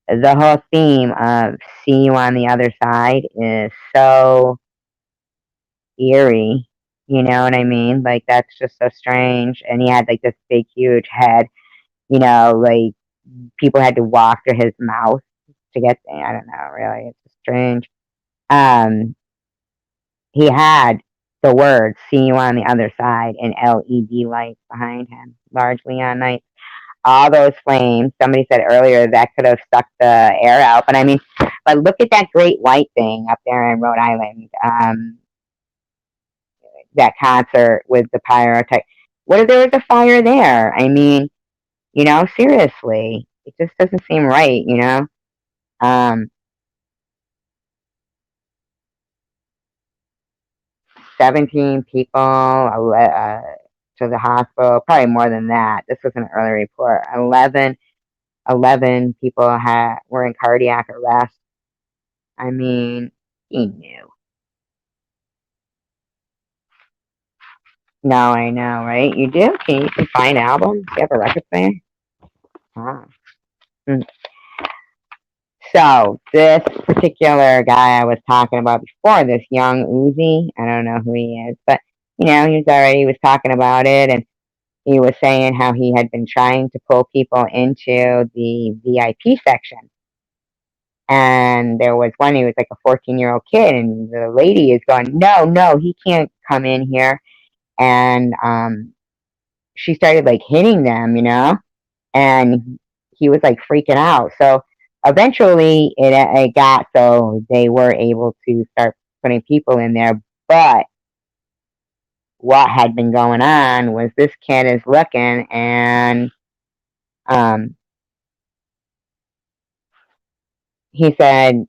The whole theme of see you on the other side is so eerie. You know what I mean? Like, that's just so strange. And he had like this big, huge head, like people had to walk through his mouth to get there. I don't know, really. It's just strange. Um, he had the words "See you on the other side" and LED lights behind him, large neon lights. All those flames. Somebody said earlier that could have sucked the air out, but I mean, but look at that great white thing up there in Rhode Island. That concert with the pyrotech. What if there was a fire there? I mean, seriously, it just doesn't seem right. Um, 17 people to the hospital, probably more than that. This was an early report. 11 people were in cardiac arrest. I mean, he knew. No, I know, right? You do? You can find albums? Do you have a record player? Ah. Hmm. So this particular guy I was talking about before, this young Uzi, I don't know who he is, but he was talking about it, and he was saying how he had been trying to pull people into the VIP section. And there was one, he was like a 14-year-old kid, and the lady is going, no, no, he can't come in here. And she started like hitting them, and he was like freaking out. So eventually it got so they were able to start putting people in there. But what had been going on was this kid is looking, and um, he said,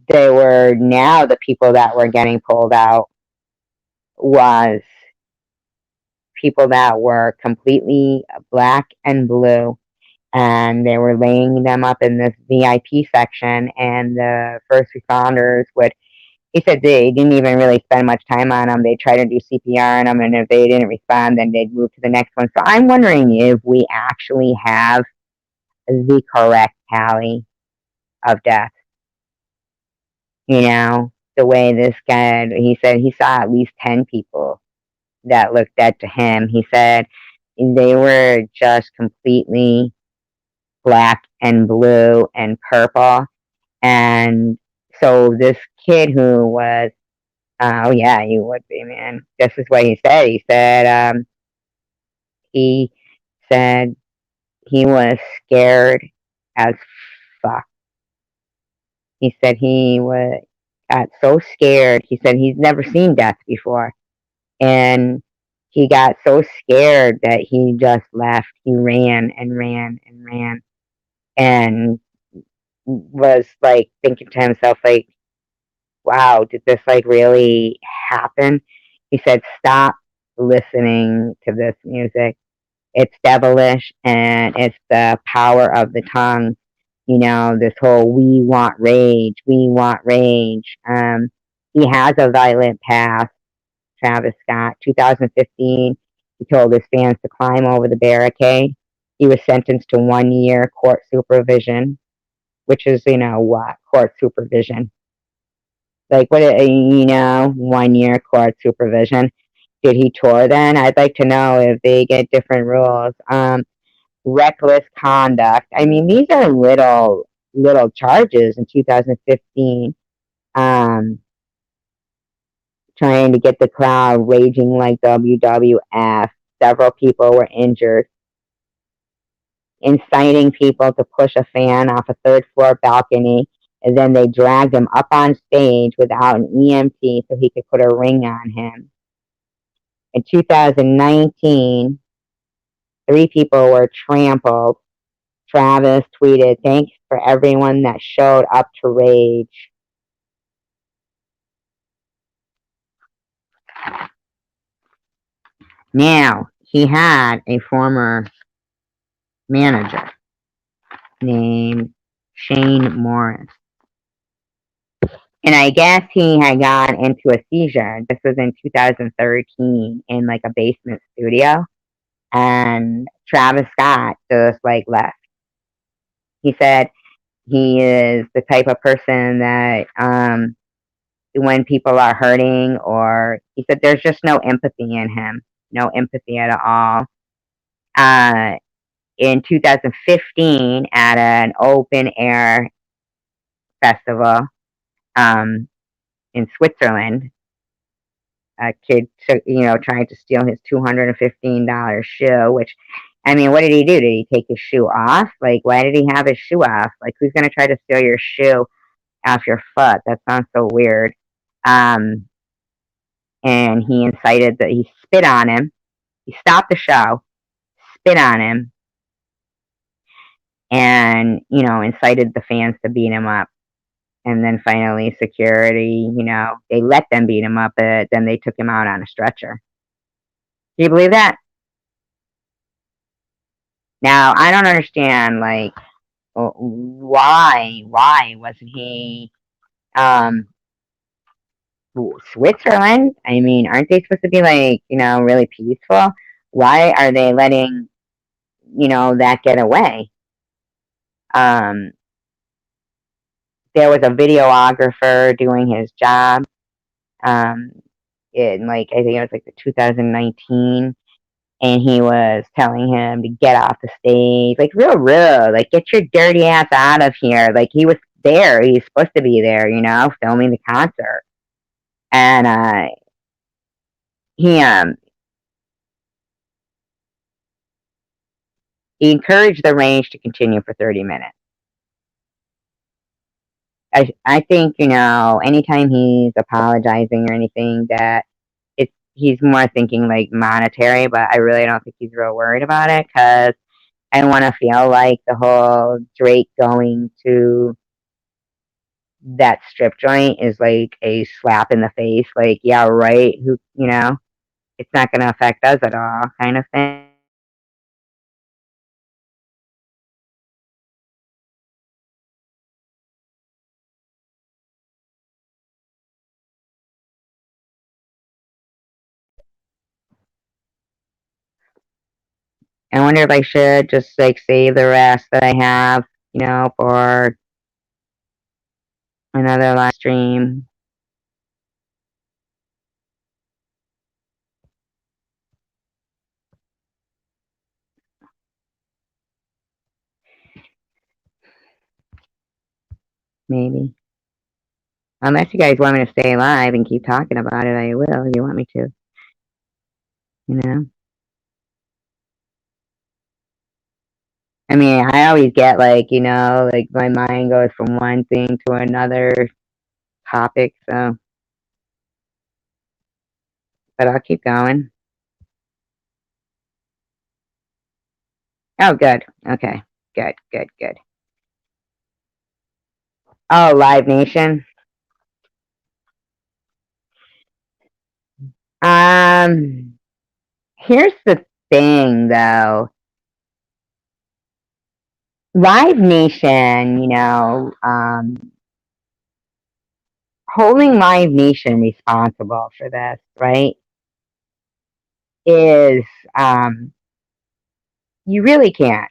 they were now the people that were getting pulled out was people that were completely black and blue, and they were laying them up in this VIP section, and the first responders would, he said they didn't even really spend much time on them. They'd try to do CPR on them, and if they didn't respond, then they'd move to the next one. So I'm wondering if we actually have the correct tally of death. You know, the way this guy, he said he saw at least 10 people that looked dead to him. He said they were just completely black and blue and purple. And so this kid who was, oh yeah, you would be, man. This is what he said. He said he was scared as fuck. He said he was got so scared. He said he's never seen death before, and he got so scared that he just left. He ran and ran and ran, and was like thinking to himself, like, wow, did this like really happen? He said, stop listening to this music. It's devilish, and it's the power of the tongue. You know, this whole we want rage. He has a violent past, Travis Scott. 2015, he told his fans to climb over the barricade. He was sentenced to 1 year court supervision, which is, you know, what? Court supervision. Like, what, 1 year court supervision. Did he tour then? I'd like to know if they get different rules. Reckless conduct. I mean, these are little charges in 2015. Um, Trying to get the crowd raging like WWF. Several people were injured. Inciting people to push a fan off a third floor balcony, and then they dragged him up on stage without an EMT so he could put a ring on him. In 2019, 3 people were trampled. Travis tweeted, thanks for everyone that showed up to rage. Now, he had a former manager named Shane Morris. And I guess he had gone into a seizure. This was in 2013 in like a basement studio. And Travis Scott just like left. He said he is the type of person that when people are hurting, or he said there's just no empathy in him, no empathy at all. In 2015, at an open air festival in Switzerland, a kid took, tried to steal his $215 shoe, which, I mean, what did he do? Did he take his shoe off? Like, why did he have his shoe off? Like, who's going to try to steal your shoe off your foot? That sounds so weird. And he incited that he spit on him. He stopped the show, spit on him, and, incited the fans to beat him up. And then finally, security, they let them beat him up, but then they took him out on a stretcher. Do you believe that? Now, I don't understand, like, why wasn't he, Switzerland? I mean, aren't they supposed to be, like, really peaceful? Why are they letting, that get away? There was a videographer doing his job, in, like, I think it was like the 2019, and he was telling him to get off the stage, like, real rude, like, get your dirty ass out of here. Like, he was there, he's supposed to be there, filming the concert. And he he encouraged the range to continue for 30 minutes. I think, anytime he's apologizing or anything, that he's more thinking like monetary, but I really don't think he's real worried about it, because I don't want to feel like the whole Drake going to that strip joint is like a slap in the face. Like, yeah, right. Who, it's not going to affect us at all, kind of thing. I wonder if I should just like save the rest that I have, for another live stream. Maybe. Unless you guys want me to stay alive and keep talking about it, I will if you want me to. You know? I mean, I always get like, like my mind goes from one thing to another topic, so, but I'll keep going. Oh, good. Okay. Good, good, good. Oh, Live Nation. Um, Here's the thing though. Live Nation, holding Live Nation responsible for this, right, is you really can't.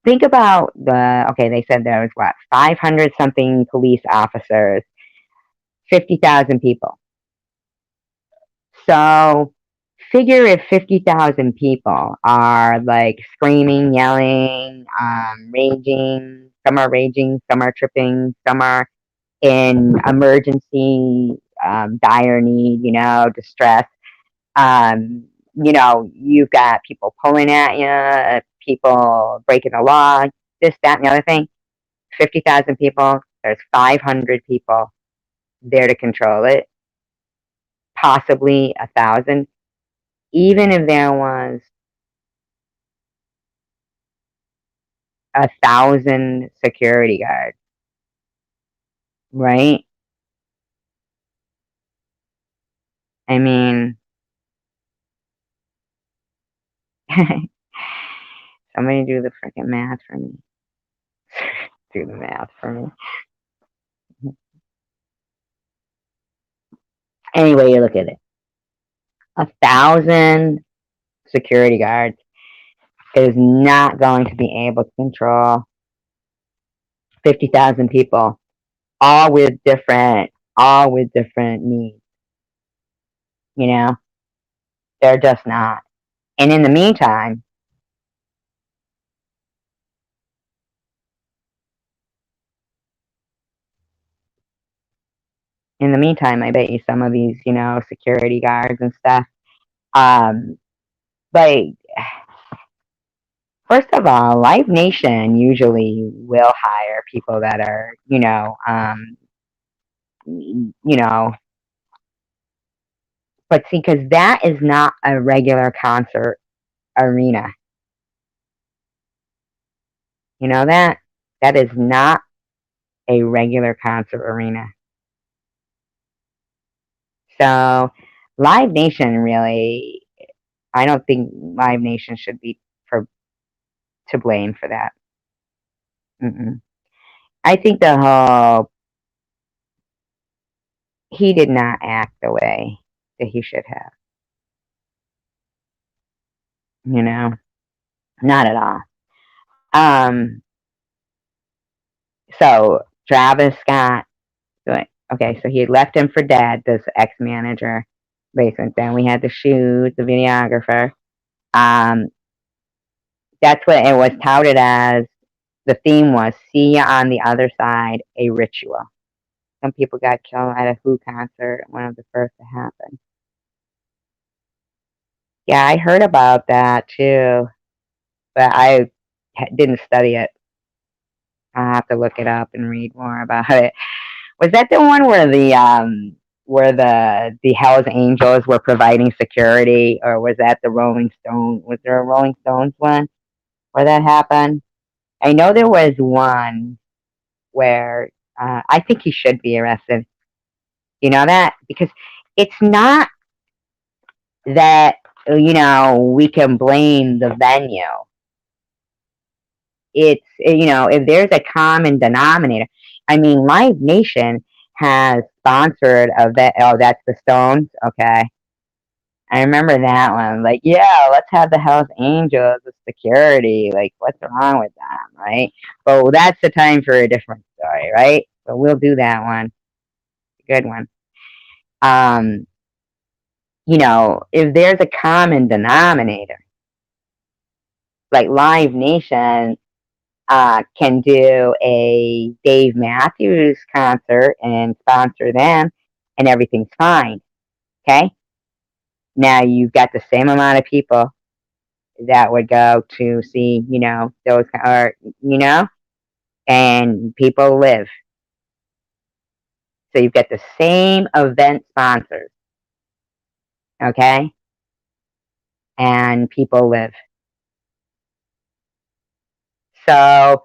Think about okay, they said there was what, 500 something police officers, 50,000 people. So figure if 50,000 people are like screaming, yelling, raging, some are tripping, some are in emergency, dire need, distress. You've got people pulling at you, people breaking the law, this, that, and the other thing. 50,000 people, there's 500 people there to control it, possibly 1,000. Even if there was 1,000 security guards, right? I mean, somebody do the freaking math for me. Do the math for me. Anyway, you look at it. 1,000 security guards is not going to be able to control 50,000 people, all with different needs. You know, they're just not. And in the meantime, I bet you some of these, security guards and stuff, um, like, first of all, Live Nation usually will hire people that are, you know, but see, because that is not a regular concert arena. You know that? That is not a regular concert arena. So, Live Nation really, I don't think Live Nation should be for to blame for that. Mm-mm. I think the whole he did not act the way that he should have. You know, not at all. Um, so Travis Scott, okay, so he had left him for dead. This ex manager, basically. Then we had the shoot, the videographer. Um, that's what it was touted as. The theme was "See ya on the other side," a ritual. Some people got killed at a Who concert, one of the first to happen. Yeah, I heard about that too, but I didn't study it. I'll have to look it up and read more about it. Was that the one where the Hell's Angels were providing security, or was that the Rolling Stone? Was there a Rolling Stones one where that happened? I know there was one where I think he should be arrested. You know that? Because it's not that, we can blame the venue. It's, if there's a common denominator. I mean, Live Nation has sponsored a vet. Oh, that's the Stones. Okay. I remember that one. Like, yeah, let's have the Hells Angels with security. Like, what's wrong with that, right? But that's the time for a different story, right? But we'll do that one. Good one. Um, if there's a common denominator, like Live Nation can do a Dave Matthews concert and sponsor them, and everything's fine. Okay? Now you've got the same amount of people that would go to see, those, or, and people live. So you've got the same event sponsors, okay? And people live. So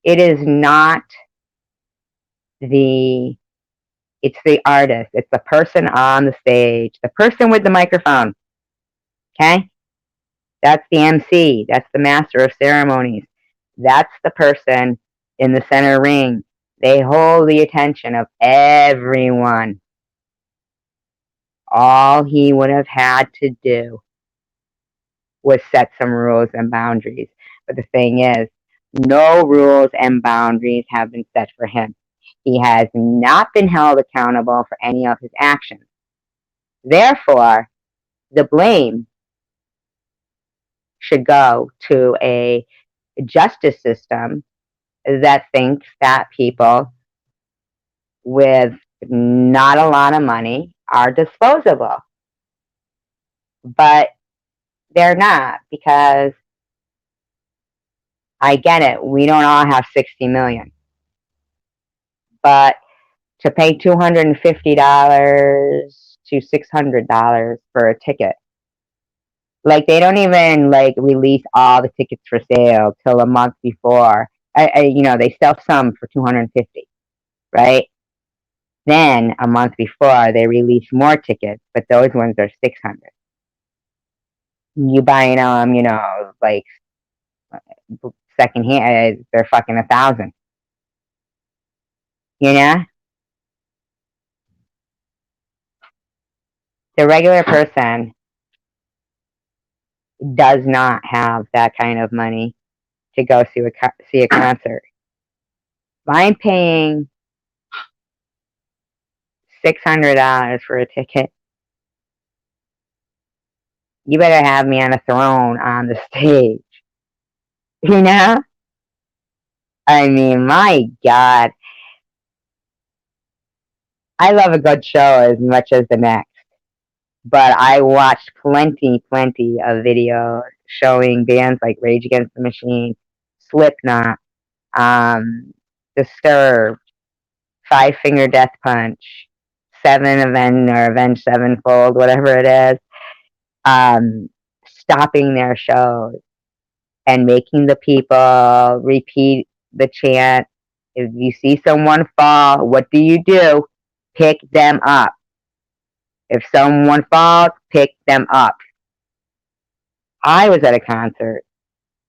it is not the, it's the artist. It's the person on the stage, the person with the microphone, okay? That's the MC. That's the master of ceremonies. That's the person in the center ring. They hold the attention of everyone. All he would have had to do was set some rules and boundaries. But the thing is, no rules and boundaries have been set for him. He has not been held accountable for any of his actions. Therefore, the blame should go to a justice system that thinks that people with not a lot of money are disposable. But they're not, because I get it. We don't all have 60 million. But to pay $250 to $600 for a ticket, like, they don't even like release all the tickets for sale till a month before. They sell some for 250, right? Then a month before they release more tickets, but those ones are 600. You buying them, like secondhand, they're fucking 1,000. You know, the regular person does not have that kind of money to go see a concert. If I'm paying $600 for a ticket, you better have me on a throne on the stage. You know? I mean, my God. I love a good show as much as the next. But I watched plenty of videos showing bands like Rage Against the Machine, Slipknot, um, Disturbed, Five Finger Death Punch, Seven Avenged Sevenfold, whatever it is, stopping their shows and making the people repeat the chant. If you see someone fall, what do? Pick them up. If someone falls, pick them up. I was at a concert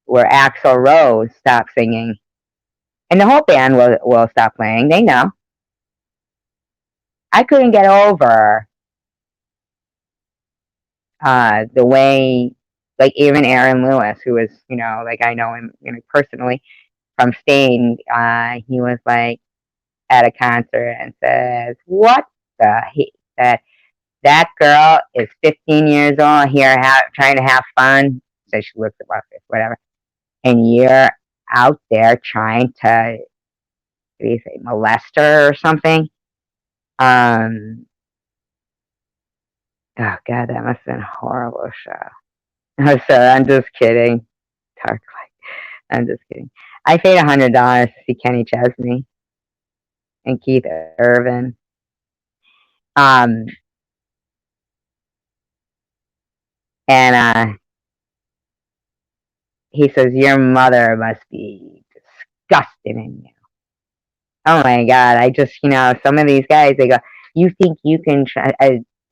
where Axl Rose stopped singing, and the whole band will stop playing. They know. I couldn't get over the way, like, even Aaron Lewis, who is, like, I know him, personally from Stain. He was like at a concert and says, "What the?" He said, "That girl is 15 years old here, trying to have fun." So she looks about this, whatever, and you're out there trying to, what do you say, molest her or something. Oh God, that must have been a horrible show. I'm sorry, I'm just kidding. Dark Light. I'm just kidding. I paid $100 to see Kenny Chesney and Keith Urban. Um, and he says, "Your mother must be disgusting in you." Oh my God. I just, some of these guys, they go, you think you can try,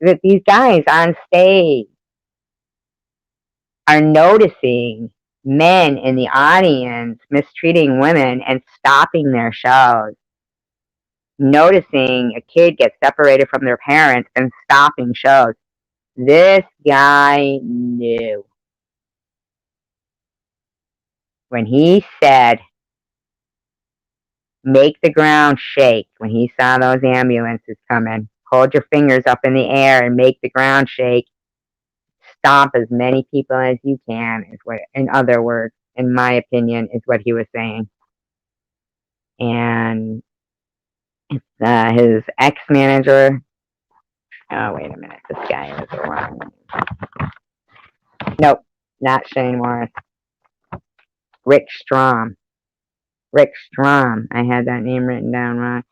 these guys on stage are noticing men in the audience mistreating women and stopping their shows, noticing a kid get separated from their parents and stopping shows. This guy knew when he said, make the ground shake, when he saw those ambulances coming, hold your fingers up in the air and make the ground shake. Stop as many people as you can, is what, in other words, in my opinion, is what he was saying. And his ex manager, oh, wait a minute, this guy was the wrong one. Nope, not Shane Morris. Rick Strom. Rick Strom. I had that name written down wrong.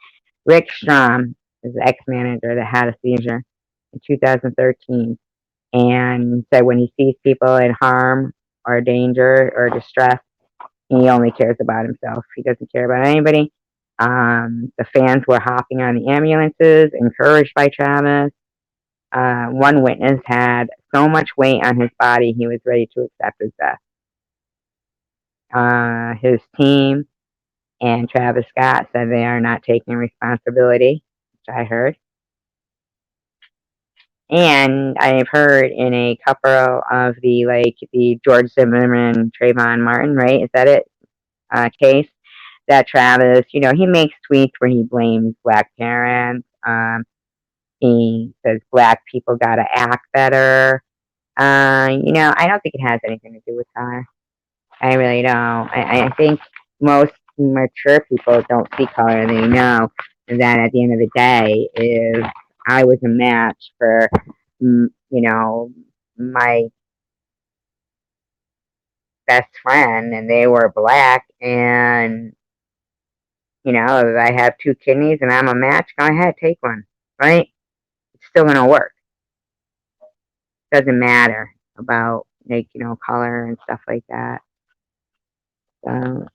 Rick Strom is the ex manager that had a seizure in 2013 and said when he sees people in harm or danger or distress, he only cares about himself. He doesn't care about anybody. The fans were hopping on the ambulances, encouraged by Travis. One witness had so much weight on his body, he was ready to accept his death. His team and Travis Scott said they are not taking responsibility, which I heard. And I've heard in a couple of the George Zimmerman, Trayvon Martin, right? Is that it? Case that Travis, he makes tweets where he blames black parents. He says black people gotta act better. I don't think it has anything to do with color. I really don't. I think most mature people don't see color. They know that at the end of the day, if I was a match for, my best friend and they were black and, if I have two kidneys and I'm a match, go ahead, take one, right? It's still going to work. Doesn't matter about, color and stuff like that. So,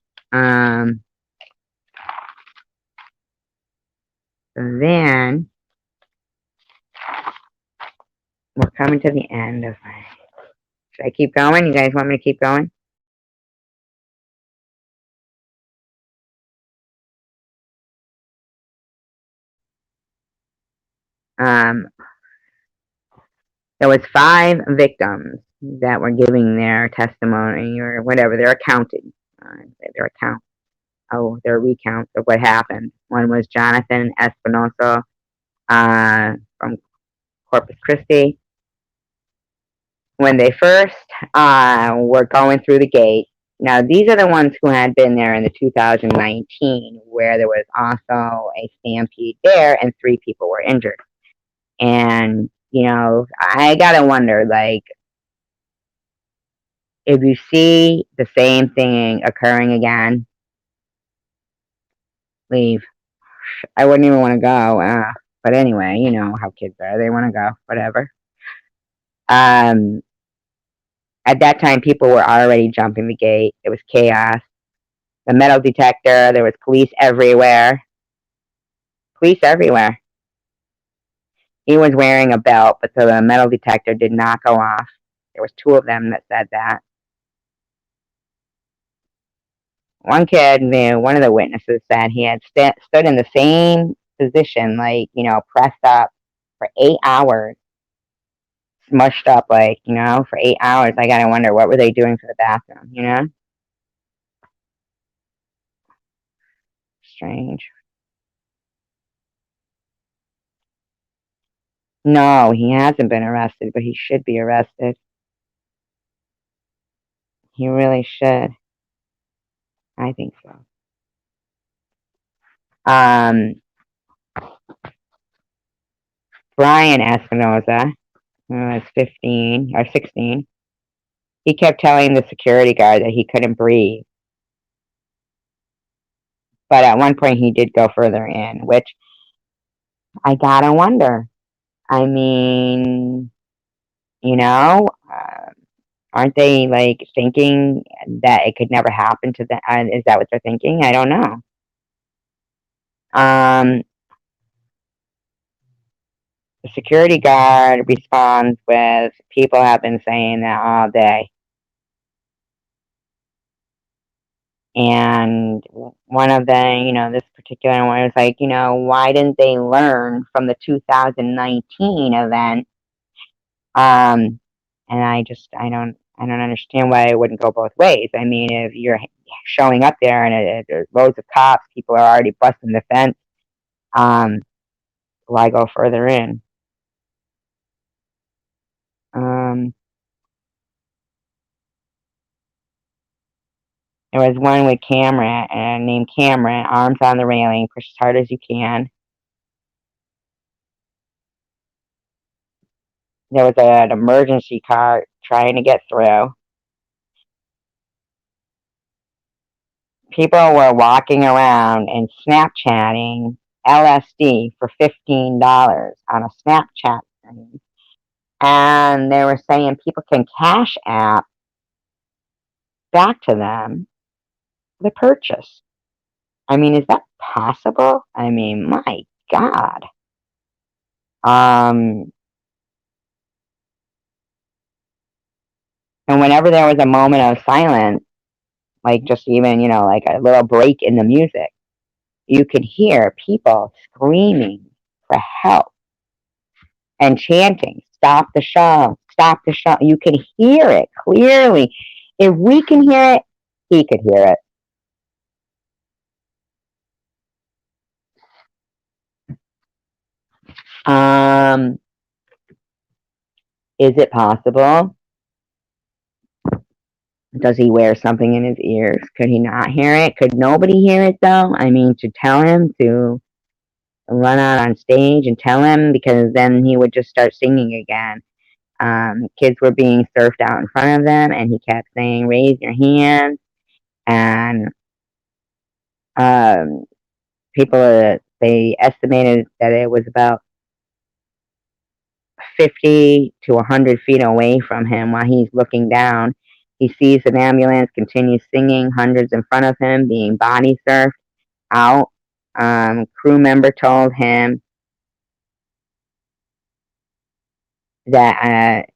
then we're coming to the end of my. Should I keep going? You guys want me to keep going? There was 5 victims that were giving their testimony or whatever, their accounting, their recounts of what happened. One was Jonathan Espinosa from Corpus Christi. When they first were going through the gate, now these are the ones who had been there in the 2019, where there was also a stampede there and 3 people were injured. And, I gotta wonder, if you see the same thing occurring again, leave. I wouldn't even want to go. But anyway, you know how kids are. They want to go, whatever. At that time, people were already jumping the gate. It was chaos. The metal detector, there was police everywhere. Police everywhere. He was wearing a belt, but the metal detector did not go off. There was 2 of them that said that. One kid, one of the witnesses said he had stood in the same position, pressed up for 8 hours, smushed up, for 8 hours. I gotta wonder, what were they doing for the bathroom, Strange. No, he hasn't been arrested, but he should be arrested. He really should. I think so. Brian Espinosa, who was 15 or 16, he kept telling the security guard that he couldn't breathe. But at one point he did go further in, which I gotta wonder. I mean, aren't they thinking that it could never happen to them? Is that what they're thinking? I don't know. Um, the security guard responds with, "People have been saying that all day." And one of the, this particular one was like, why didn't they learn from the 2019 event? Um, and I don't understand why it wouldn't go both ways. I mean, if you're showing up there and there's loads of cops, people are already busting the fence. Um, why go further in? Um, there was one with camera named Cameron, arms on the railing, push as hard as you can. There was an emergency car trying to get through. People were walking around and Snapchatting LSD for $15 on a Snapchat screen. And they were saying people can cash app back to them the purchase. I mean, is that possible? I mean, my God. Um, and whenever there was a moment of silence, like just even, like a little break in the music, you could hear people screaming for help and chanting, "Stop the show, stop the show." You can hear it clearly. If we can hear it, he could hear it. Um, is it possible? Does he wear something in his ears? Could he not hear it? Could nobody hear it though? I mean, to tell him to run out on stage and tell him, because then he would just start singing again. Kids were being surfed out in front of them, and he kept saying, "Raise your hands." And um, people, they estimated that it was about 50 to 100 feet away from him while he's looking down. He sees an ambulance, continues singing, hundreds in front of him being body surfed out. Crew member told him that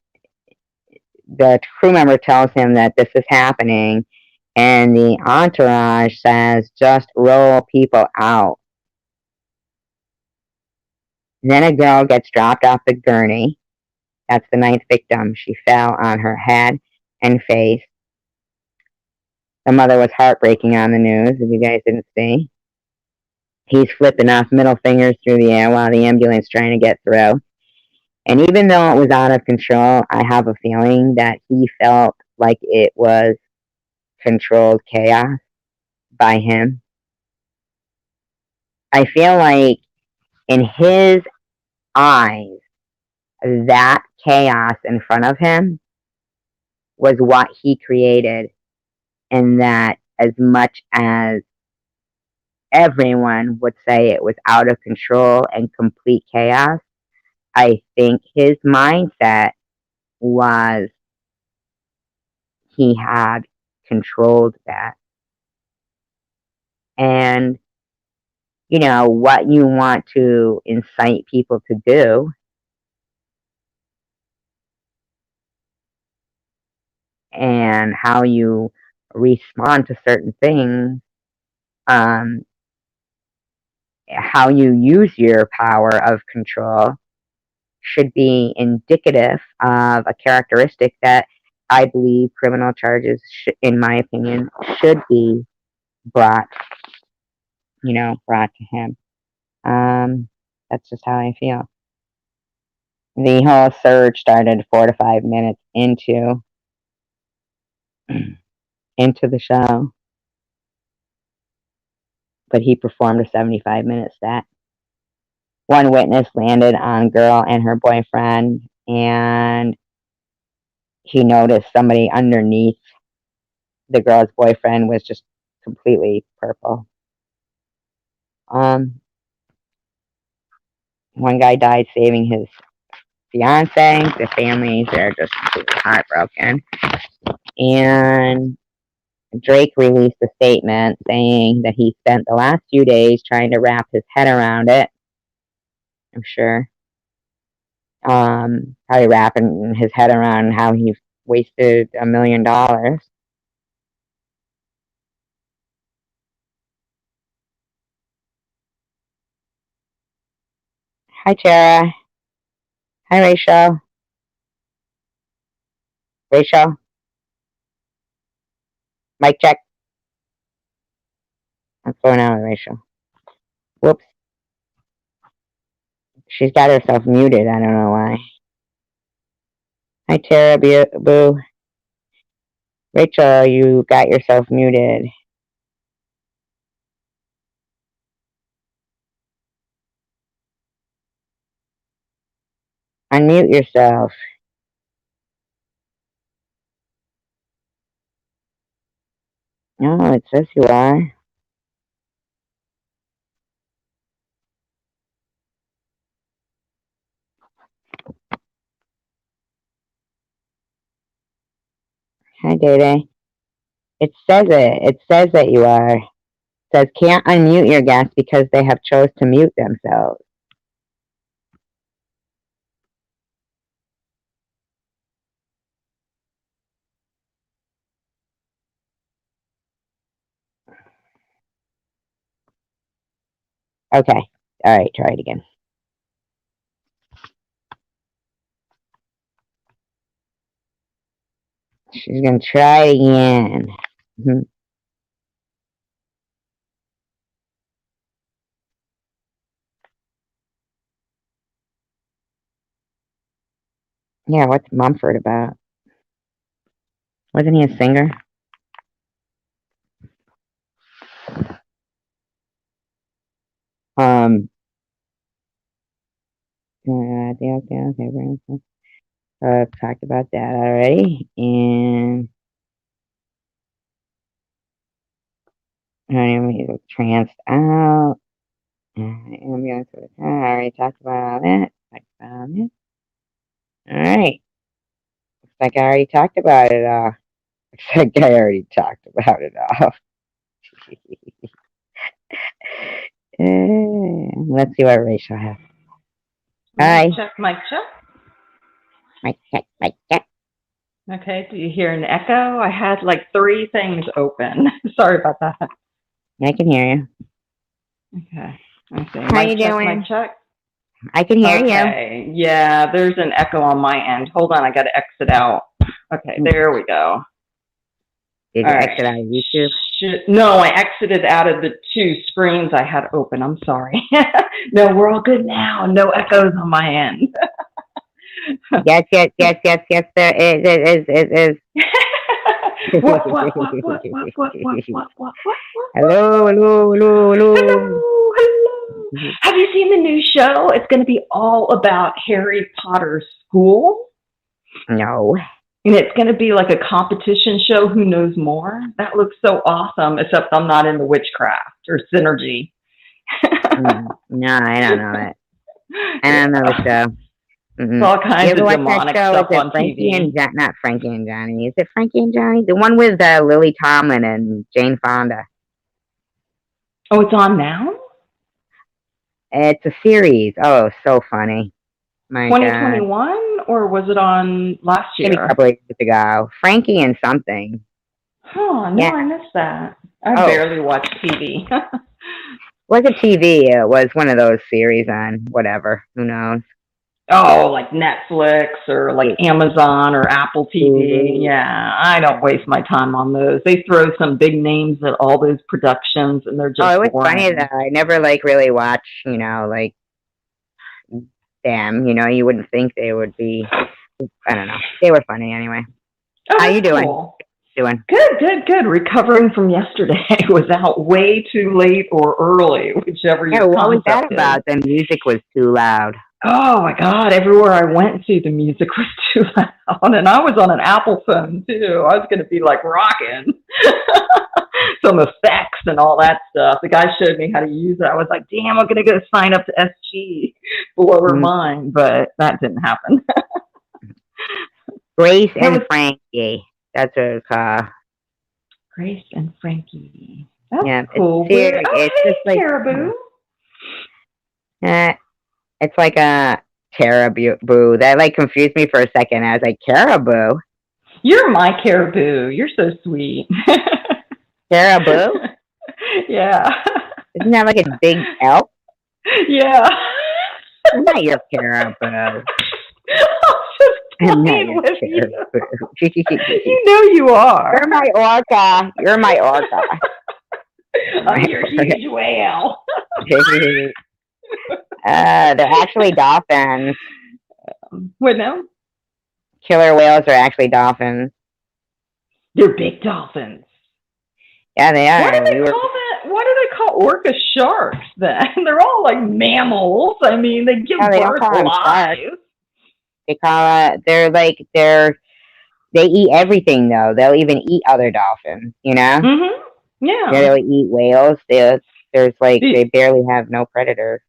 the crew member tells him that this is happening, and the entourage says, "Just roll people out." Then a girl gets dropped off the gurney. That's the ninth victim. She fell on her head and face. The mother was heartbreaking on the news, if you guys didn't see. He's flipping off middle fingers through the air while the ambulance trying to get through. And even though it was out of control, I have a feeling that he felt like it was controlled chaos by him. I feel like in his eyes, that chaos in front of him was what he created, and that as much as everyone would say it was out of control and complete chaos, I think his mindset was he had controlled that. And, what you want to incite people to do and how you respond to certain things, um, how you use your power of control should be indicative of a characteristic that I believe criminal charges, in my opinion, should be brought, brought to him. That's just how I feel. The whole surge started 4 to 5 minutes into the show, but he performed a 75-minute set. One witness landed on girl and her boyfriend, and he noticed somebody underneath the girl's boyfriend was just completely purple. One guy died saving his fiance. The families are just completely heartbroken. And Drake released a statement saying that he spent the last few days trying to wrap his head around it. I'm sure. Probably wrapping his head around how he wasted $1 million. Hi, Tara. Hi, Rachel. Rachel. Mic check. What's going on with Rachel? Whoops. She's got herself muted. I don't know why. Hi, Tara. Boo. Rachel, you got yourself muted. Unmute yourself. No, it says you are. Hi, Day. It says it. It says that you are. It says can't unmute your guests because they have chose to mute themselves. Okay. All right. Try it again. She's going to try it again. Yeah, what's Mumford about? Wasn't he a singer? Okay. I've talked about that already. And I tranced out. Ambulance with the car. I already talked about that. All right. Looks like I already talked about it all. Looks like I already talked about it all. Let's see what Rachel has. Hi. Mic check. Mic check. Okay, do you hear an echo? I had like 3 things open. Sorry about that. I can hear you. Okay. I see. How you doing? Mic check. I can hear you. Okay. Yeah, there's an echo on my end. Hold on, I got to exit out. Okay, there we go. Did you exit out of YouTube? No, I exited out of the 2 screens I had open. I'm sorry. No, we're all good now. No echoes on my end. Yes. There is. What? Hello. Have you seen the new show? It's going to be all about Harry Potter's school. No. And it's going to be like a competition show. Who knows more? That looks so awesome, except I'm not into witchcraft or synergy. No, I don't know it. I don't know the show. It's all kinds of demonic stuff on TV. Not Frankie and Johnny. Is it Frankie and Johnny? The one with Lily Tomlin and Jane Fonda. Oh, it's on now? It's a series. Oh, so funny. My 2021? God. Or was it on last year? Maybe a couple of years ago. Frankie and something. Huh, no, yeah. I missed that. I barely watch TV. It wasn't TV. It was one of those series on whatever. Who knows? Oh, like Netflix or like Amazon or Apple TV. Yeah, I don't waste my time on those. They throw some big names at all those productions, and they're just it was boring. funny though. I never really watch, like them. You wouldn't think they would be. I don't know. They were funny anyway. Oh, how you doing? Cool. Good. Recovering from yesterday. Was out way too late or early, whichever you. What was that about? The music was too loud. Oh my God, everywhere I went to, the music was too loud. And I was on an Apple phone too. I was going to be like rocking some effects and all that stuff. The guy showed me how to use it. I was like, damn, I'm going to go sign up to SG, blow her mind. But that didn't happen. Grace and Frankie. That's what it's called. Grace and Frankie. That's Yeah, cool. it's Hey, just like Caribou. eh, it's like a caribou. That like confused me for a second. I was like, caribou, You're my Caribou. You're so sweet. caribou. Yeah. Isn't that like a big elk? Yeah. I'm not your caribou. I'm just I'm not playing your with you. caribou. You know you are. You're my orca. You're my orca. I'm your huge whale. They're actually dolphins. What now? Killer whales are actually dolphins. They're big dolphins. Yeah, they are. Why do they call that? Why do they call orca sharks then? They're all like mammals. I mean, they give They don't birth call them live. sharks. They call it. They eat everything though. They'll even eat other dolphins. You know. Mhm. Yeah. They'll eat whales. They barely have no predators.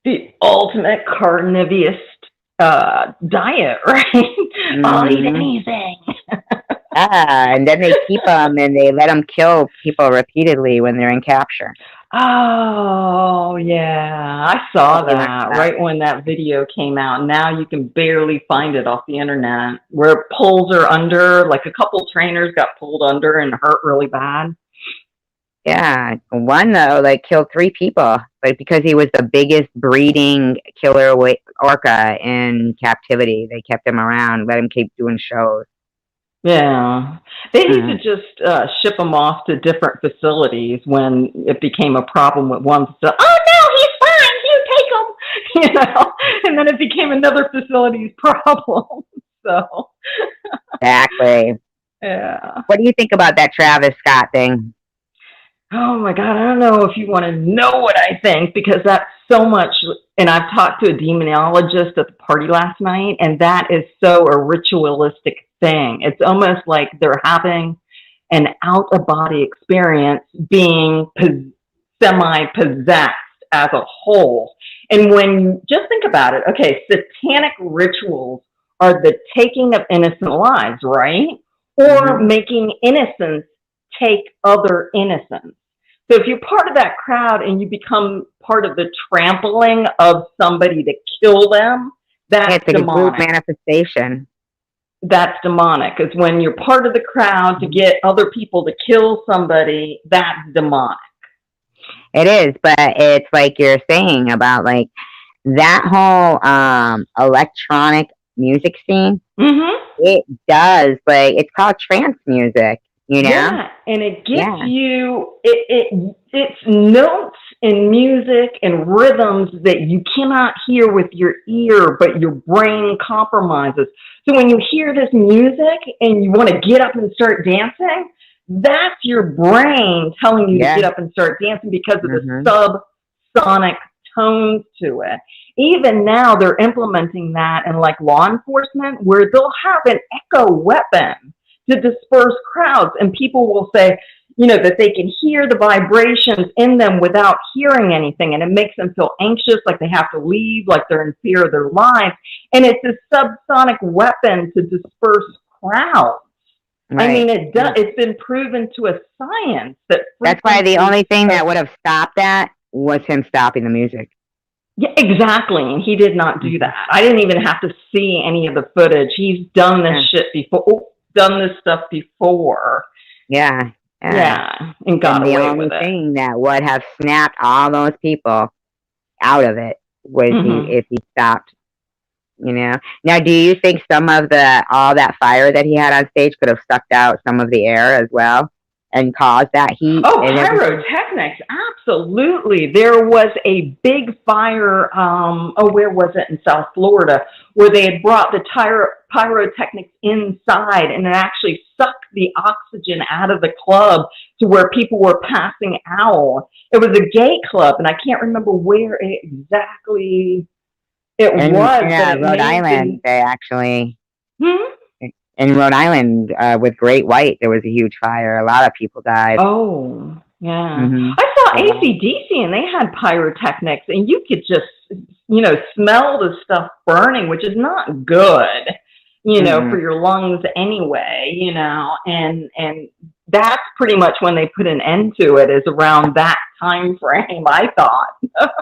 The ultimate carnivorous diet, right? I'll eat anything. And then they keep them and they let them kill people repeatedly when they're in capture. Oh, yeah. I saw that right when that video came out. Now you can barely find it off the internet where poles are under, like a couple trainers got pulled under and hurt really bad. Yeah, one though, like killed 3 people, but because he was the biggest breeding killer orca in captivity, they kept him around, let him keep doing shows. Yeah, they need to just ship them off to different facilities when it became a problem with one facility. Oh no, he's fine. You take him, and then it became another facility's problem. So, exactly. Yeah. What do you think about that Travis Scott thing? Oh my God, I don't know if you want to know what I think because that's so much. And I've talked to a demonologist at the party last night, and that is so a ritualistic thing. It's almost like they're having an out-of-body experience being semi-possessed as a whole. And when you just think about it, okay, satanic rituals are the taking of innocent lives, right? Or making innocence take other innocence. So if you're part of that crowd and you become part of the trampling of somebody to kill them, that's it's like demonic. A group manifestation. That's demonic. It's when you're part of the crowd to get other people to kill somebody, that's demonic. It is, but it's like you're saying about like that whole electronic music scene. It does, like it's called trance music. You know? Yeah, and it gets you. It's notes and music and rhythms that you cannot hear with your ear, but your brain compromises. So when you hear this music and you want to get up and start dancing, that's your brain telling you to get up and start dancing because of the subsonic tones to it. Even now, they're implementing that in like law enforcement, where they'll have an echo weapon to disperse crowds, and people will say, you know, that they can hear the vibrations in them without hearing anything, and it makes them feel anxious, like they have to leave, like they're in fear of their lives, and it's a subsonic weapon to disperse crowds. Right. I mean, it's been proven to a science that. That's why the only thing that would have stopped that was him stopping the music. Yeah, exactly, and he did not do that. I didn't even have to see any of the footage. He's done this shit before. Done this stuff before. Yeah, and got away with it. The only thing that would have snapped all those people out of it was if he stopped. You know. Now, do you think some of all that fire that he had on stage could have sucked out some of the air as well and caused that heat? Oh, pyrotechnics, absolutely. There was a big fire. Where was it in South Florida, where they had brought the pyrotechnics inside, and it actually sucked the oxygen out of the club to where people were passing out. It was a gay club, and I can't remember where exactly it was. Yeah, Rhode Island, they actually. In Rhode Island, with Great White, there was a huge fire. A lot of people died. Oh, yeah. I saw AC/DC, and they had pyrotechnics, and you could just, smell the stuff burning, which is not good, for your lungs anyway, and that's pretty much when they put an end to it, is around that time frame, I thought.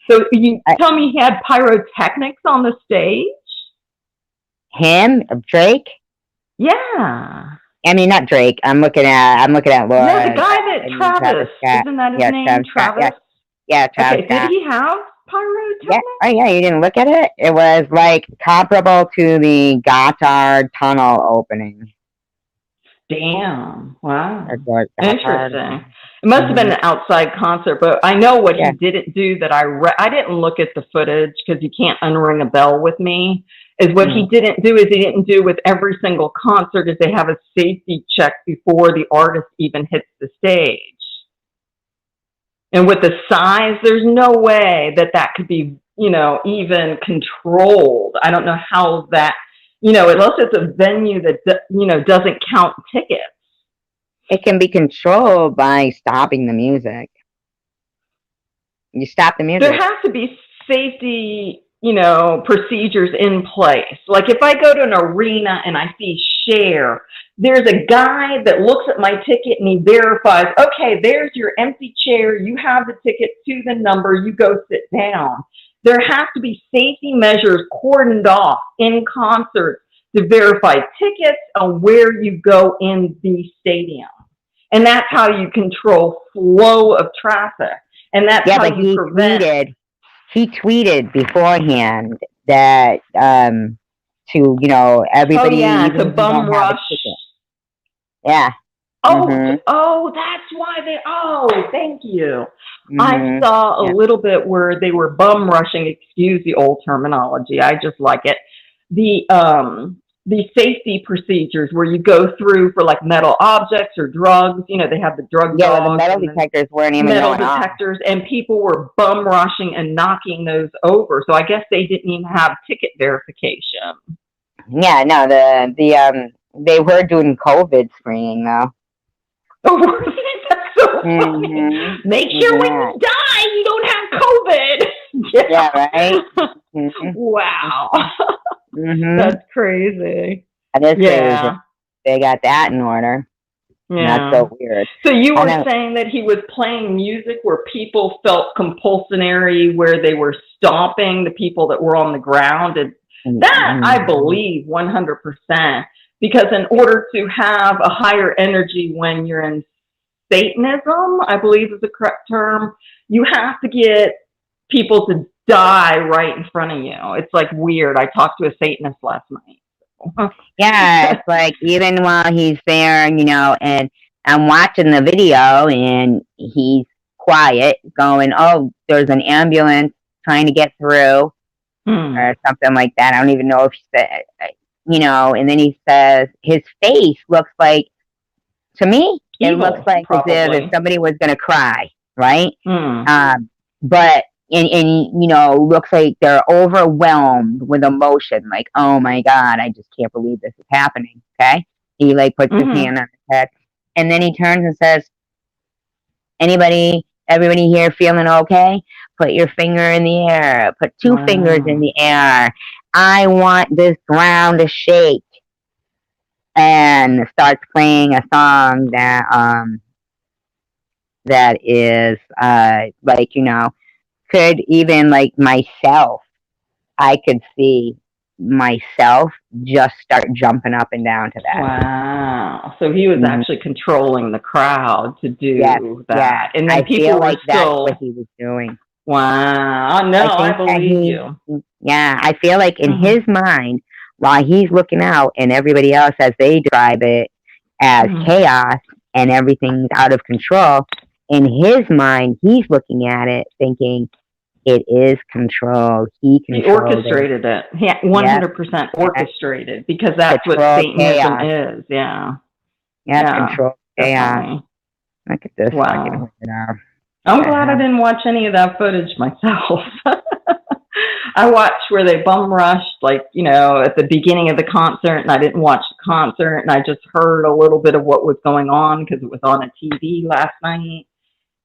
So you tell me he had pyrotechnics on the stage? Him, Drake? Yeah. I mean, not Drake. I'm looking at Laura. Yeah, the guy that Travis. Isn't that his name? Travis? Yeah, Travis. Okay, did he have pyrotechnics? Yeah. Oh, yeah, you didn't look at it? It was like comparable to the Gotthard tunnel opening. Damn. Wow. Interesting. It must have been an outside concert, but I know what he didn't do that I didn't look at the footage because you can't unring a bell with me. Is what he didn't do is he didn't do with every single concert is they have a safety check before the artist even hits the stage. And with the size, there's no way that could be, even controlled. I don't know how that, unless it's a venue that, doesn't count tickets. It can be controlled by stopping the music. You stop the music. There has to be safety, procedures in place. Like if I go to an arena and I see Cher, there's a guy that looks at my ticket and he verifies, okay, there's your empty chair. You have the ticket to the number. You go sit down. There has to be safety measures cordoned off in concert to verify tickets and where you go in the stadium. And that's how you control flow of traffic. And that's how you prevent. He tweeted beforehand that to everybody. Oh yeah, to bum rush. Yeah. Oh, that's why they. Oh, thank you. I saw a little bit where they were bum rushing. Excuse the old terminology. I just like it. The safety procedures where you go through for like metal objects or drugs. They have the drug dogs. Yeah, the metal detectors weren't even metal going detectors, and people were bum rushing and knocking those over. So I guess they didn't even have ticket verification. Yeah, no, they were doing COVID screening though. Oh, that's so funny. Make sure when you die, you don't have COVID. Yeah, right. Wow. That's crazy. That is crazy. They got that in order. Yeah. That's so weird. So you were saying that he was playing music where people felt compulsory, where they were stomping the people that were on the ground. And that I believe 100%. Because in order to have a higher energy when you're in Satanism, I believe is the correct term, you have to get people to die right in front of you. It's like weird. I talked to a Satanist last night. Yeah, it's like even while he's there, and I'm watching the video and he's quiet, going, "Oh, there's an ambulance trying to get through," or something like that. I don't even know if he said, and then he says his face looks like, to me, evil, it looks like as if somebody was going to cry, right? But looks like they're overwhelmed with emotion, like, oh my God, I just can't believe this is happening. Okay. He puts his hand on his head and then he turns and says, everybody here feeling okay? Put your finger in the air, put two fingers in the air. I want this ground to shake. And starts playing a song that is, could even myself, I could see myself just start jumping up and down to that. Wow. So he was actually controlling the crowd to do that. Yeah. And then people were still... that's what he was doing. Wow. No, I believe you. Yeah. I feel like in his mind, while he's looking out and everybody else, as they describe it, as chaos and everything's out of control, in his mind, he's looking at it thinking, it is control. He orchestrated it. Yeah, 100% orchestrated, because that's what Satanism is. Yeah. Yeah, control chaos. Look at this. Wow. I'm glad I didn't watch any of that footage myself. I watched where they bum rushed, at the beginning of the concert, and I didn't watch the concert, and I just heard a little bit of what was going on because it was on a TV last night.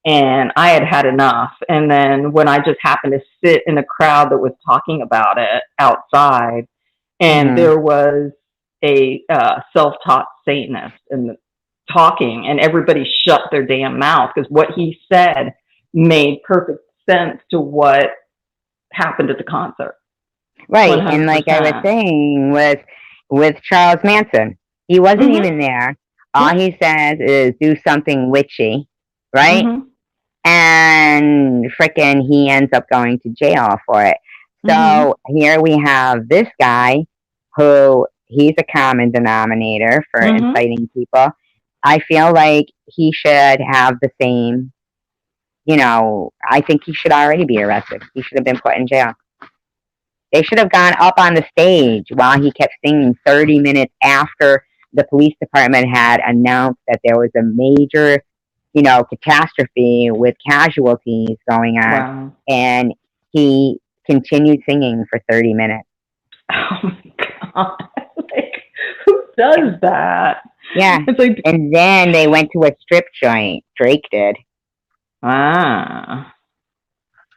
And I had had enough. And then when I just happened to sit in a crowd that was talking about it outside, and there was a self-taught Satanist, and talking, and everybody shut their damn mouth because what he said made perfect sense to what happened at the concert. Right. And like I was 100%. saying with Charles Manson, he wasn't even there. All he says is do something witchy, right? And frickin' he ends up going to jail for it. So here we have this guy who he's a common denominator for inciting people. I feel like he should have the same, I think he should already be arrested. He should have been put in jail. They should have gone up on the stage while he kept singing 30 minutes after the police department had announced that there was a major, catastrophe with casualties going on. Wow. And he continued singing for 30 minutes. Oh my God. Like, who does that? Yeah. It's like, and then they went to a strip joint. Drake did. Ah.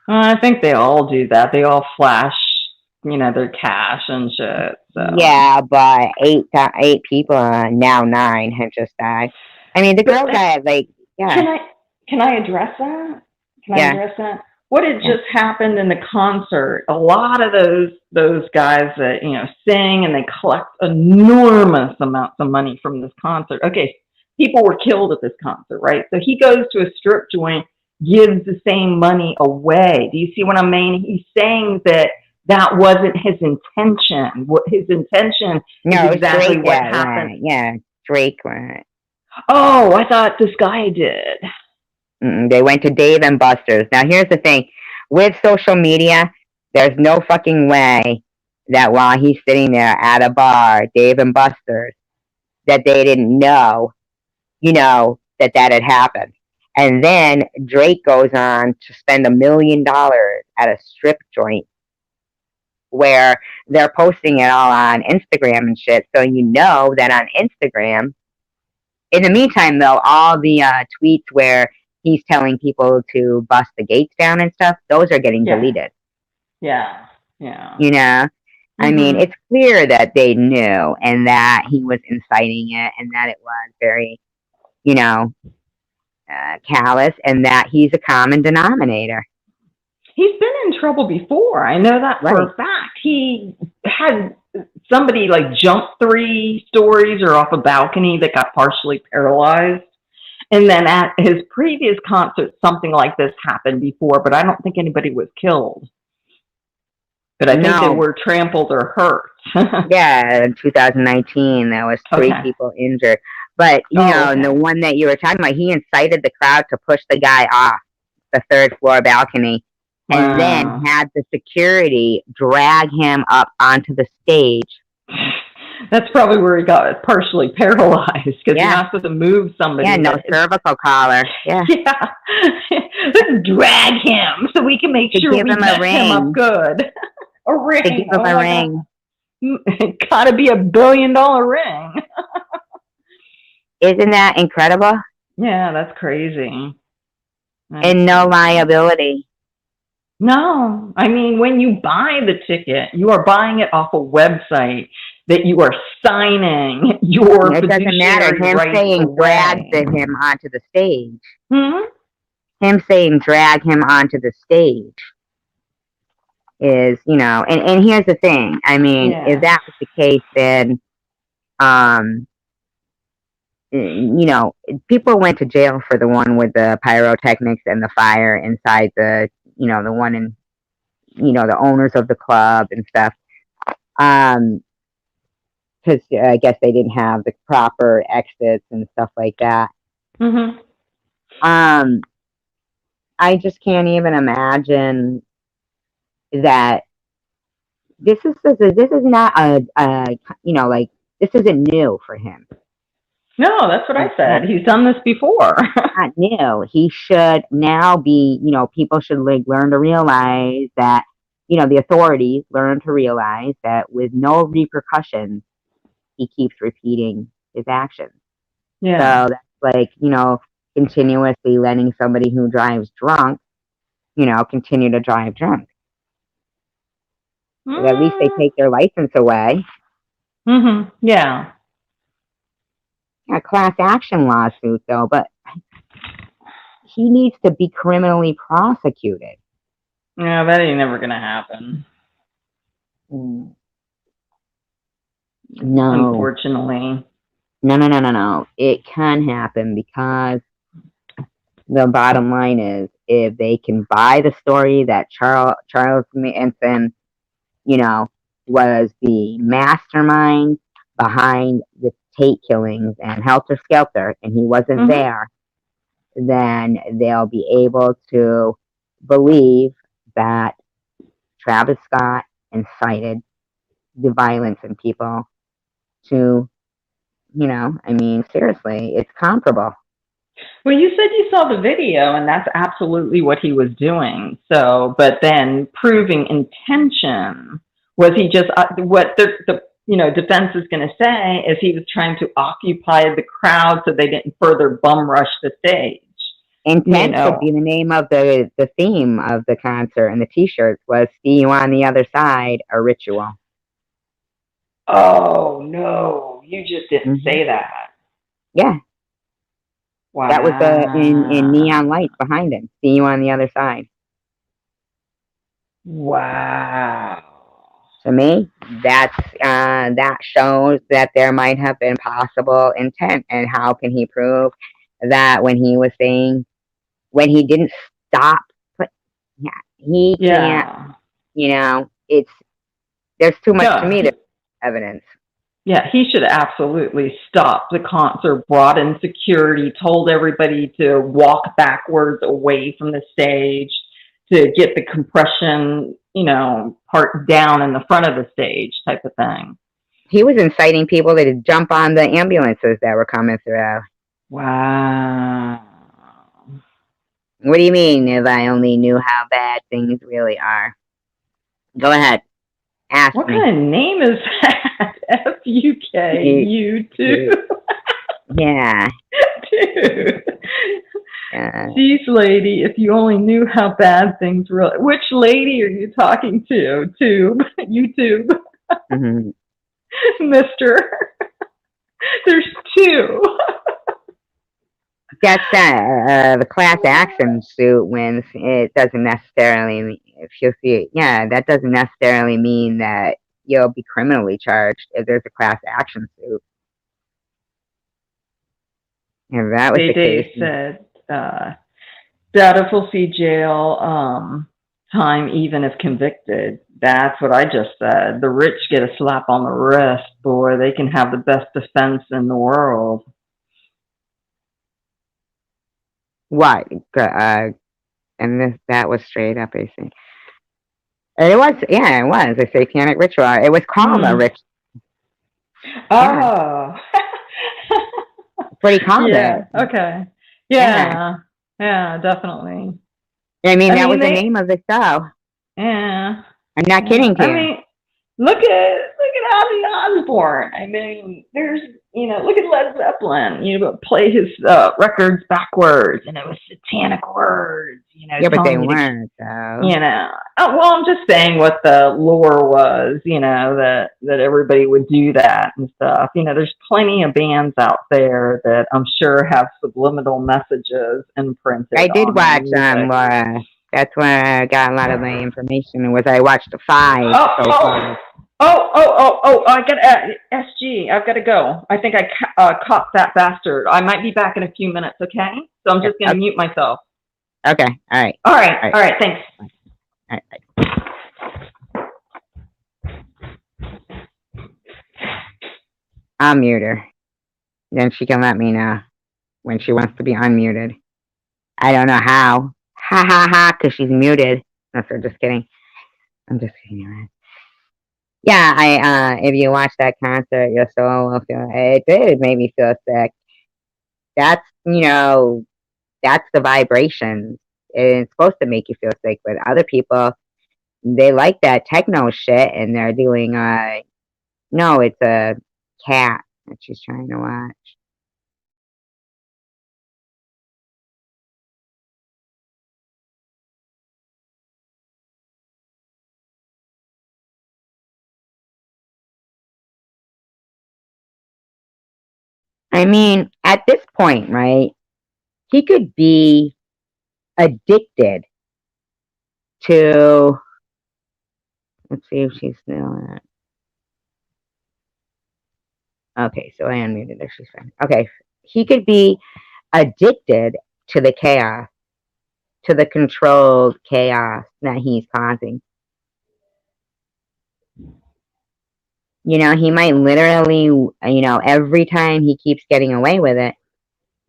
Well, I think they all do that. They all flash, their cash and shit. So. Yeah, but eight people, now 9 have just died. I mean, the girl died, like, yeah. Can I address that? Can I address that? What had just happened in the concert? A lot of those guys that sing and they collect enormous amounts of money from this concert. Okay, people were killed at this concert, right? So he goes to a strip joint, gives the same money away. Do you see what I mean? He's saying that wasn't his intention. What his intention is exactly what happened. Went. Yeah, Drake went. Oh, I thought this guy did. They went to Dave and Buster's. Now, here's the thing. With social media, there's no fucking way that while he's sitting there at a bar, Dave and Buster's, that they didn't know, that had happened. And then Drake goes on to spend $1 million at a strip joint where they're posting it all on Instagram and shit. So that on Instagram, in the meantime, though, all the tweets where he's telling people to bust the gates down and stuff, those are getting deleted. Yeah. I mean, it's clear that they knew and that he was inciting it and that it was very, callous and that he's a common denominator. He's been in trouble before. I know that for a fact. He had somebody like jump 3 stories or off a balcony that got partially paralyzed. And then at his previous concert, something like this happened before, but I don't think anybody was killed. But I think they were trampled or hurt. Yeah, in 2019, there was 3 people injured. But, the one that you were talking about, he incited the crowd to push the guy off the 3rd floor balcony and then had the security drag him up onto the stage. That's probably where he got partially paralyzed because you're not supposed to move somebody. Yeah, no cervical collar. Yeah. Let's drag him so we can make sure we mess him up good. A ring. To give him a ring. It gotta be $1 billion ring. Isn't that incredible? Yeah, that's crazy. And no liability. No. I mean, when you buy the ticket, you are buying it off a website that you are signing your It doesn't matter. Him saying drag him onto the stage. Him saying drag him onto the stage is, and here's the thing. I mean, if that was the case, then, people went to jail for the one with the pyrotechnics and the fire inside the, the one in, the owners of the club and stuff. Because I guess they didn't have the proper exits and stuff like that. I just can't even imagine that this is not this isn't new for him. No, that's what I said. He's done this before. Not new. He should now be, people should learn to realize that, the authorities learn to realize that with no repercussions, he keeps repeating his actions. Yeah. So that's like, continuously letting somebody who drives drunk, continue to drive drunk. At least they take their license away. Yeah. a class action lawsuit though, but he needs to be criminally prosecuted. Yeah, that ain't never gonna happen. No. Unfortunately. No. It can happen because the bottom line is if they can buy the story that Charles Manson, you know, was the mastermind behind the Tate killings and Helter Skelter, and he wasn't there, then they'll be able to believe that Travis Scott incited the violence in people to, I mean, seriously, it's comparable. Well, you said you saw the video, and that's absolutely what he was doing. So, but then proving intention, was he just what the defense is going to say is he was trying to occupy the crowd so they didn't further bum rush the stage. Intent could be the name of the theme of the concert, and the T-shirts was "See You on the Other Side," a ritual. Oh no, you just didn't say that. Yeah. Wow. That was in neon lights behind him. "See you on the other side." Wow. To me, that shows that there might have been possible intent. And how can he prove that when he was saying, when he didn't stop? But yeah, he can't. It's there's too much to me to evidence. Yeah, he should absolutely stop the concert, brought in security, told everybody to walk backwards away from the stage to get the compression, part down in the front of the stage type of thing. He was inciting people to jump on the ambulances that were coming through. Wow. What do you mean, if I only knew how bad things really are? Go ahead. Ask what me. What kind of name is that? FUKU2? Yeah. Dude. Jeez, lady, if you only knew how bad things really... Which lady are you talking to? Tube. YouTube. Mister. There's two. That's the class action suit wins. It doesn't necessarily, if you'll see it, that doesn't necessarily mean that you'll be criminally charged if there's a class action suit. If that was the case. They said Daddiff will see jail time even if convicted. That's what I just said. The rich get a slap on the wrist, boy. They can have the best defense in the world. What? And that was straight up, I think. It was, it was a satanic ritual. It was called a ritual. Oh. That's what he called it. Okay. Yeah, definitely. I mean, that was the name of the show. Yeah. I'm not kidding you. I mean, look at Ozzy Osbourne. I mean, there's, look at Led Zeppelin. Play his records backwards, and it was satanic words. Yeah, but they weren't, though. Well, I'm just saying what the lore was. That everybody would do that and stuff. There's plenty of bands out there that I'm sure have subliminal messages imprinted. I did watch Laura. That's where I got a lot of my information. I watched the 5 so far. I got SG. I've got to go. I think I caught that bastard. I might be back in a few minutes. Okay, so I'm just gonna mute myself. Okay. All right. All right. Thanks. All right. I'll mute her. Then she can let me know when she wants to be unmuted. I don't know how. Ha, because she's muted. No, sir, just kidding. I'm just kidding. Yeah, if you watch that concert, your soul will feel. It did make me feel sick. That's that's the vibrations. It's supposed to make you feel sick, but other people, they like that techno shit, and they're doing. No, it's a cat that she's trying to watch. I mean, at this point, right? He could be addicted to. Let's see if she's still at. Okay, so I unmuted her. She's fine. Okay, he could be addicted to the chaos, to the controlled chaos that he's causing. You know, he might literally, every time he keeps getting away with it,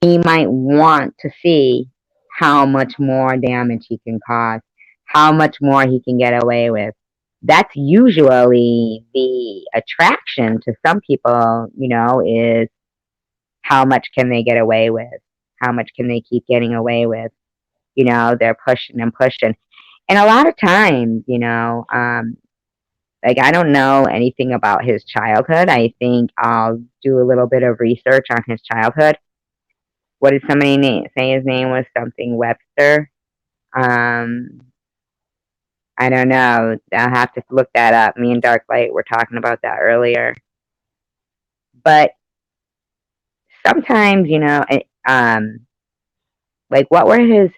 he might want to see how much more damage he can cause, how much more he can get away with. That's usually the attraction to some people, is how much can they get away with? How much can they keep getting away with? They're pushing and pushing. And a lot of times, like, I don't know anything about his childhood. I think I'll do a little bit of research on his childhood. What did somebody say his name was? Something Webster. Um, I don't know. I'll have to look that up. Me and Darklight were talking about that earlier. But sometimes, like, what were his?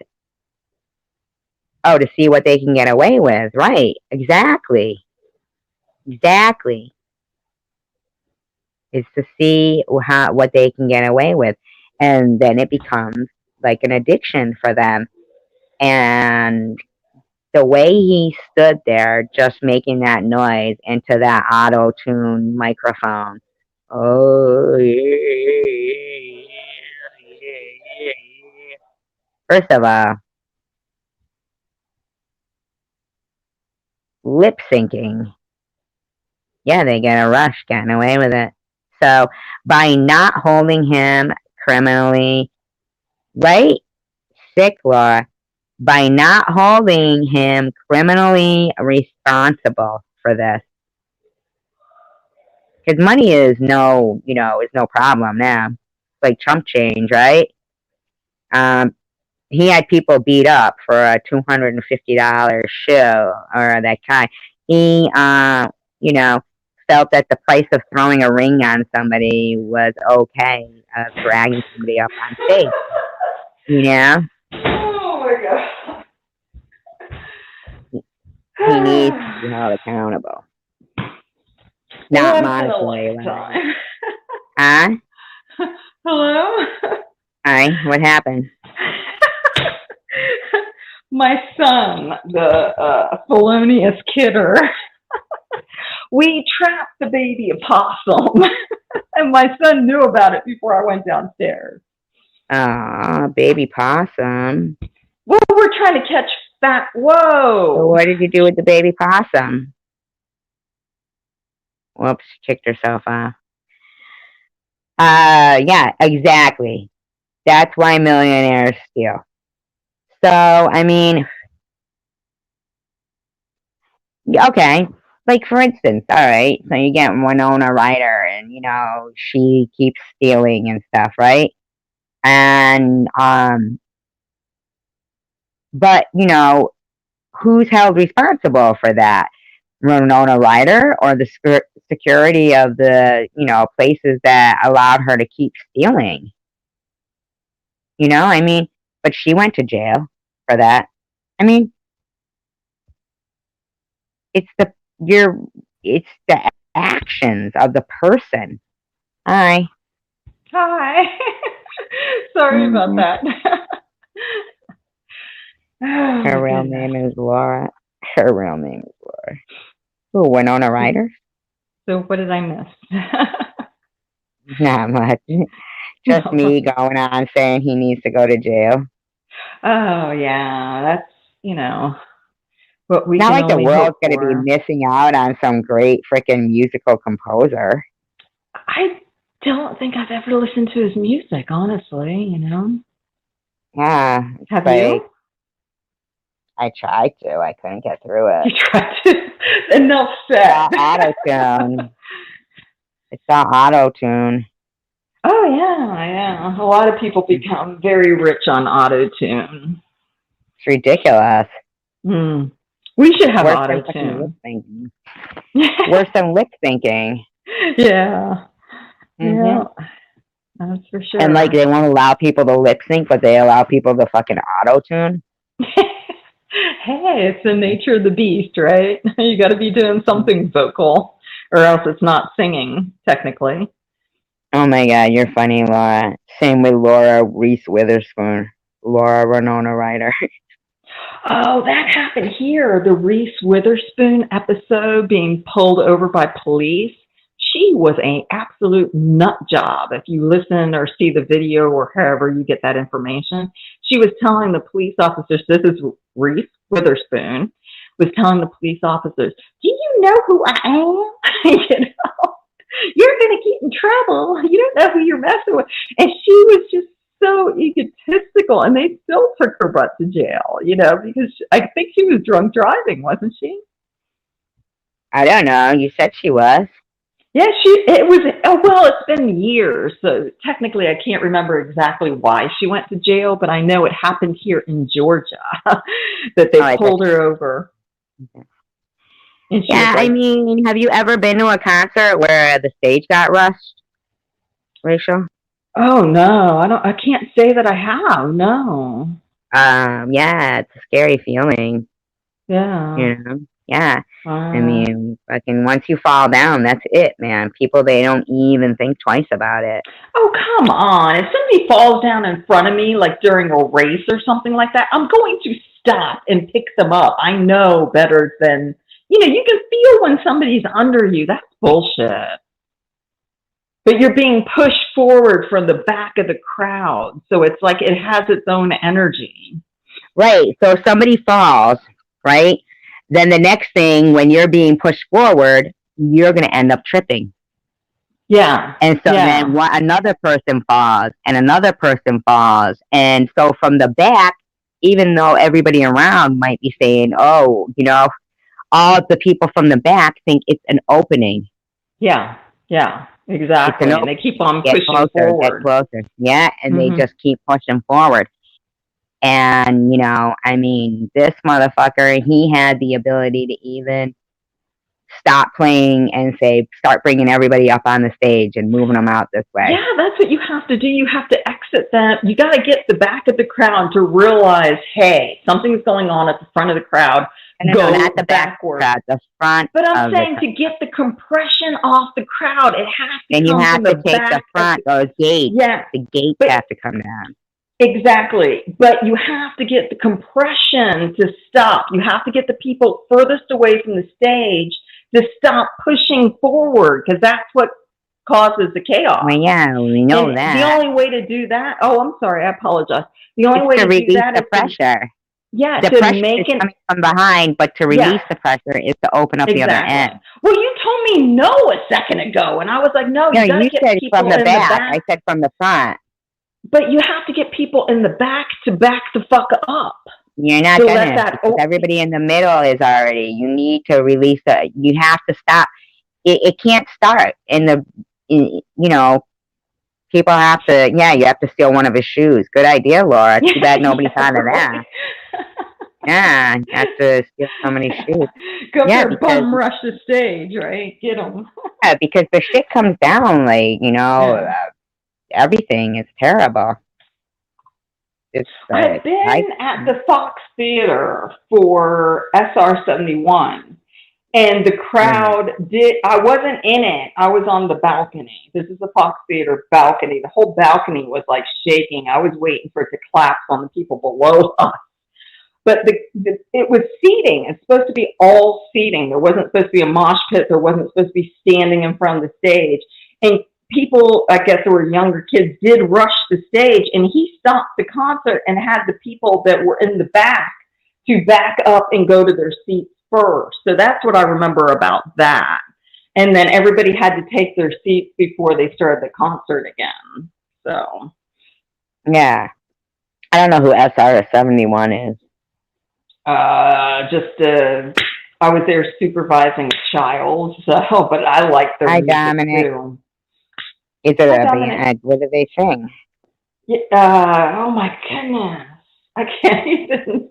Oh, to see what they can get away with. Right. Exactly. Exactly. Is to see what they can get away with. And then it becomes like an addiction for them. And the way he stood there just making that noise into that auto-tune microphone. Oh, yeah. First of all, lip syncing. Yeah, they get a rush getting away with it. So by not holding him criminally, right? Sick law. By not holding him criminally responsible for this. Because money is no problem now. It's like Trump change, right? He had people beat up for a $250 show or that kind. He, felt that the price of throwing a ring on somebody was okay, dragging somebody up on stage. Oh my god. He needs to be held accountable. Not monetary. Huh? Hello? Hi, what happened? My son, the felonious kidder, we trapped the baby opossum. And my son knew about it before I went downstairs. Aw, baby possum. Well, we're trying to catch fat. Whoa. So what did you do with the baby possum? Whoops, kicked herself off. Yeah, exactly. That's why millionaires steal. So, I mean, okay. Like, for instance, all right, so you get Winona Ryder and, she keeps stealing and stuff, right? And, but, who's held responsible for that? Winona Ryder or the security of the, places that allowed her to keep stealing? I mean, but she went to jail for that. I mean, it's the actions of the person. Hi. Sorry about that. Her real name is Laura. Her real name is Laura. Who, Winona Ryder? So what did I miss? Not much. Just me going on saying he needs to go to jail. Oh yeah, that's what we not can like the only world's hope going to be for. missing out on some great freaking musical composer. I don't think I've ever listened to his music, honestly. Yeah. Have you? I tried to. I couldn't get through it. You tried to. Enough said. It's all auto-tune. It's all auto-tune. Oh, yeah. A lot of people become very rich on auto-tune. It's ridiculous. We should have auto-tune. Worse than lip syncing. Yeah. Mm-hmm. That's for sure. And like they won't allow people to lip sync, but they allow people to fucking auto tune. Hey, it's the nature of the beast, right? You got to be doing something vocal, or else it's not singing technically. Oh my god, you're funny, Laura. Same with Laura Reese Witherspoon, Laura Winona Ryder. Oh, that happened here. The Reese Witherspoon episode being pulled over by police. She was an absolute nut job. If you listen or see the video or however you get that information, she was telling the police officers, this is Reese Witherspoon, was telling the police officers, do you know who I am? You know, you're going to get in trouble. You don't know who you're messing with. And she was just so egotistical, and they still took her butt to jail, you know, because I think she was drunk driving, wasn't she? I don't know. You said she was. Yeah, it was, well, it's been years, so technically I can't remember exactly why she went to jail, but I know it happened here in Georgia, that they pulled her over. Okay. And yeah, like, I mean, have you ever been to a concert where the stage got rushed, Rachel? Oh, no, I can't say that I have, no. Yeah, it's a scary feeling. Yeah. You know? Yeah. I mean, fucking once you fall down, that's it, man. People, they don't even think twice about it. Oh, come on. If somebody falls down in front of me, like during a race or something like that, I'm going to stop and pick them up. I know better than, you know, you can feel when somebody's under you. That's bullshit. But you're being pushed forward from the back of the crowd. So it's like it has its own energy. Right. So if somebody falls, right? Then the next thing, when you're being pushed forward, you're going to end up tripping. Yeah. And so then another person falls and another person falls. And so from the back, even though everybody around might be saying, oh, you know, all the people from the back think it's an opening. Yeah. Yeah, exactly. And they keep on pushing forward. Get closer. Yeah. And they just keep pushing forward. And, you know, I mean, this motherfucker, he had the ability to even stop playing and start bringing everybody up on the stage and moving them out this way. Yeah, that's what you have to do. You have to exit that. You got to get the back of the crowd to realize, hey, something's going on at the front of the crowd. Go not the backward, the front. But I'm saying to get the compression off the crowd, it has to. And you have to take the front, those gates. Yeah, the gates have to come down. Exactly. But you have to get the compression to stop. You have to get the people furthest away from the stage to stop pushing forward, because that's what causes the chaos. Well, yeah, we know that. The only way to do that, oh, I'm sorry, I apologize. The only way to do that is the pressure. Yeah, the pressure is coming from behind, but to release the pressure is to open up the other end. Well, you told me no a second ago, and I was like, no, you got to get said people from the in back. the back. I said from the front. But you have to get people in the back to back the fuck up. You're not gonna, because everybody in the middle is already. You need to release the. You have to stop. It can't start you know. People have to. Yeah, you have to steal one of his shoes. Good idea, Laura. Too bad nobody thought of that. Yeah, you have to steal somebody's shoes. Go for bum rush the stage, right? Get them. Yeah, because the shit comes down, like, you know. Everything is terrible. I've been at the Fox Theater for SR-71, and the crowd I wasn't in it. I was on the balcony. This is the Fox Theater balcony. The whole balcony was like shaking. I was waiting for it to collapse on the people below us. But it was seating. It's supposed to be all seating. There wasn't supposed to be a mosh pit. There wasn't supposed to be standing in front of the stage. And people, I guess there were younger kids, did rush the stage, and he stopped the concert and had the people that were in the back to back up and go to their seats first. So that's what I remember about that. And then everybody had to take their seats before they started the concert again. So. Yeah. I don't know who SR-71 is. I was there supervising a child, so, but I like their music too. Is it a band? What do they sing? Oh my goodness. I can't even.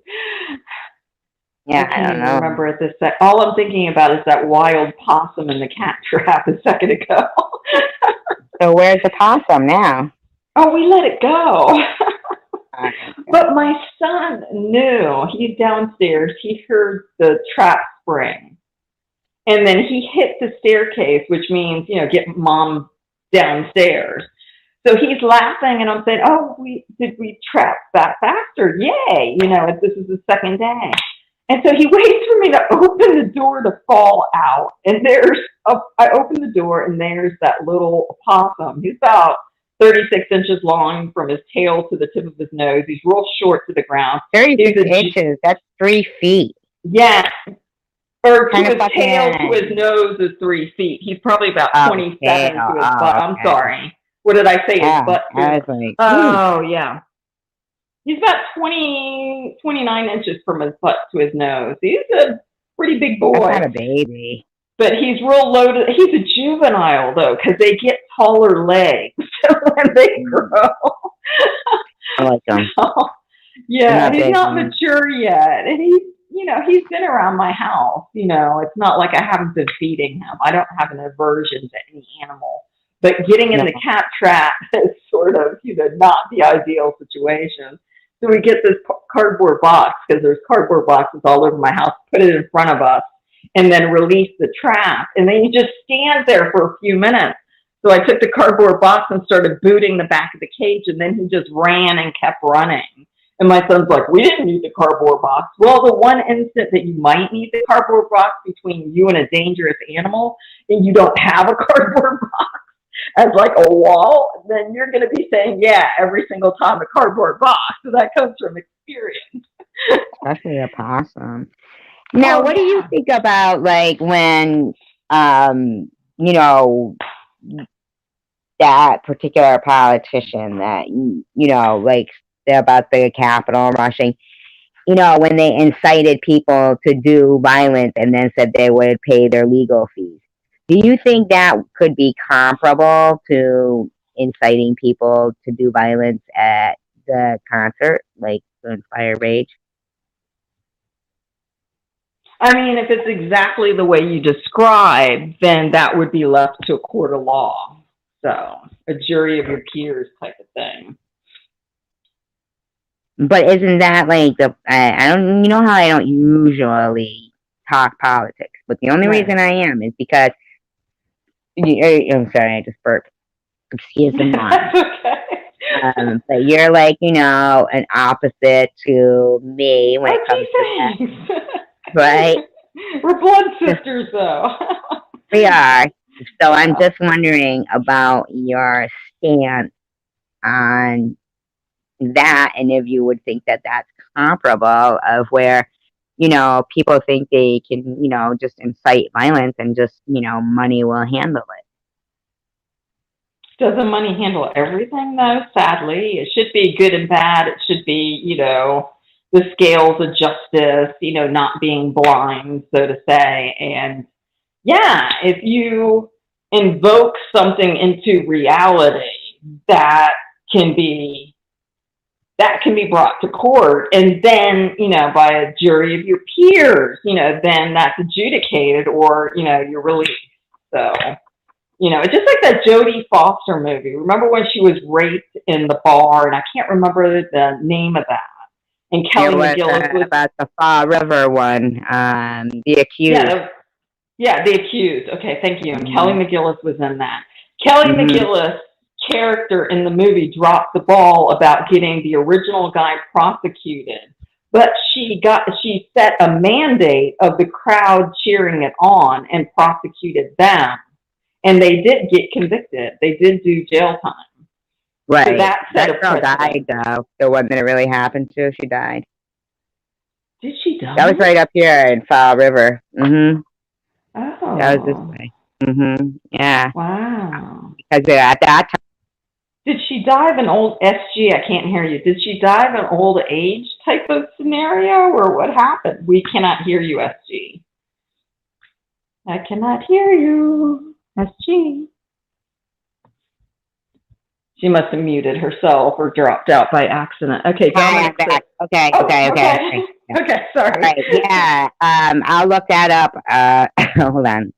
Yeah, I don't know. Remember at this second. All I'm thinking about is that wild possum in the cat trap a second ago. So where's the possum now? Oh, we let it go. Okay. But my son knew. He's downstairs. He heard the trap spring. And then he hit the staircase, which means, get mom downstairs. So he's laughing, and I'm saying, "Oh, did we trap that faster? Yay! This is the second day." And so he waits for me to open the door to fall out, and I open the door, and there's that little opossum. He's about 36 inches long from his tail to the tip of his nose. He's real short to the ground. 36 inches. That's 3 feet. Yeah, or to Kind of his tail to his fucking. nose is 3 feet. He's probably about Oh, 27 tail. to his butt. Oh, I'm okay. sorry. What did I say? His Yeah, butt I to. was like, ooh, Oh, yeah. He's about 29 inches from his butt to his nose. He's a pretty big that's not boy. a baby. But he's real loaded. He's a juvenile, though, because they get taller legs when they Mm, grow. I like them. So, They're yeah, not he's big. not mature yet. And he's been around my house. It's not like I haven't been feeding him. I don't have an aversion to any animal. But getting in No. the cat trap is sort of, not the ideal situation. So we get this cardboard box, because there's cardboard boxes all over my house, put it in front of us, and then release the trap. And then you just stand there for a few minutes. So I took the cardboard box and started booting the back of the cage, and then he just ran and kept running. And my son's like, "We didn't need the cardboard box." Well, the one instant that you might need the cardboard box between you and a dangerous animal, and you don't have a cardboard box as like a wall, then you're going to be saying, "Yeah," every single time, a cardboard box. So that comes from experience. Especially a possum. Now, Oh, what do you yeah. think about like when, um, you know, that particular politician that like about the Capitol rushing? When they incited people to do violence and then said they would pay their legal fees. Do you think that could be comparable to inciting people to do violence at the concert, like to inspire rage? I mean, if it's exactly the way you describe, then that would be left to a court of law. So, a jury of your peers type of thing. But isn't that like I don't, how I don't usually talk politics, but the only Right. reason I am is because I'm sorry, I just burped. Excuse the noise. That's okay. But you're like, an opposite to me when it Oh, comes to that, gee, thanks. right? We're blood sisters, though. We are. So I'm Yeah. just wondering about your stance on that, and if you would think that that's comparable of where, people think they can, just incite violence and just, money will handle it. Doesn't money handle everything, though? Sadly, it should be good and bad. It should be, the scales of justice, not being blind, so to say. And yeah, if you invoke something into reality, that can be that can be brought to court, and then by a jury of your peers, then that's adjudicated, or you're released. So it's just like that Jodie Foster movie. Remember when she was raped in the bar, and I can't remember the name of that. And It Kelly was McGillis was about the Fall River one, the accused. yeah, The Accused. Okay, thank you. And Kelly Hmm. McGillis was in that. Kelly Hmm. McGillis character in the movie dropped the ball about getting the original guy prosecuted, but she set a mandate of the crowd cheering it on and prosecuted them, and they did get convicted. They did do jail time. So Right. that set a That girl precedent. died, though. The one that it really happened to, she died. Did she That was die? right up here in Fall River. That was this Oh, way. Yeah. wow. Because at that time, Did she die of an old SG? I can't hear you. Did she die of an old age type of scenario, or what happened? We cannot hear you, SG. I cannot hear you, SG. She must have muted herself or dropped out by accident. Okay, I'm Dominic. back. Okay. Oh, Okay. okay. Yeah. Okay, sorry. All right. Yeah. I'll look that up. Hold on.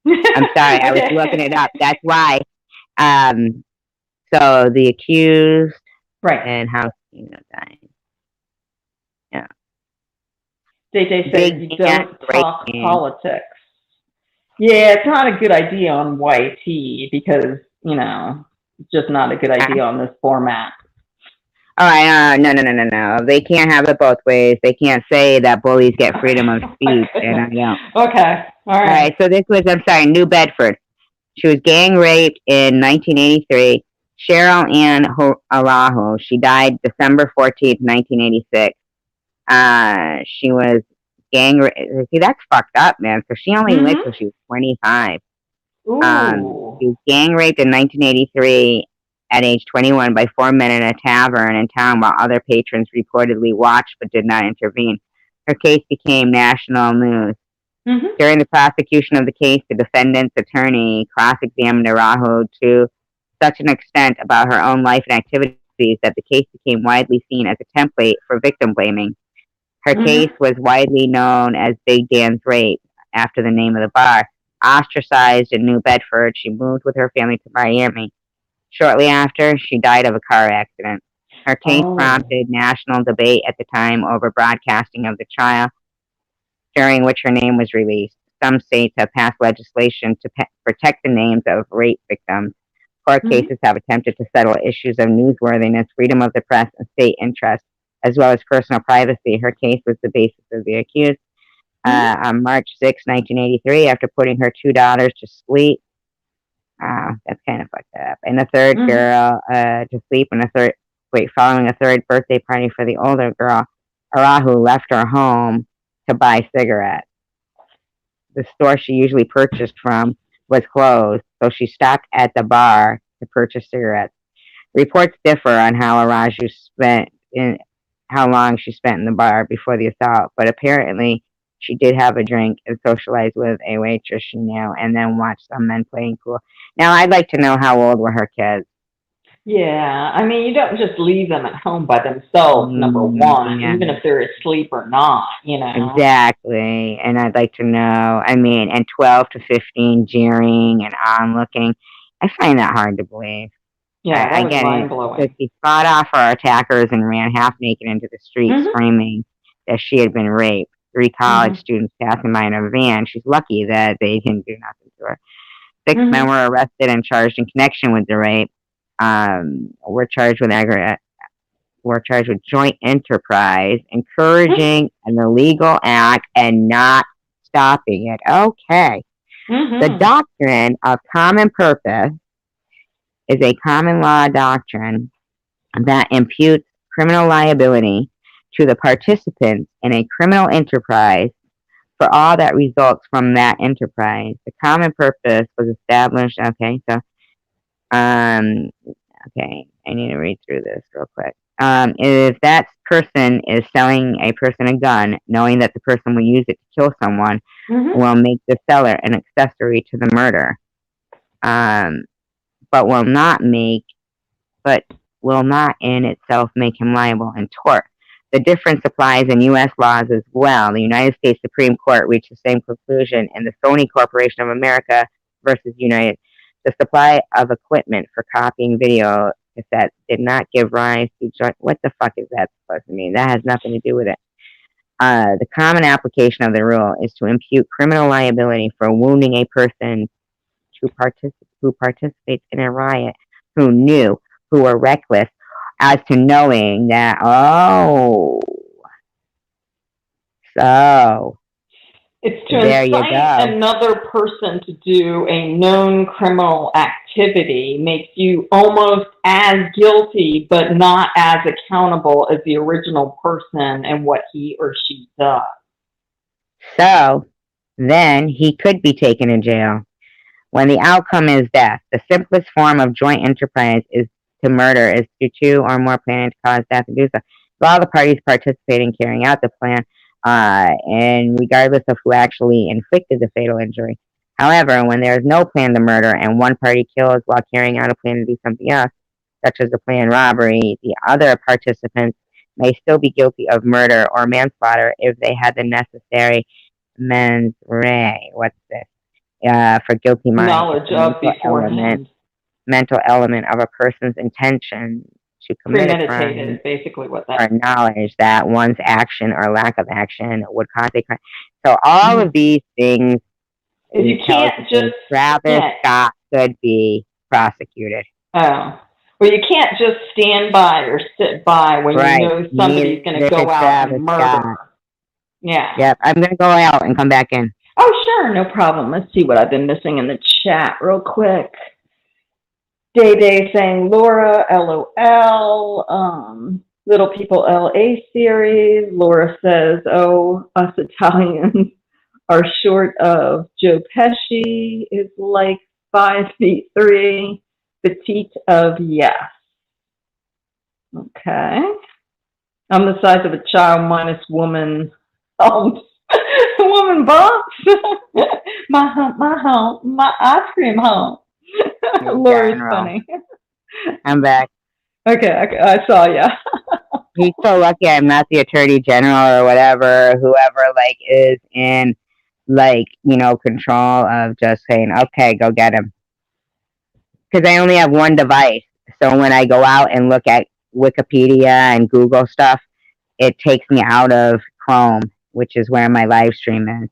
I'm sorry. I was looking it up. That's why. Um, So the accused Right. and how died. Yeah. Day said Big you Dan don't talk breaking. politics. Yeah, it's not a good idea on YT because, it's just not a good idea on this format. All right, no. They can't have it both ways. They can't say that bullies get freedom of speech, and I don't. Okay, all All right. right, so this was, I'm sorry, New Bedford. She was gang raped in 1983. Cheryl Ann Araujo. She died December 14th, 1986. She was gang raped. See, that's fucked up, man. So she only lived till she was 25. Ooh. She was gang raped in 1983 at age 21 by four men in a tavern in town while other patrons reportedly watched but did not intervene. Her case became national news. During the prosecution of the case, the defendant's attorney cross-examined Araujo to such an extent about her own life and activities that the case became widely seen as a template for victim blaming. Her case was widely known as Big Dan's Rape, after the name of the bar. Ostracized in New Bedford, she moved with her family to Miami. Shortly after, she died of a car accident. Her case prompted national debate at the time over broadcasting of the trial, during which her name was released. Some states have passed legislation to protect the names of rape victims. Court cases have attempted to settle issues of newsworthiness, freedom of the press, and state interest, as well as personal privacy. Her case was the basis of the accused. On March 6, 1983, after putting her two daughters to sleep, that's kind of fucked up, and a third girl to sleep, following a third birthday party for the older girl, Araujo left her home to buy cigarettes. The store she usually purchased from was closed, so she stopped at the bar to purchase cigarettes. Reports differ on how how long she spent in the bar before the assault, but apparently she did have a drink and socialized with a waitress she knew, and then watched some men playing pool. Now, I'd like to know how old were her kids. Yeah, I mean, you don't just leave them at home by themselves, number one, Yeah. even if they're asleep or not. Exactly. And I'd like to know, and 12 to 15 jeering and onlooking. I find that hard to believe. Yeah, I that was get it. mind-blowing. She fought off her attackers and ran half naked into the street, screaming that she had been raped. Three college students passing by in a van. She's lucky that they didn't do nothing to her. Six men were arrested and charged in connection with the rape. Were charged with joint enterprise, encouraging an illegal act and not stopping it. Okay. The doctrine of common purpose is a common law doctrine that imputes criminal liability to the participants in a criminal enterprise for all that results from that enterprise. The common purpose was established. Okay, so okay, I need to read through this real quick. If that person is selling a person a gun, knowing that the person will use it to kill someone, will make the seller an accessory to the murder, but will not in itself make him liable in tort. The difference applies in U.S. laws as well. The United States Supreme Court reached the same conclusion in the Sony Corporation of America versus United. The supply of equipment for copying video cassettes did not give rise to joint. What the fuck is that supposed to mean? That has nothing to do with it. The common application of the rule is to impute criminal liability for wounding a person who participates in a riot, who were reckless, as to knowing that, so it's to there you incite go. another person to do a known criminal activity makes you almost as guilty, but not as accountable as the original person and what he or she does. So then he could be taken in jail. When the outcome is death, the simplest form of joint enterprise is to murder is to two or more planning to cause death and do so. So all the parties participate in carrying out the plan, and regardless of who actually inflicted the fatal injury. However, when there is no plan to murder and one party kills while carrying out a plan to do something else, such as a planned robbery, the other participants may still be guilty of murder or manslaughter if they had the necessary mens rea. What's this? For guilty mind. Knowledge of beforehand. mental element of a person's intention to commit a Premeditated crime is basically what or that. knowledge that one's action or lack of action would cause a crime. So all of these things Is you tells can't me just Travis yeah. Scott could be prosecuted. Oh. Well, you can't just stand by or sit by when Right. you know somebody's going to Neither go could out Travis and murder. Scott. Yeah. Yep. I'm going to go out and come back in. Oh, sure. No problem. Let's see what I've been missing in the chat real quick. Day saying Laura, LOL. Little People LA series. Laura says, oh, us Italians are short of Joe Pesci is like 5'3", petite of yes. Okay. I'm the size of a child minus woman humps. Woman bumps. My hump, my ice cream hump. Laura's funny. I'm back. Okay, I saw ya. He's so lucky I'm not the attorney general or whatever, whoever like is in like, control of just saying, okay, go get him. Because I only have one device. So when I go out and look at Wikipedia and Google stuff, it takes me out of Chrome, which is where my live stream is.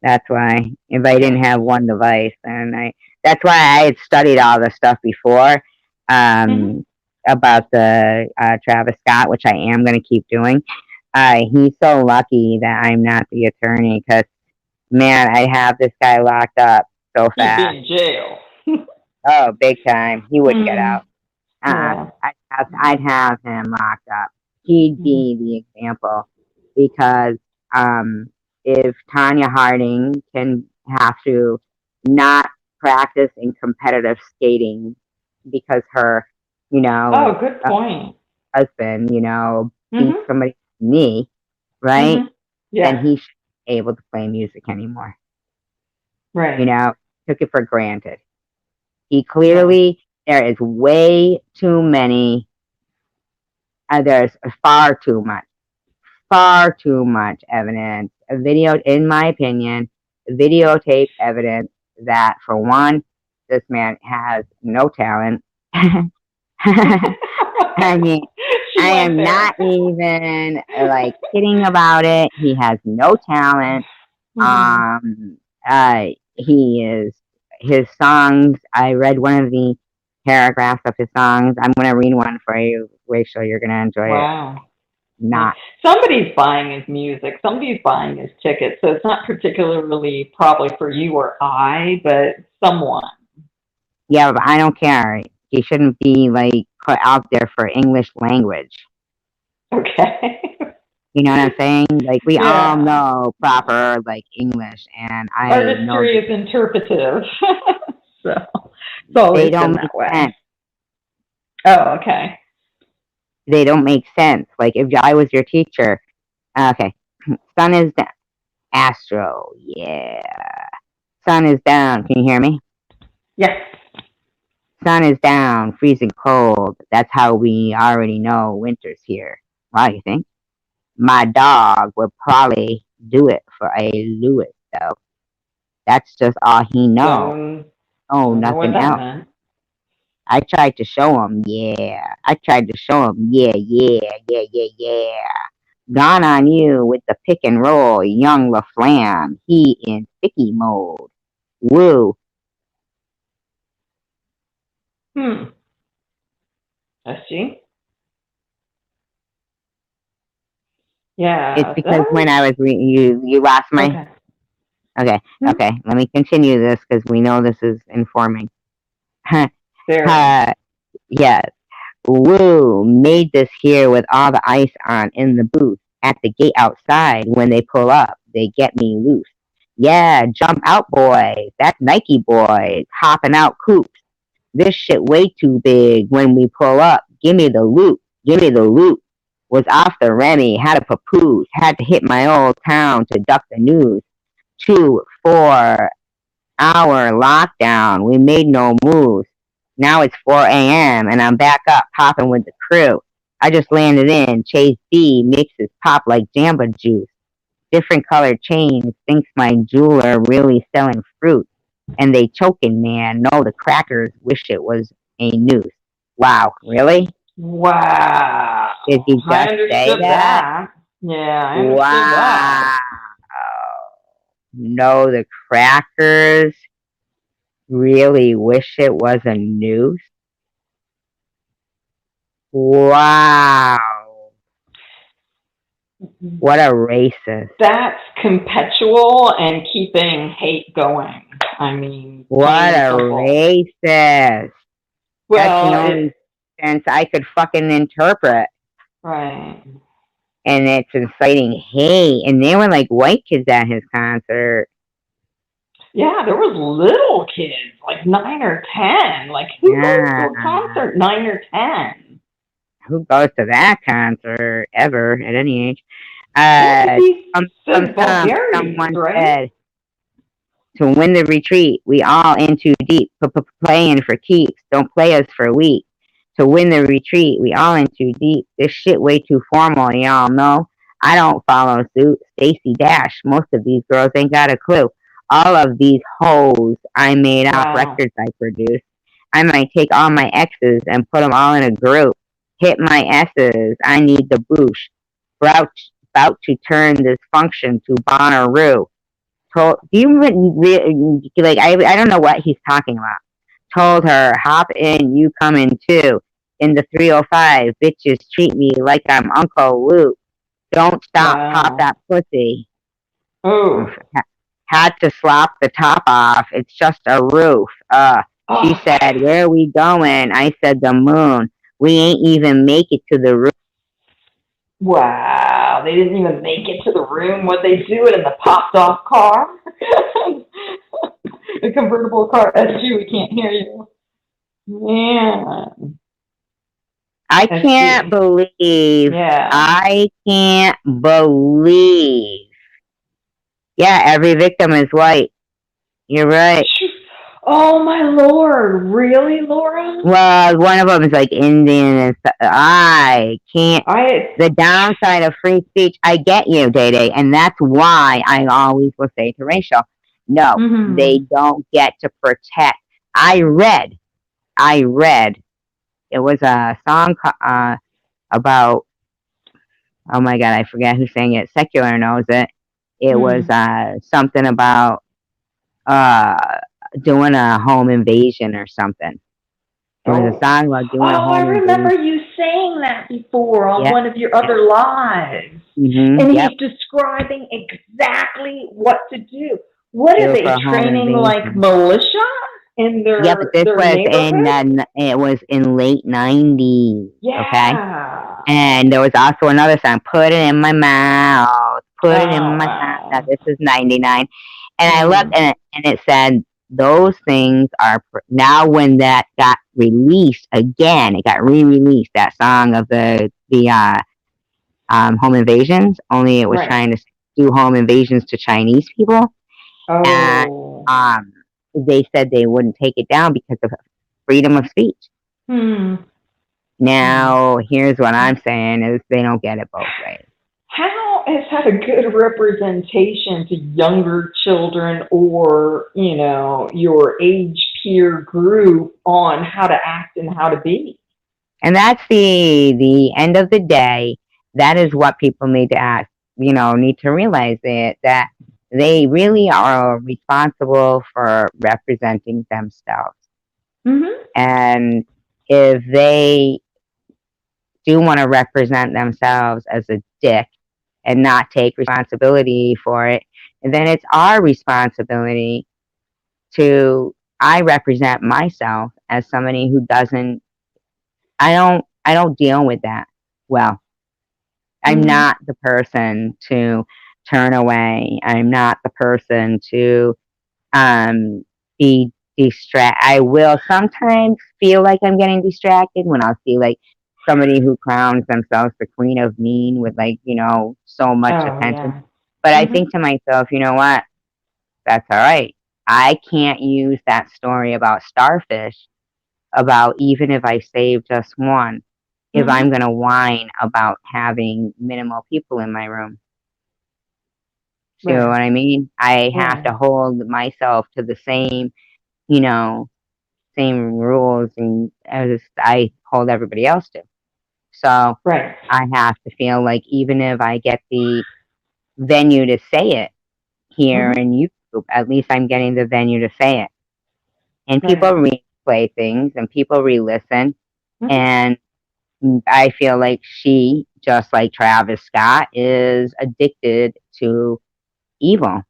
That's why. If I didn't have one device, then that's why I had studied all the stuff before about the Travis Scott, which I am going to keep doing. He's so lucky that I'm not the attorney because, man, I have this guy locked up so fast. He'd be in jail. Oh, big time. He wouldn't get out. Yeah. I'd have him locked up. He'd be the example because if Tanya Harding can have to not practice in competitive skating because her, oh, good point. husband, beat somebody's knee, right? Yeah. Then he should be able to play music anymore. Right. Took it for granted. He clearly, there is way too many, there's far too much evidence, in my opinion, videotape evidence that, for one, this man has no talent. I mean, I am not even kidding about it. He has no talent. His songs, I read one of the paragraphs of his songs. I'm going to read one for you, Rachel. You're going to enjoy it. Wow. Not. Somebody's buying his music. Somebody's buying his tickets. So it's not particularly probably for you or I, but someone. Yeah, but I don't care. He shouldn't be put out there for English language. Okay. You know what I'm saying? We all know proper English, and artistry is interpretive. So it's always they don't been that way. Sense. Oh, okay. They don't make sense. If I was your teacher, okay, sun is down. Astro, yeah. Sun is down. Can you hear me? Yes. Sun is down, freezing cold. That's how we already know winter's here. Wow, you think? My dog would probably do it for a Lewis, though. That's just all he knows. Nothing else. Meant. I tried to show him, yeah. Yeah. Gone on you with the pick and roll, young LaFlamme. He in sticky mode. Woo. SG? Yeah. It's because when I was you lost my... Okay. Okay. Let me continue this because we know this is informing. Yes. Woo, made this here with all the ice on in the booth. At the gate outside, when they pull up, they get me loose. Yeah, jump out, boys. That's Nike boys, hopping out coops. This shit way too big when we pull up. Give me the loot. Was off the Remy, had a papoose. Had to hit my old town to duck the news. 2-4 hour lockdown. We made no moves. Now it's 4 a.m. and I'm back up popping with the crew. I just landed in. Chase B mixes pop like Jamba Juice. Different colored chains. Thinks my jeweler really selling fruit. and they Tokin man. No, the crackers wish it was a noose. Wow, really? Wow. Did he I just say understood that? that. Yeah, I understood that. Wow. No, the crackers really wish it was a noose. Wow. What a racist. That's competitive and keeping hate going. I mean, plain What and a simple. racist. That's the Well, only sense I could fucking interpret. right. And it's inciting hate. And they were like white kids at his concert. Yeah, there was little kids, like 9 or 10. Like, who goes to Yeah. a concert 9 or 10? Who goes to that concert ever at any age? Well, because he said vulgarities, Someone right? said, to win the retreat, we all in too deep, playing for keeps. Don't play us for weeks. To win the retreat, we all in too deep. This shit way too formal, y'all know. I don't follow suit. Stacy Dash. Most of these girls ain't got a clue. All of these hoes I made off Wow. records I produced. I might take all my exes and put them all in a group. Hit my S's. I need the boosh. About to turn this function to Bonnaroo. Told, do you like? I don't know what he's talking about. Told her, hop in, you coming too. In the 305, bitches treat me like I'm Uncle Luke. Don't stop, pop Wow. that pussy. Oh. Had to slop the top off. It's just a roof. She Oh. said, where are we going? I said, the moon. We ain't even make it to the roof. Wow. They didn't even make it to the room. What they do it in the popped off car? The convertible car. SG, we can't hear you. Man. I can't believe. Yeah. I can't believe. Yeah, every victim is white. You're right. Oh my lord! Really, Laura? Well, one of them is like Indian and stuff. I can't. The downside of free speech, I get you, Day Day, and that's why I always will say to Rachel, no, they don't get to protect. I read, it was a song about, oh my God, I forget who sang it. Secular knows it. It was something about doing a home invasion or something. It was a song about doing a home I remember invasion. you saying that before on one of your other lives. Mm-hmm. And he's describing exactly what to do. What are they training like militia in their Yeah, but this was neighborhood? it was in late 90s. Yeah. Okay. And there was also another song, Put It in My Mouth, Put It in My Mouth. Now this is 99. And I loved and it said those things are now when that got released again, it got re-released, that song of the home invasions, only it was trying to do home invasions to Chinese people. Oh. And they said they wouldn't take it down because of freedom of speech. Now, here's what I'm saying is they don't get it both ways. How is that a good representation to younger children or, you know, your age peer group on how to act and how to be? And that's the end of the day. That is what people need to ask, need to realize that they really are responsible for representing themselves. And if they do want to represent themselves as a dick and not take responsibility for it, then it's our responsibility I represent myself as somebody who doesn't, I don't deal with that well. I'm not the person to turn away. I'm not the person to be distracted. I will sometimes feel like I'm getting distracted when I'll see like somebody who crowns themselves the queen of mean with so much attention. Yeah. But I think to myself, you know what? That's all right. I can't use that story about starfish about even if I save just one, if I'm going to whine about having minimal people in my room. See what Right. I mean? I have Right. to hold myself to the same, you know, same rules and as I hold everybody else to. So Right. I have to feel like even if I get the venue to say it here Mhm. in YouTube, at least I'm getting the venue to say it. And people Right. replay things and people re-listen. Mhm. And I feel like she, just like Travis Scott, is addicted to evil,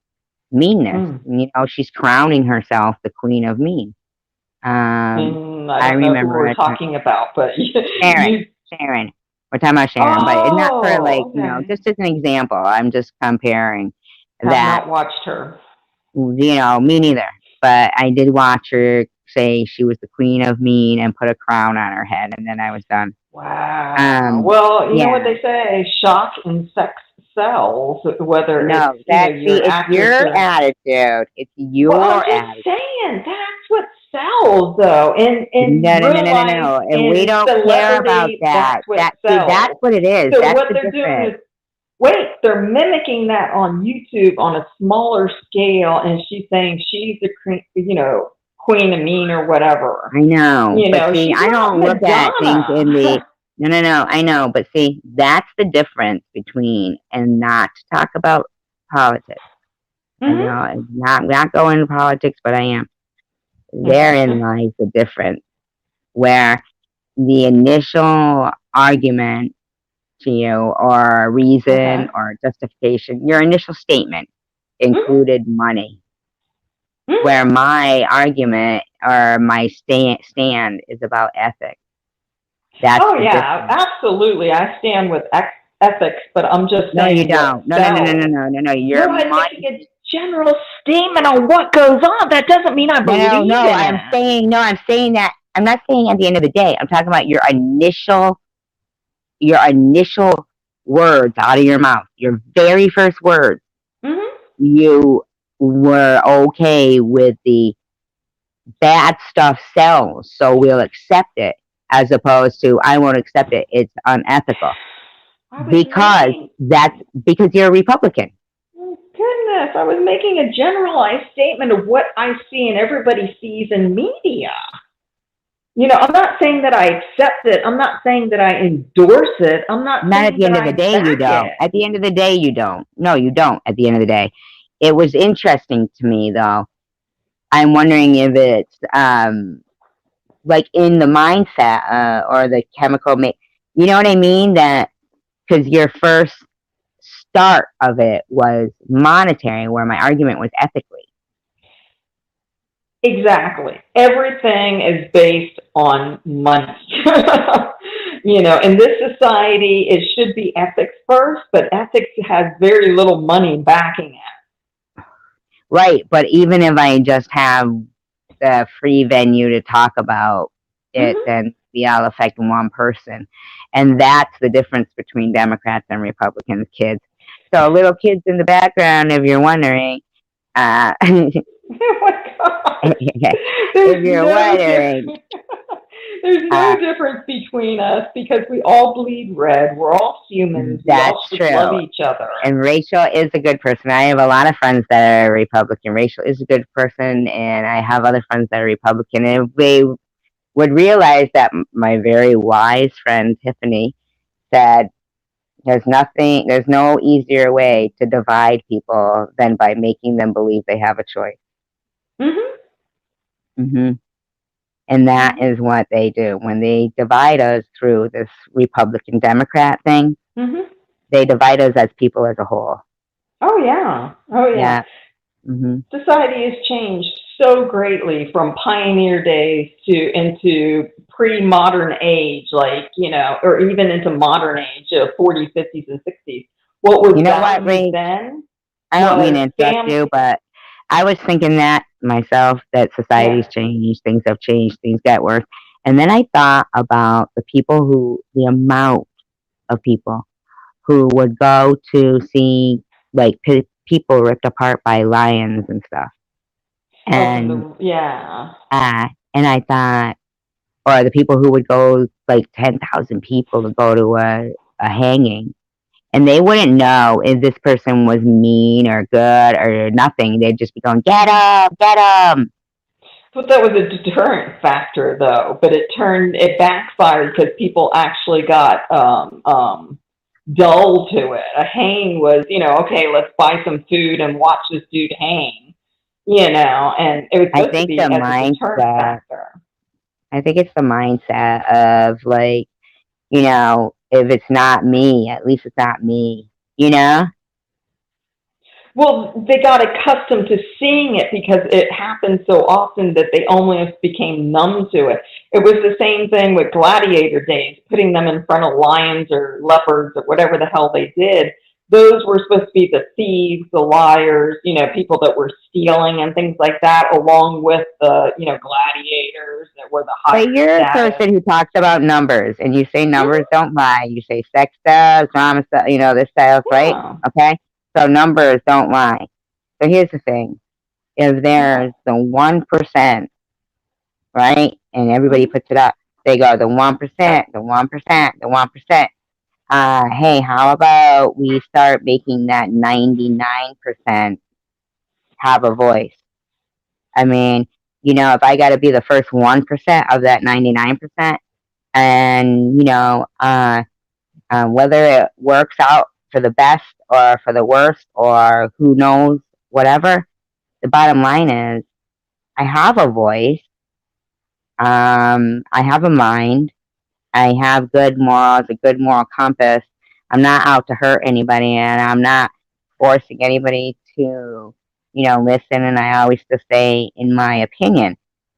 meanness. Mm. She's crowning herself the queen of mean. And I I don't know who remember we're a time, talking about, but Sharon, you. Sharon. We're talking about Sharon, but not for like, Oh, okay. just as an example. I'm just comparing Have that, not watched her. me neither. But I did watch her say she was the queen of mean and put a crown on her head, and then I was done. Wow. Well, you know what Yeah, they say, shock and sex sells, whether it's, no, that's you're see, an it's actress your or. attitude. It's Well, I'm your just attitude. saying that's what sells, though. In No, no, no, real no, no, life, no. And we in don't care about celebrity, that. that's what That's sells. what it is. So That's what the they're doing difference. is, wait, they're mimicking that on YouTube on a smaller scale, and she's saying she's the queen of mean or whatever. I know, but see, She's I not don't look at things in the. Madonna. No, no, no. I know, but see, that's the difference between and not to talk about politics. Mhm. It's not going into politics, but I am. Therein Okay. lies the difference, where the initial argument to you, or reason, Okay. or justification, your initial statement Mhm. included money, Mhm. where my argument or my stand is about ethics. That's Oh the yeah, difference. absolutely. I stand with ethics, but I'm just No, you saying what don't. No, no, no, no, no, sells. no, no, no. Your No, I'm money. making a general statement on what goes on. That doesn't mean I No, no, believe no. in it. I'm saying that. I'm not saying at the end of the day. I'm talking about your initial words out of your mouth. Your very first words. Mhm. You were okay with the bad stuff sells, so we'll accept it, as opposed to I won't accept it. It's unethical I was because making that's because you're a Republican. oh, goodness, I was making a generalized statement of what I see and everybody sees in media. I'm not saying that I accept it. I'm not saying that I endorse it. I'm not Not at saying the that end of the I day, you back don't. it. At the end of the day, you don't. No, you don't. At the end of the day, it was interesting to me though. I'm wondering if it's like in the mindset or the chemical. You know what I mean? That because your first start of it was monetary, where my argument was ethically. Exactly. Everything is based on money. In this society, it should be ethics first, but ethics has very little money backing Right, but even if I just have the free venue to talk about it. it, then I'll affect one person. And that's the difference between Democrats and Republicans, kids. So, little kids in the background, if you're wondering, if Oh my God. There's you're no wondering, difference. There's uh, no difference between us because we all bleed red. We're all humans. We all that's should love true. each other. And Rachel is a good person. I have a lot of friends that are Republican. Rachel is a good person, and I have other friends that are Republican. And if they would realize that my very wise friend Tiffany said, there's no easier way to divide people than by making them believe they have a choice. Mhm. hmm And that Mhm. is what they do. When they divide us through this Republican Democrat thing, Mhm. they divide us as people as a whole. Oh yeah. Oh yeah. Yeah. hmm Society has changed so greatly from pioneer days to into pre-modern age, like, or even into modern age of 40s, 50s, and 60s. What You was know what, valued Ray? then I don't mean was to interrupt family. you, but I was thinking that myself, that Yeah. society's changed, things have changed, things get worse. And then I thought about the amount of people who would go to see like people ripped apart by lions and stuff. Oh, from And the yeah. I thought, or the people who would go, like 10,000 people to go to a hanging. and they wouldn't know if this person was mean or good or nothing. They'd just be going, get him. But that was a deterrent factor, though. But it backfired because people actually got dull to it. A hang was, okay, let's buy some food and watch this dude hang, and it was I supposed to think be the as a deterrent mindset, factor. I think it's the mindset of like, if it's not me, at least it's not me, you know? Well, they got accustomed to seeing it because it happened so often that they almost became numb to it. It was the same thing with gladiator days, putting them in front of lions or leopards or whatever the hell they did. Those were supposed to be the thieves, the liars, people that were stealing and things like that, along with the, gladiators that were the But higher you're a status. person who talks about numbers, and you say numbers Mhm. don't lie. You say sex does, drama stuff, this styles, right? Yeah. Okay? So numbers don't lie. So here's the thing. If Okay. there's the 1%, right, and everybody Mhm. puts it up, they go, the 1%, the 1%, the 1%. Hey, how about we start making that 99% have a voice? I mean, if I got to be the first 1% of that 99%, and whether it works out for the best or for the worst or who knows, whatever, the bottom line is I have a voice. I have a mind. I have good morals, a good moral compass. I'm not out to hurt anybody, and I'm not forcing anybody to, listen. And I always just say, in my opinion.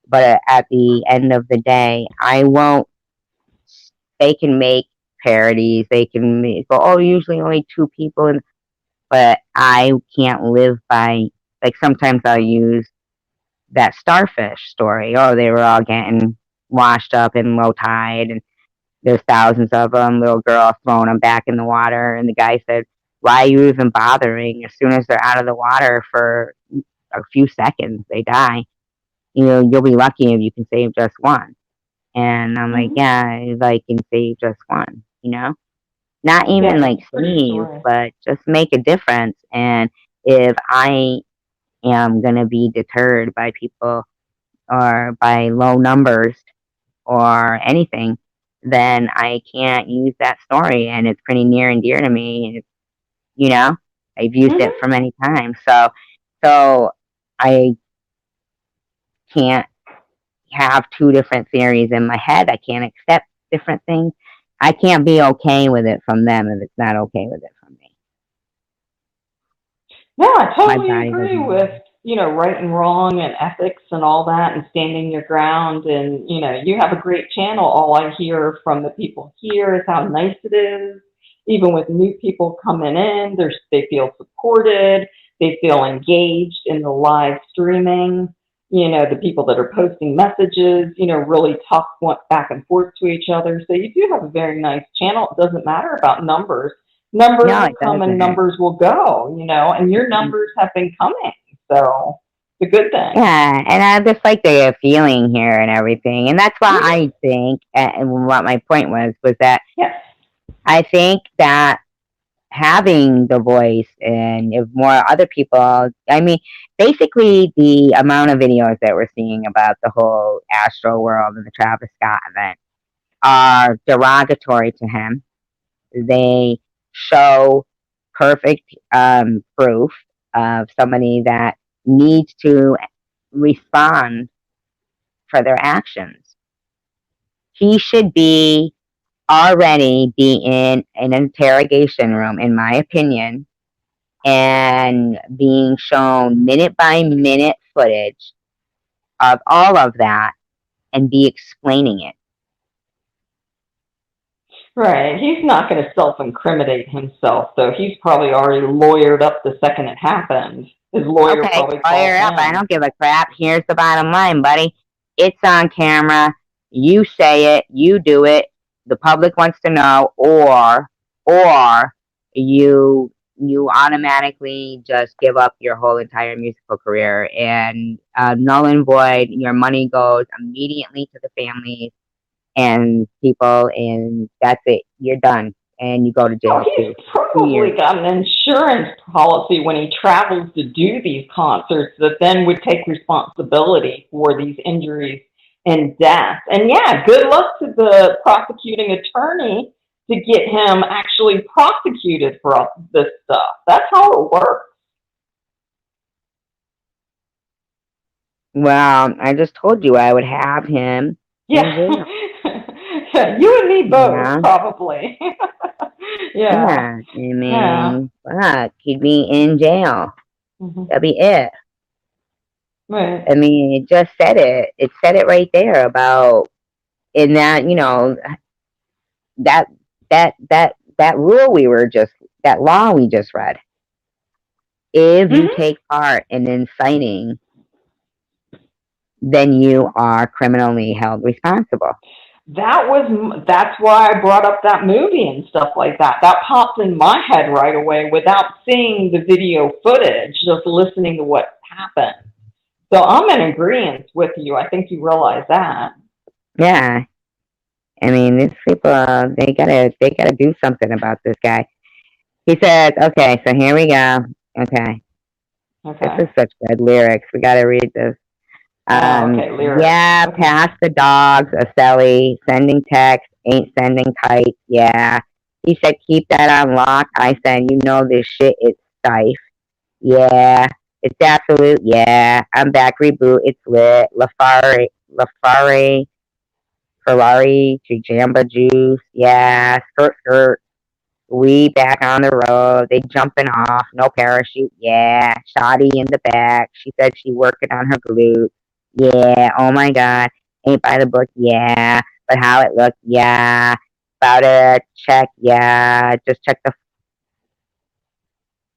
But at the end of the day, I won't. They can make parodies. They can go, oh, usually only two people, but I can't live by. Like sometimes I'll use that starfish story. Oh, they were all getting washed up in low tide, and there's thousands of them. Little girl throwing them back in the water, and the guy said, "Why are you even bothering? As soon as they're out of the water for a few seconds, they die. You'll be lucky if you can save just one." And I'm like, Mhm. "Yeah, if I can save just one, not even Yeah, like it's a pretty save, story. but just make a difference." And if I am gonna be deterred by people or by low numbers or anything, then I can't use that story. And it's pretty near and dear to me. And you know, I've used it Mhm. for many times. So I can't have two different theories in my head. I can't accept different things. I can't be okay with it from them if it's not okay with it from me. No, I My totally body agree doesn't with, know. right and wrong and ethics and all that and standing your ground. And, you have a great channel. All I hear from the people here is how nice it is. Even with new people coming in, they feel supported. They feel engaged in the live streaming. The people that are posting messages, really talk back and forth to each other. So you do have a very nice channel. It doesn't matter about numbers. Numbers No, will it come and doesn't. numbers will go, and your numbers have been coming. So it's a good thing. Yeah, and I just like the feeling here and everything, and that's why Mhm. I think, and what my point was that Yes. I think that having the voice and if more other people, I mean, basically the amount of videos that we're seeing about the whole Astro World and the Travis Scott event are derogatory to him. They show perfect proof of somebody that needs to respond for their actions. He should already be in an interrogation room, in my opinion, and being shown minute by minute footage of all of that and be explaining it. Right. He's not going to self-incriminate himself, though. He's probably already lawyered up the second it happened. His lawyer Okay, probably fire called up. I him. don't give a crap. Here's the bottom line, buddy. It's on camera. You say it. You do it. The public wants to know, or you automatically just give up your whole entire musical career and null and void. Your money goes immediately to the families and people, and that's it. You're done. and you go to Oh, jail he's too. 2 years. probably got an insurance policy when he travels to do these concerts that then would take responsibility for these injuries and deaths. And yeah, good luck to the prosecuting attorney to get him actually prosecuted for all this stuff. That's how it works. Well, I just told you I would have him in Yeah. jail. Yeah, you and me both, Yeah, probably. Yeah. yeah. I Yeah. mean, fuck, he'd be in jail. Hmm. That'd be it. Right. I mean, it just said it. It said it right there about in that that that rule we were just that law we just read. If you Hmm. take part in inciting, then you are criminally held responsible. That's why I brought up that movie and stuff like that. That popped in my head right away without seeing the video footage, just listening to what happened. So I'm in agreement with you. I think you realize that. Yeah, I mean, these people they gotta do something about this guy. He says, "Okay, so here we go. Okay, this Okay. is such good lyrics. We gotta read this. Oh, okay. Lyrics. Yeah, Okay. pass the dogs, a celly, sending text, ain't sending kites. Yeah." He said, "Keep that on lock." I said, "You know this shit is stife. Yeah, it's absolute. Yeah, I'm back. Reboot. It's lit. Lafari, Ferrari, Jamba Juice. Yeah, skirt. We back on the road. They jumping off. No parachute. Yeah, shoddy in the back. She said she working on her glute. Yeah. Oh my God. Ain't by the book. Yeah. But how it looked. Yeah. About it. Check. Yeah. Just check the.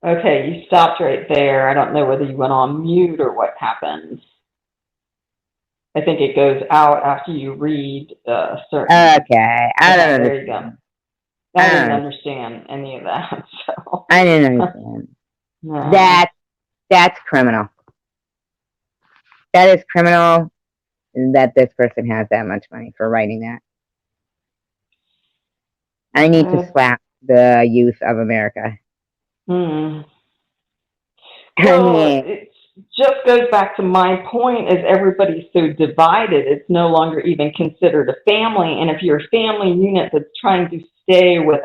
Okay, you stopped right there. I don't know whether you went on mute or what happened. I think it goes out after you read certain. Okay. I Okay, don't there you go. understand. I I didn't don't. understand any of that. So I didn't understand. no. That that's criminal. That is criminal that this person has that much money for writing that. I need to Uh, slap the youth of America. hmm. I Well, mean, it just goes back to my point: is everybody's so divided, it's no longer even considered a family. And if you're a family unit that's trying to stay with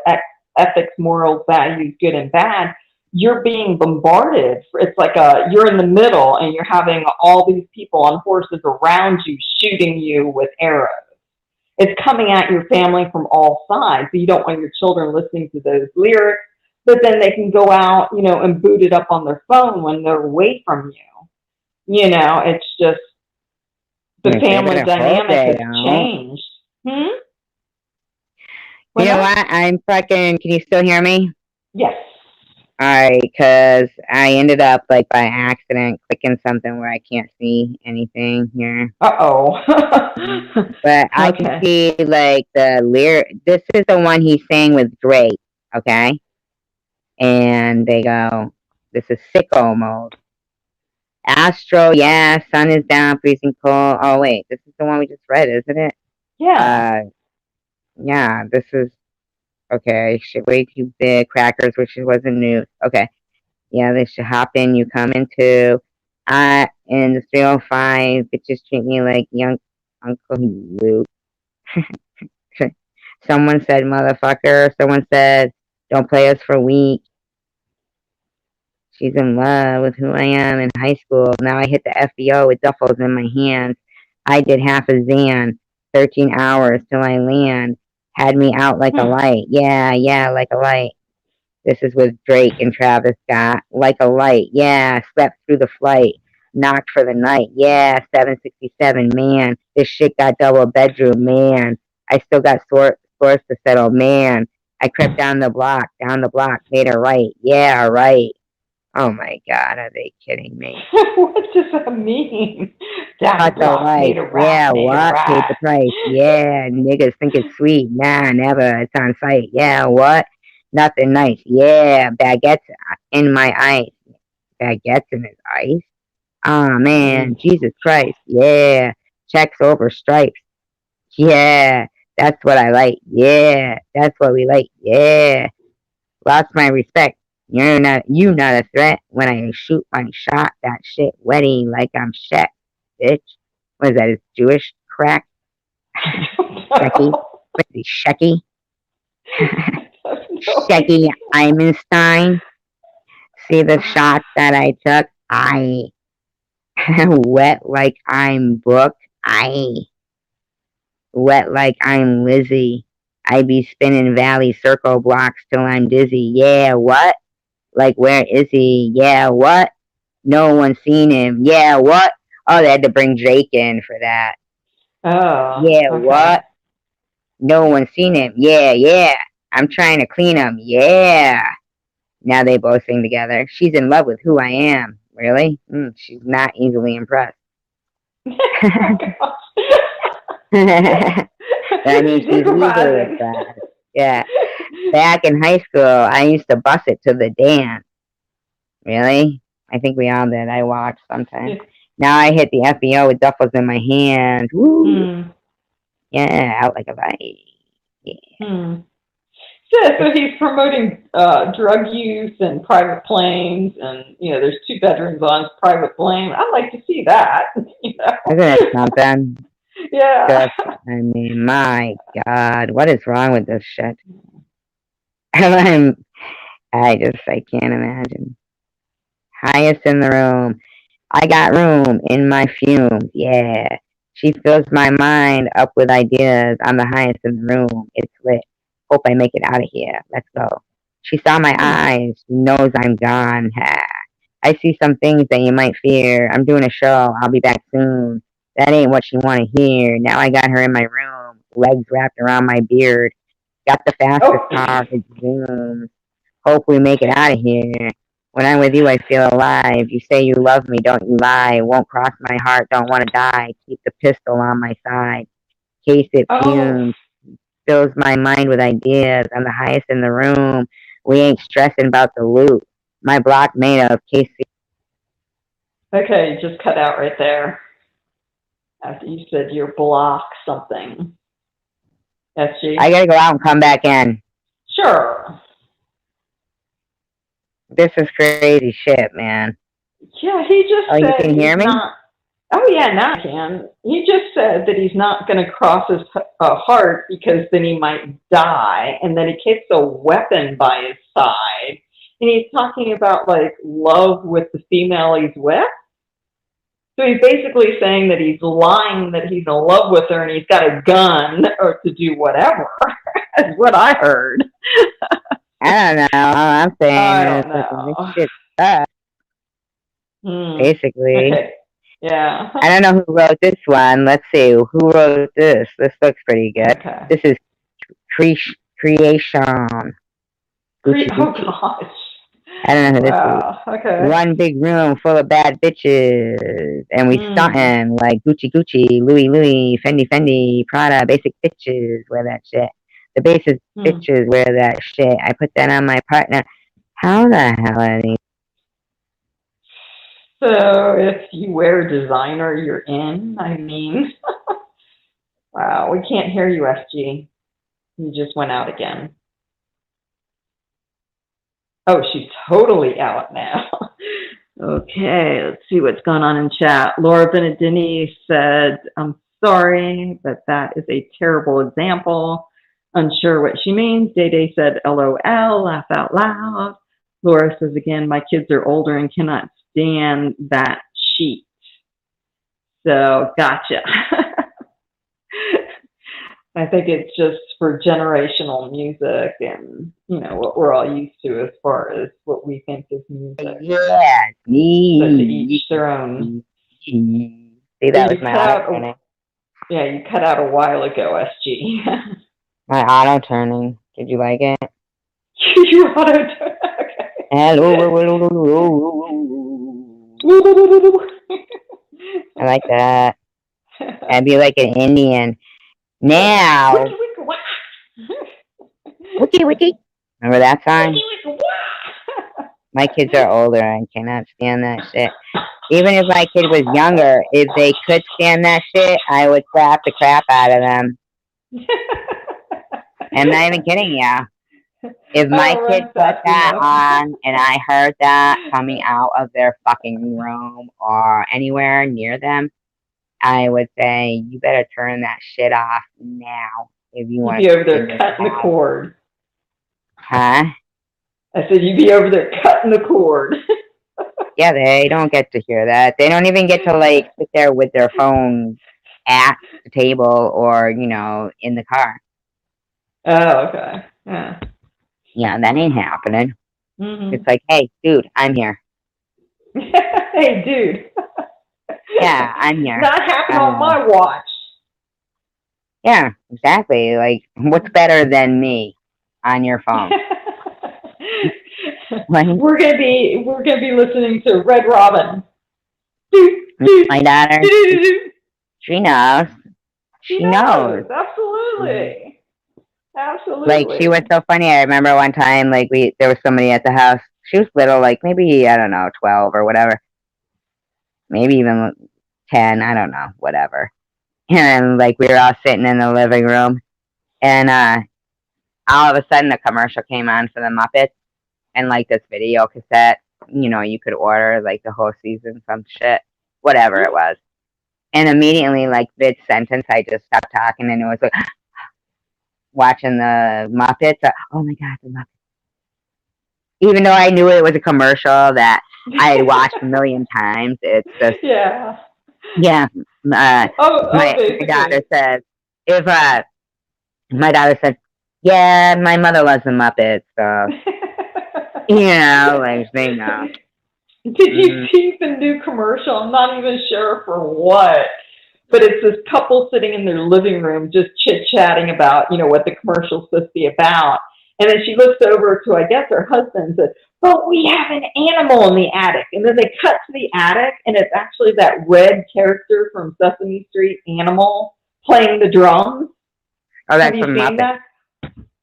ethics, morals, values, good and bad, you're being bombarded. It's like you're in the middle, and you're having all these people on horses around you shooting you with arrows. It's coming at your family from all sides. So you don't want your children listening to those lyrics, but then they can go out, and boot it up on their phone when they're away from you. It's just the I sure family gonna hope dynamic they has don't. changed. Hmm? You What know now? what? I'm fucking. Can you still hear me? Yes. Alright, because I ended up like by accident clicking something where I can't see anything here. Uh-oh. But I can Okay. see like the lyric. This is the one he sang with Drake, okay? And they go, "This is sicko mode." Astro, yeah, sun is down, freezing cold. Oh wait, this is the one we just read, isn't it? Yeah. Uh, yeah, this is okay. Shit, way too big. Crackers, which wasn't news. Okay, yeah, they should hop in. You come into. In the 305, bitches treat me like young Uncle Luke. Someone said, "Motherfucker." Someone said, "Don't play us for weak." She's in love with who I am in high school. Now I hit the FBO with duffels in my hands. I did half a Zan, 13 hours till I land. Had me out like a Hmm. light. Yeah, like a light. This is with Drake and Travis Scott. Like a light. Yeah, slept through the flight. Knocked for the night. Yeah, 767. Man, this shit got double bedroom. Man, I still got scores to settle. Man, I crept down the block, made a right. Yeah, right. Oh my God, are they kidding me? What does that mean? Down the Cut the block, made lights. a rat, Yeah, made a what? Paid the rat. price. Yeah, niggas think it's sweet. Nah, never. It's on site. Yeah, what? Nothing nice. Yeah, baguettes in my eyes. Baguettes in his eyes? Oh man, Mm. Jesus Christ. Yeah, checks over stripes. Yeah, That's what I like. Yeah, that's what we like. Yeah, lost my respect. You not a threat. When I shoot my shot, that shit wetty like I'm Shaq, bitch. What is that? Is Jewish crack? Shecky? What is he, Shecky? Shecky Eimenstein. See the shot that I took? I wet like I'm Brooke. I wet like I'm Lizzie. I be spinning valley circle blocks till I'm dizzy. Yeah, what? Like, where is he? Yeah, what? No one's seen him. Yeah, what? Oh, they had to bring Jake in for that. Oh, Yeah, okay. what? No one's seen him. Yeah, yeah. I'm trying to clean him. Yeah. Now they both sing together. She's in love with who I am. Really? She's not easily impressed. Oh gosh. I mean, she's easily Improvising. impressed. Yeah. Back in high school, I used to bust it to the dance. Really? I think we all did. I watched sometimes. Now I hit the FBO with duffels in my hands. Woo! Hmm. Yeah, out like a light. Yeah. Hmm. So he's promoting drug use and private planes, and there's 2 bedrooms on his private plane. I'd like to see that. Isn't it something? Yeah. Just, I mean, my God, what is wrong with this shit? I'm, I can't imagine. Highest in the room. I got room in my fumes. Yeah. She fills my mind up with ideas. I'm the highest in the room. It's lit. Hope I make it out of here. Let's go. She saw my Hmm. eyes. She knows I'm gone. Ha. I see some things that you might fear. I'm doing a show. I'll be back soon. That ain't what she want to hear. Now I got her in my room. Legs wrapped around my beard. Got the fastest Oh. car. It zooms. Hope we make it out of here. When I'm with you, I feel alive. You say you love me, don't you lie. Won't cross my heart, don't want to die. Keep the pistol on my side. Case it Oh. fumes. Fills my mind with ideas. I'm the highest in the room. We ain't stressing about the loot. My block made of case. Okay, you just cut out right there after you said your block something. SG. I gotta go out and come back in. Sure. This is crazy shit, man. Yeah, he just Oh, you said can hear he's me? not. Oh yeah, now I can. He just said that he's not going to cross his heart because then he might die, and then he keeps a weapon by his side, and he's talking about like love with the female he's with. So he's basically saying that he's lying that he's in love with her and he's got a gun or to do whatever. That's what I heard. I don't know. All I'm saying I is don't that this know. shit sucks, basically. Okay. Yeah. I don't know who wrote this one. Let's see. Who wrote this? This looks pretty good. Okay. This is creation. Gucci Oh Gucci. gosh. I don't know who this is. Wow. Okay. One big room full of bad bitches, and we stuntin' like Gucci Gucci, Louis Louis, Fendi Fendi, Prada, basic bitches wear that shit. The basic bitches wear that shit. I put that on my partner. How the hell are these? So if you wear designer, you're in. I mean, wow. We can't hear you, SG. You just went out again. Oh, she's totally out now. Okay, let's see what's going on in chat. Laura Benedini said, I'm sorry, but that is a terrible example. Unsure what she means. Day Day said, LOL, laugh out loud. Laura says again, my kids are older and cannot stand that sheet. So, gotcha. I think it's just for generational music and, what we're all used to as far as what we think is music. Yeah, me. But to each their own. See, that was my auto turning. Yeah, you cut out a while ago, SG. My auto turning. Did you like it? You auto turn. Okay. Hello. I like that. I'd be like an Indian. Now. Wiki wiki. Remember that song? My kids are older and cannot stand that shit. Even if my kid was younger, if they could stand that shit, I would slap the crap out of them. I'm not even kidding you. If I my don't kid run put fast that enough. on and I heard that coming out of their fucking room or anywhere near them, I would say, you better turn that shit off now if you You'd want be over to there continue to cutting the have. cord. Huh? I said you'd be over there cutting the cord. Yeah, they don't get to hear that. They don't even get to like sit there with their phone at the table or, in the car. Oh, okay. Yeah. Yeah, that ain't happening. Mm-hmm. It's like, hey, dude, I'm here. Hey, dude. Yeah, I'm here. Not happening on my watch. Yeah, exactly. Like, what's better than me on your phone? We're gonna be listening to Red Robin. My daughter, she knows. She knows. Absolutely. Absolutely. Like, she was so funny. I remember one time, like, there was somebody at the house. She was little, like maybe, I don't know, 12 or whatever. Maybe even 10, I don't know, whatever. And like we were all sitting in the living room, and all of a sudden a commercial came on for the Muppets, and like this video cassette, you could order like the whole season, some shit, whatever it was. And immediately, like mid sentence, I just stopped talking, and it was like watching the Muppets. Oh my god, the Muppets! Even though I knew it was a commercial that I had watched a million times, it's just yeah. My daughter said, if my daughter said, yeah, my mother loves the Muppets, so like they know. Did you see the new commercial? I'm not even sure for what, but it's this couple sitting in their living room just chit-chatting about, what the commercial's supposed to be about. And then she looks over to, I guess, her husband and says, but we have an animal in the attic. And then they cut to the attic, and it's actually that red character from Sesame Street, Animal, playing the drums. Oh, that's have you from seen Muppets. That?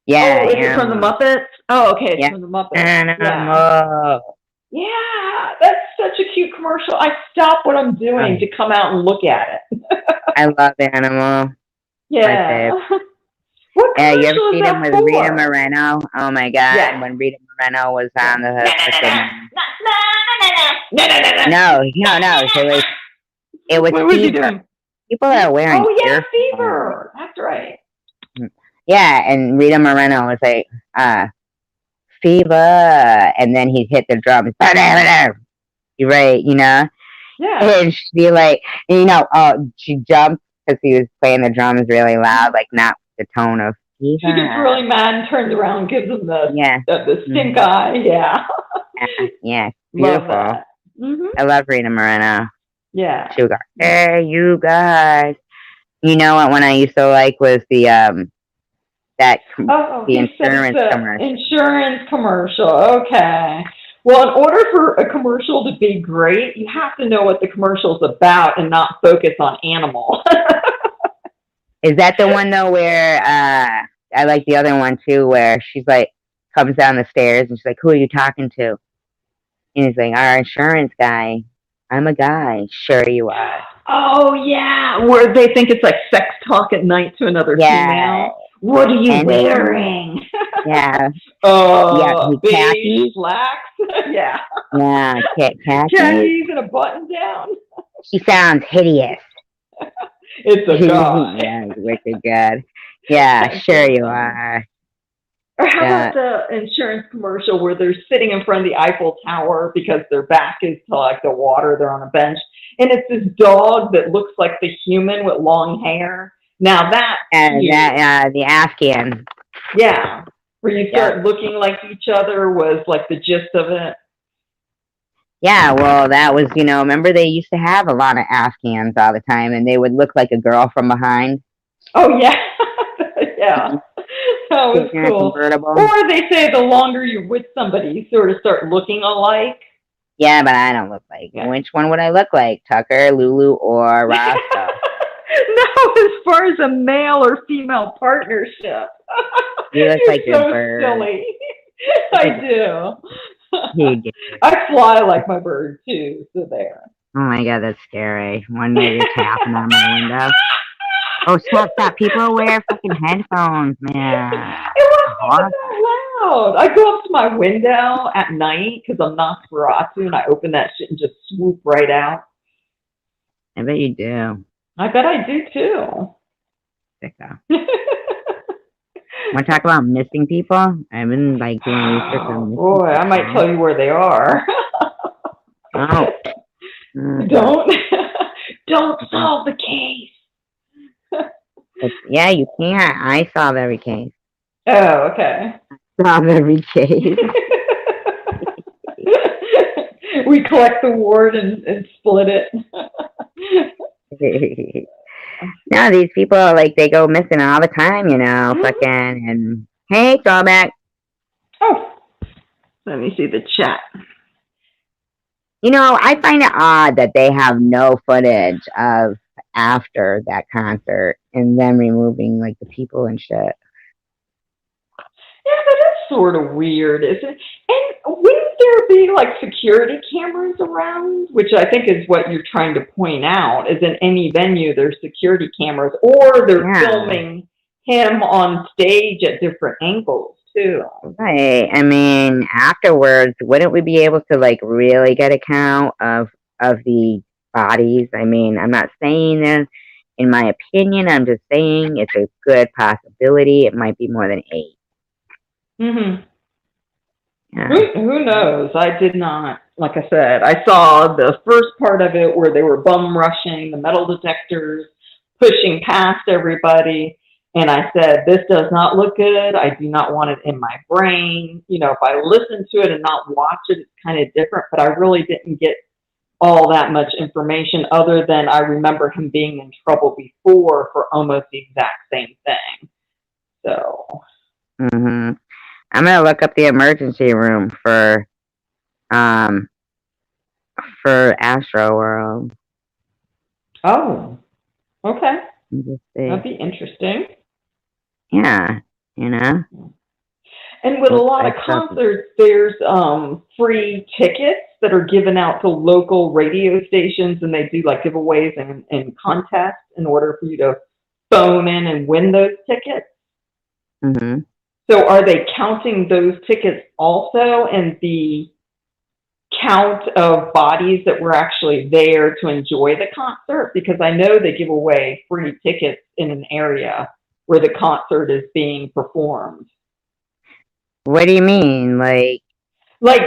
Yeah. Oh, is it from the Muppets? Oh, okay, it's from the Muppets. Animal. Yeah, that's such a cute commercial. I stop what I'm doing to come out and look at it. I love Animal. Yeah. What commercial you ever seen him with Rita Moreno? Oh my god, when Rita Moreno was on the No. It was what was Fever. He doing? People are wearing Fever. That's right. Yeah, and Rita Moreno was like, Fever, and then he'd hit the drums. You're right, Yeah. And she'd be like, she jumped because he was playing the drums really loud, like not the tone of Fever. She gets really mad and turns around and gives him the stink eye. Yeah. Yeah, beautiful. Love that. I love Rita Moreno. Yeah. She would go, hey, you guys. You know what one I used to like was the insurance commercial. Insurance commercial. Okay. Well, in order for a commercial to be great, you have to know what the commercial's about and not focus on animal. Is that the one though where I like the other one too, where she's like comes down the stairs and she's like, who are you talking to? And he's like, our insurance guy. I'm a guy. Sure you are. Oh yeah, where they think it's like sex talk at night to another female. What are you wearing? Yeah. Beige slacks. Yeah. Yeah, khakis and a button down. She sounds hideous. It's a guy. Yeah, it's wicked good. Yeah, sure you are. Or how about the insurance commercial where they're sitting in front of the Eiffel Tower because their back is to like the water, they're on a bench, and it's this dog that looks like the human with long hair. Now that the Afghan. Yeah, where you start looking like each other was like the gist of it. Yeah, well, that was, remember they used to have a lot of Afghans all the time, and they would look like a girl from behind. Oh, yeah. Yeah. That was cool. Or they say the longer you're with somebody, you sort of start looking alike. Yeah, but I don't look like. Which one would I look like? Tucker, Lulu, or Roscoe? No, as far as a male or female partnership. You look like so a bird. Silly. I do. You do. I fly like my bird too, so there. Oh my god, that's scary. One day you're tapping on my window. Oh, stop. People wear fucking headphones, man. It wasn't even Horrible. that loud. I go up to my window at night because I'm Nosferatu, and I open that shit and just swoop right out. I bet you do. I bet I do too. Sicko. Want to talk about missing people? I've been like doing research Oh on missing boy, I might people. tell you where they are. Oh. Mm. Don't don't solve the case. Yeah, you can't. I solve every case. Oh, okay. Solve every case. We collect the ward and split it. No, these people like they go missing all the time, fucking and hey, throwback. Oh, let me see the chat. I find it odd that they have no footage of after that concert and them removing like the people and shit. Yeah, that is sort of weird, isn't it? And wouldn't there be like security cameras around? Which I think is what you're trying to point out. Is in any venue there's security cameras, or they're filming him on stage at different angles too. Right. I mean, afterwards, wouldn't we be able to like really get a count of the bodies? I mean, I'm not saying this in my opinion. I'm just saying it's a good possibility. It might be more than 8. Mm-hmm. Yeah. Who knows? I did not. Like I said, I saw the first part of it where they were bum rushing the metal detectors, pushing past everybody. And I said, this does not look good. I do not want it in my brain. If I listen to it and not watch it, it's kind of different. But I really didn't get all that much information other than I remember him being in trouble before for almost the exact same thing. So. Mm-hmm. I'm gonna look up the emergency room for Astroworld. Oh, okay. That'd be interesting. Yeah, And with a lot of concerts, there's free tickets that are given out to local radio stations, and they do like giveaways and contests in order for you to phone in and win those tickets. Mm-hmm. So are they counting those tickets also in the count of bodies that were actually there to enjoy the concert? Because I know they give away free tickets in an area where the concert is being performed. What do you mean? Like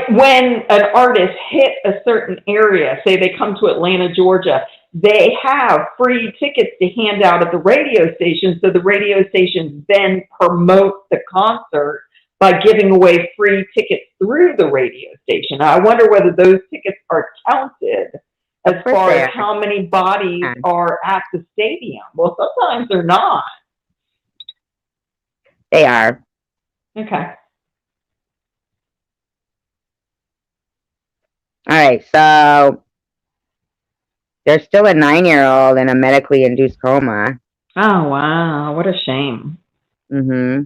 when an artist hit a certain area, say they come to Atlanta, Georgia, they have free tickets to hand out at the radio station, so the radio stations then promote the concert by giving away free tickets through the radio station. I wonder whether those tickets are counted as far as how many bodies are at the stadium. Well, sometimes they're not. They are. Okay. All right, so there's still a 9-year-old in a medically induced coma. Oh, wow. What a shame. Mm-hmm.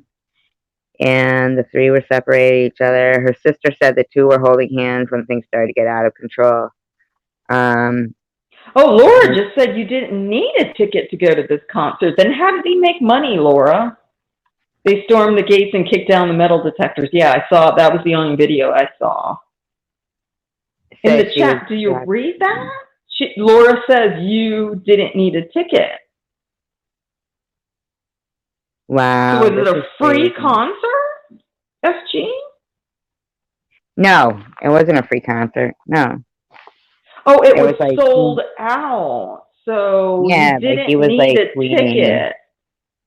And the 3 were separated each other. Her sister said the 2 were holding hands when things started to get out of control. Oh, Laura just said you didn't need a ticket to go to this concert. Then how did he make money, Laura? They stormed the gates and kicked down the metal detectors. Yeah, I saw. That was the only video I saw. In the chat, do you read that? Laura says you didn't need a ticket. Wow. So was it a free concert, FG? No, it wasn't a free concert. No. Oh, it was like sold out. So yeah, you didn't he was need a ticket.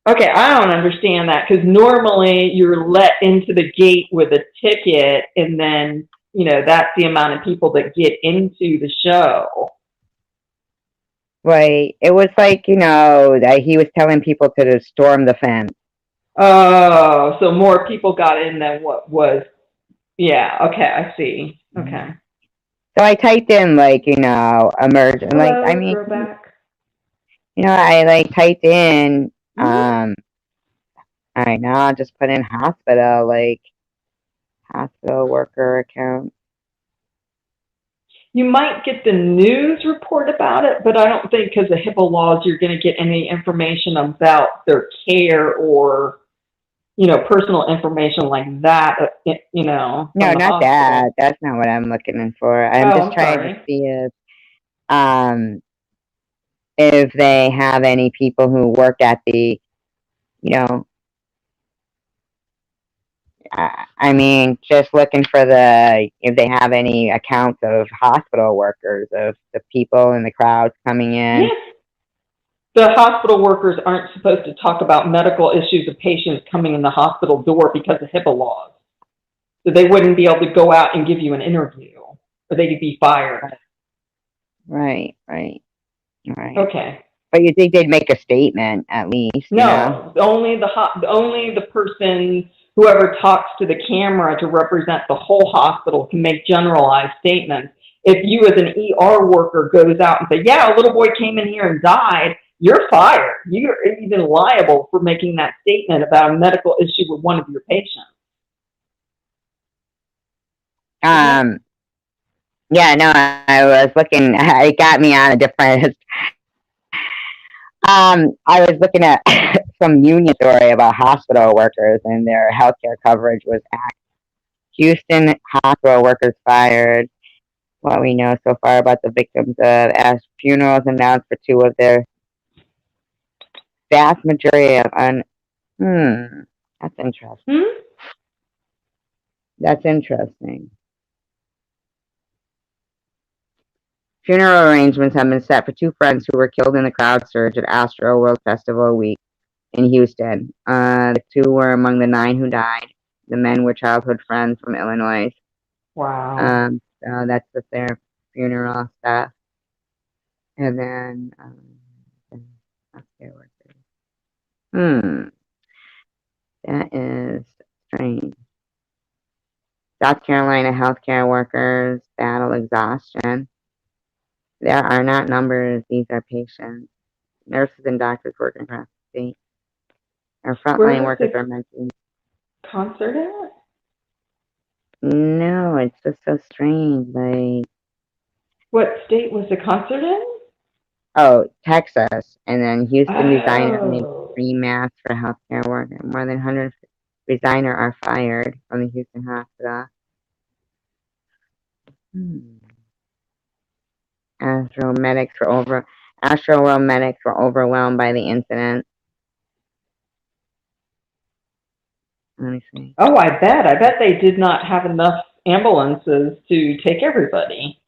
Okay, I don't understand that because normally you're let into the gate with a ticket, and then that's the amount of people that get into the show. Right. It was like that he was telling people to storm the fence. Oh, so more people got in than what was. Yeah. Okay, I see. Okay. So I typed in emergent. Hello, I mean, throwback. I typed in all right, now I'll just put in hospital, hospital worker account. You might get the news report about it, but I don't think because of HIPAA laws you're going to get any information about their care or, personal information like that, from No, the not that. hospital. That's not what I'm looking for. I'm Oh, just I'm trying to sorry. see um if they have any people who worked at the, you know, I mean, just looking for if they have any accounts of hospital workers, of the people in the crowds coming in. Yes, the hospital workers aren't supposed to talk about medical issues of patients coming in the hospital door because of HIPAA laws. So they wouldn't be able to go out and give you an interview, or they'd be fired. Right, right, right. Okay. But you think they'd make a statement at least, No, only the person, whoever talks to the camera to represent the whole hospital, can make generalized statements. If you as an ER worker goes out and say, yeah, a little boy came in here and died, you're fired. You're even liable for making that statement about a medical issue with one of your patients. Yeah, no, I was looking. It got me on a different. I was looking at some union story about hospital workers and their healthcare coverage was axed. Houston hospital workers fired. What we know so far about the victims of as funerals announced for two of their vast majority of that's interesting. That's interesting. Funeral arrangements have been set for two friends who were killed in the crowd surge at Astroworld Festival Week in Houston. The two were among the 9 who died. The men were childhood friends from Illinois. Wow. So that's with their funeral stuff. And then, that is strange. South Carolina healthcare workers battle exhaustion. There are not numbers, these are patients. Nurses and doctors working across the state. Our Where frontline was workers the are mentioned. concert at? No, it's just so strange. Like, What state was the concert in? oh, Texas. And then Houston designer makes Oh. free masks for healthcare workers. More than 100 designers are fired from the Houston hospital. Astro medics Astroworld medics were overwhelmed by the incident. Let me see. Oh, I bet. I bet they did not have enough ambulances to take everybody.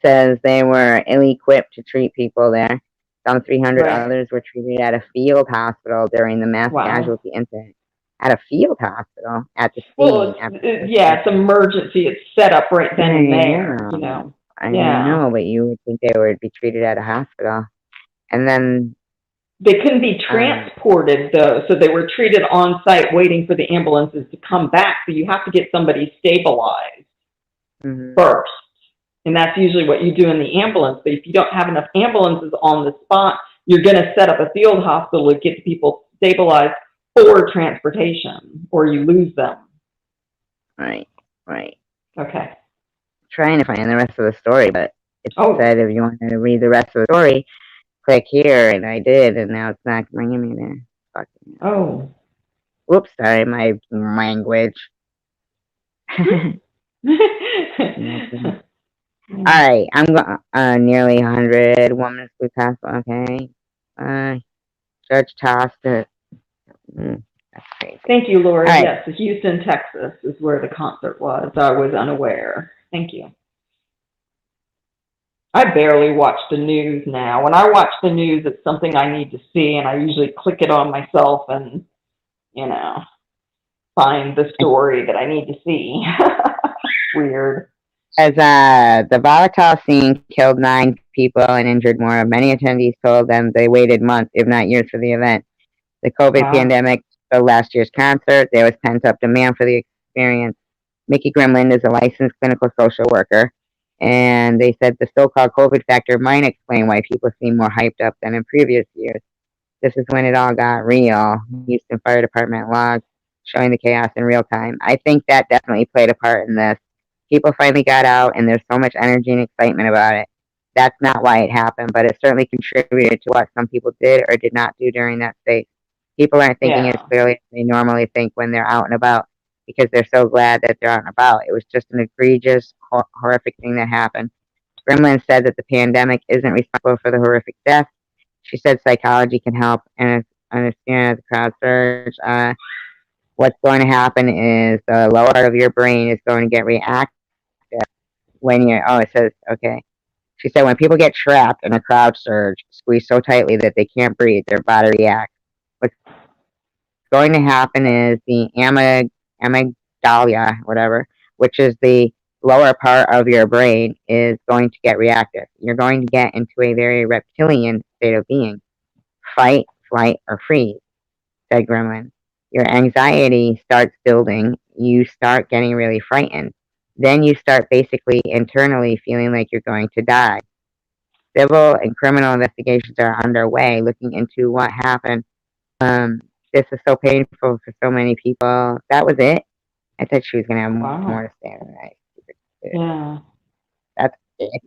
Says they were ill-equipped to treat people there. Some 300 Right. others were treated at a field hospital during the mass Wow. casualty incident. At a field hospital at the scene. Well, it's emergency. It's set up right then and there, I Yeah. know, but you would think they would be treated at a hospital. And then They couldn't be transported, though, so they were treated on site waiting for the ambulances to come back. So you have to get somebody stabilized first. And that's usually what you do in the ambulance. But if you don't have enough ambulances on the spot, you're going to set up a field hospital to get the people stabilized for transportation, or you lose them. Right. Okay. Trying to find the rest of the story, but it said if you wanted to read the rest of the story, click here, and I did, and now it's not bringing me there. Fucking Oh. Whoops, sorry, my language. All right, I'm going. Nearly 100 women flew past. Okay. Judge tossed it. That's crazy. Thank you, Lori. Right. Yes, Houston, Texas is where the concert was. I was unaware. Thank you. I barely watch the news now. When I watch the news, it's something I need to see, and I usually click it on myself and, find the story that I need to see. Weird. As the volatile scene killed 9 people and injured more, many attendees told them they waited months, if not years, for the event. The COVID pandemic, so last year's concert, there was pent-up demand for the experience. Mickey Grimland is a licensed clinical social worker, and they said the so-called COVID factor might explain why people seem more hyped up than in previous years. This is when it all got real. Houston Fire Department logs showing the chaos in real time. I think that definitely played a part in this. People finally got out, and there's so much energy and excitement about it. That's not why it happened, but it certainly contributed to what some people did or did not do during that space. People aren't thinking as Yeah. clearly as they normally think when they're out and about because they're so glad that they're out and about. It was just an egregious, horrific thing that happened. Gremlin said that the pandemic isn't responsible for the horrific death. She said psychology can help and understand the crowd surge. What's going to happen is the lower part of your brain is going to get reactive when you're. Oh, it says okay. She said when people get trapped in a crowd surge, squeezed so tightly that they can't breathe, their body reacts. What's going to happen is the amygdala, whatever, which is the lower part of your brain, is going to get reactive. You're going to get into a very reptilian state of being. Fight, flight, or freeze, said Gremlin. Your anxiety starts building. You start getting really frightened. Then you start basically internally feeling like you're going to die. Civil and criminal investigations are underway looking into what happened. This is so painful for so many people. That was it. I thought she was going to have more Wow. to say tonight. Yeah. That's it.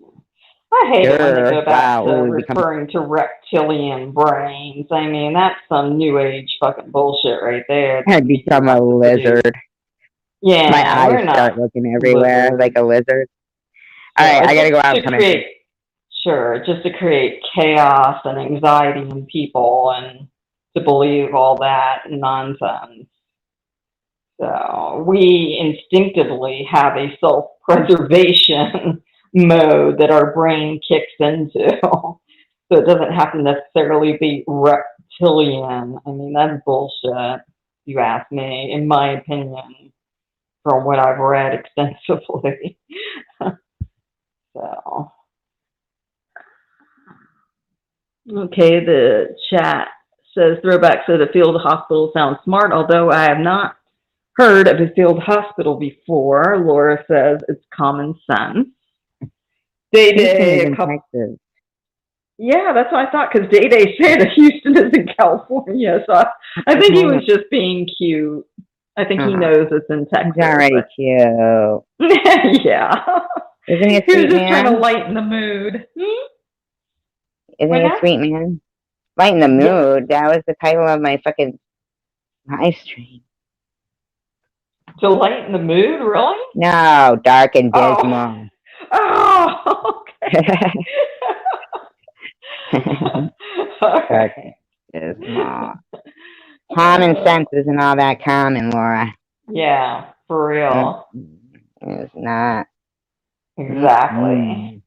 I hate it when they go back Wow. to Ooh, we become referring to reptilian brains. I mean, that's some new age fucking bullshit right there. I become a lizard. My Yeah, eyes we're start not looking everywhere like a lizard. All Yeah, right, I just gotta go out and to come create, in. sure, just to create chaos and anxiety in people and to believe all that nonsense. So we instinctively have a self-preservation mode that our brain kicks into. So it doesn't have to necessarily be reptilian. I mean, that's bullshit, if you ask me, in my opinion, from what I've read extensively. So, okay, the chat says Throwback said a field hospital sounds smart, although I have not heard of a field hospital before. Laura says it's common sense. Day Day, a couple. Texas. Yeah, that's what I thought, because Day Day said that Houston is in California, so I think he was just being cute. I think he knows it's in Texas. He's already cute. Yeah. Isn't he a He was sweet just man? trying to lighten the mood. Isn't he a sweet man? Lighten the mood. Yeah. That was the title of my fucking live stream. To lighten the mood, really? No, dark and dismal. Oh, okay. Dark and dismal. Common sense isn't all that common, Laura. Yeah, for real. It's not. Exactly.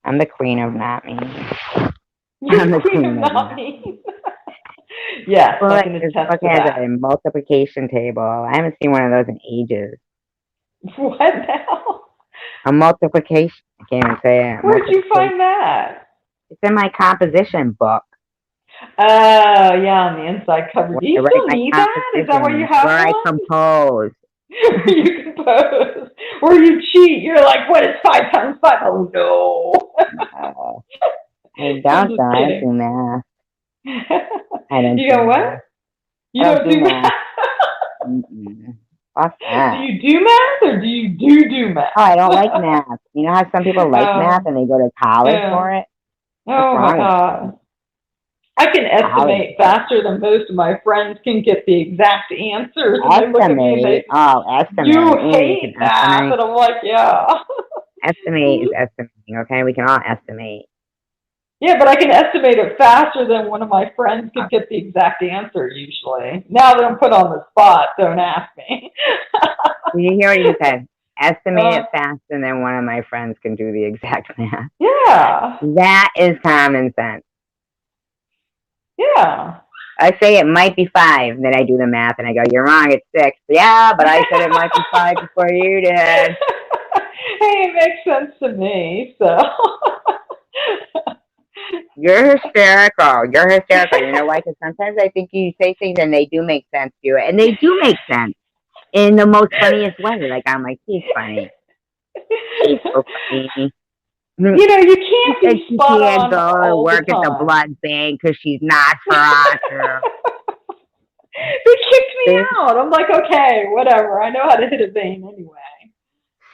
I'm the queen of not me. I'm the queen of not me. Yeah, well, I can attest to that. A multiplication table. I haven't seen one of those in ages. What now? A multiplication. I can't even say it. Where'd you find that? It's in my composition book. Oh, yeah, on the inside cover. Do you still need that? Is that where you have where one? I compose. You compose. Or you cheat. You're like, what is 5 times 5? Oh, no. I don't do math. I don't you go, what? You don't do math? What's that? Do you do math or do you do math? Oh, I don't like math. You know how some people like math and they go to college for it? Oh, my God. I can estimate faster than most of my friends can get the exact answers. Estimate? Estimate. You hate math. And I'm like, yeah. Estimate is estimating, okay? We can all estimate. Yeah, but I can estimate it faster than one of my friends could get the exact answer usually. Now that I'm put on the spot, don't ask me. Did you hear what you said? Estimate it faster than one of my friends can do the exact math. Yeah. That is common sense. Yeah. I say it might be 5, then I do the math and I go, you're wrong, it's 6. Yeah, but I said it might be 5 before you did. Hey, it makes sense to me, so. You're hysterical. You're hysterical. You know why? Because sometimes I think you say things and they do make sense to you. And they do make sense in the most funniest way. Like, I'm like, he's funny. He's so funny. You know, you can't be spot on. She can't go to work at the blood bank because she's not for us. They kicked me out. I'm like, okay, whatever. I know how to hit a vein anyway.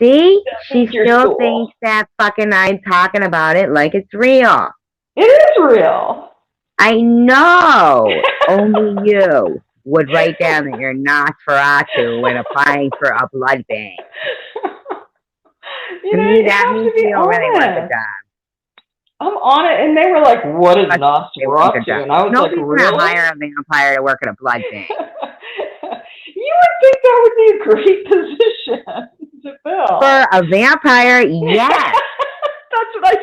See? That She means you're still cool. thinks that fucking I'm talking about it like it's real. It is real. I know. Only you would write down that you're Nosferatu when applying for a blood bank. You To know, me, you that have to means be you don't really want the honest. job. I'm on it, and they were like, "What is But they want the Nosferatu?" job. And I was like, Nobody's going to "Really?" hire a vampire to work at a blood bank. You would think that would be a great position to fill. For a vampire, yes. That's what I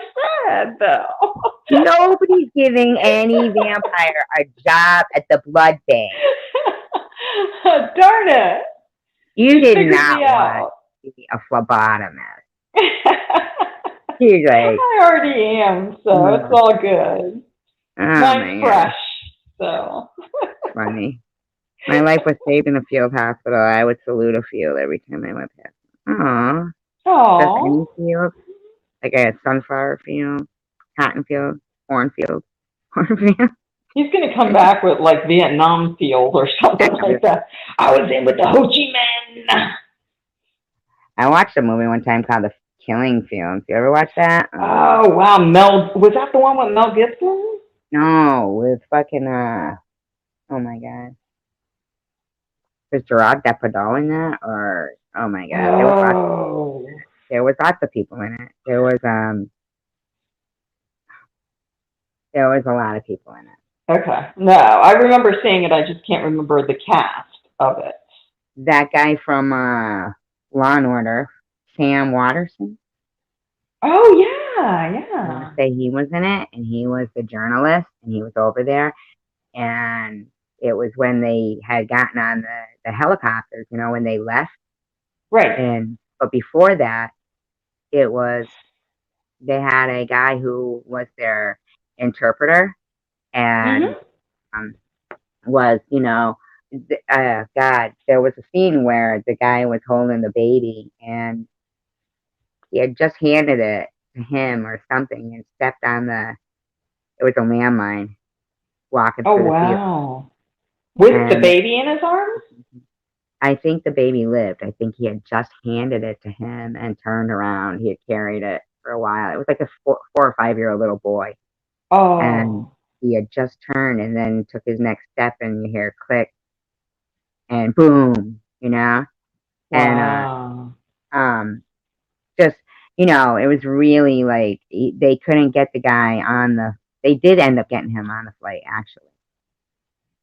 said, though. Nobody's giving any vampire a job at the blood bank. Darn it. You did figured not me want out. to be a phlebotomist. She's like, I already am, so it's all good. oh Mine's my fresh, God. so. Funny. My life was saved in a field hospital. I would salute a field every time I went past. Aww. Just any Oh. field? Like a sunflower field, cotton field, cornfield, cornfield. He's going to come back with like Vietnam field or something like that. I was in with the Ho Chi Minh. I watched a movie one time called The Killing Fields. You ever watch that? Oh, wow. Was that the one with Mel Gibson? No, with fucking, oh my God. Was Gerard Depardieu in that? Or, oh my God. There was lots of people in it. There was a lot of people in it. Okay. No, I remember seeing it. I just can't remember the cast of it. That guy from Law and Order, Sam Waterston. Oh, yeah. I want to say he was in it, and he was the journalist, and he was over there. And it was when they had gotten on the helicopters, when they left. Right. But before that, it was, they had a guy who was their interpreter, and was, God, there was a scene where the guy was holding the baby, and he had just handed it to him or something and stepped on it was a landmine walking through the field. Wow. With the baby in his arms? I think the baby lived. I think he had just handed it to him and turned around. He had carried it for a while. It was like a 4 or 5 year old little boy. Oh. And he had just turned and then took his next step, and you hear click and boom, Wow. And just, it was really like they couldn't get the guy they did end up getting him on the flight, actually.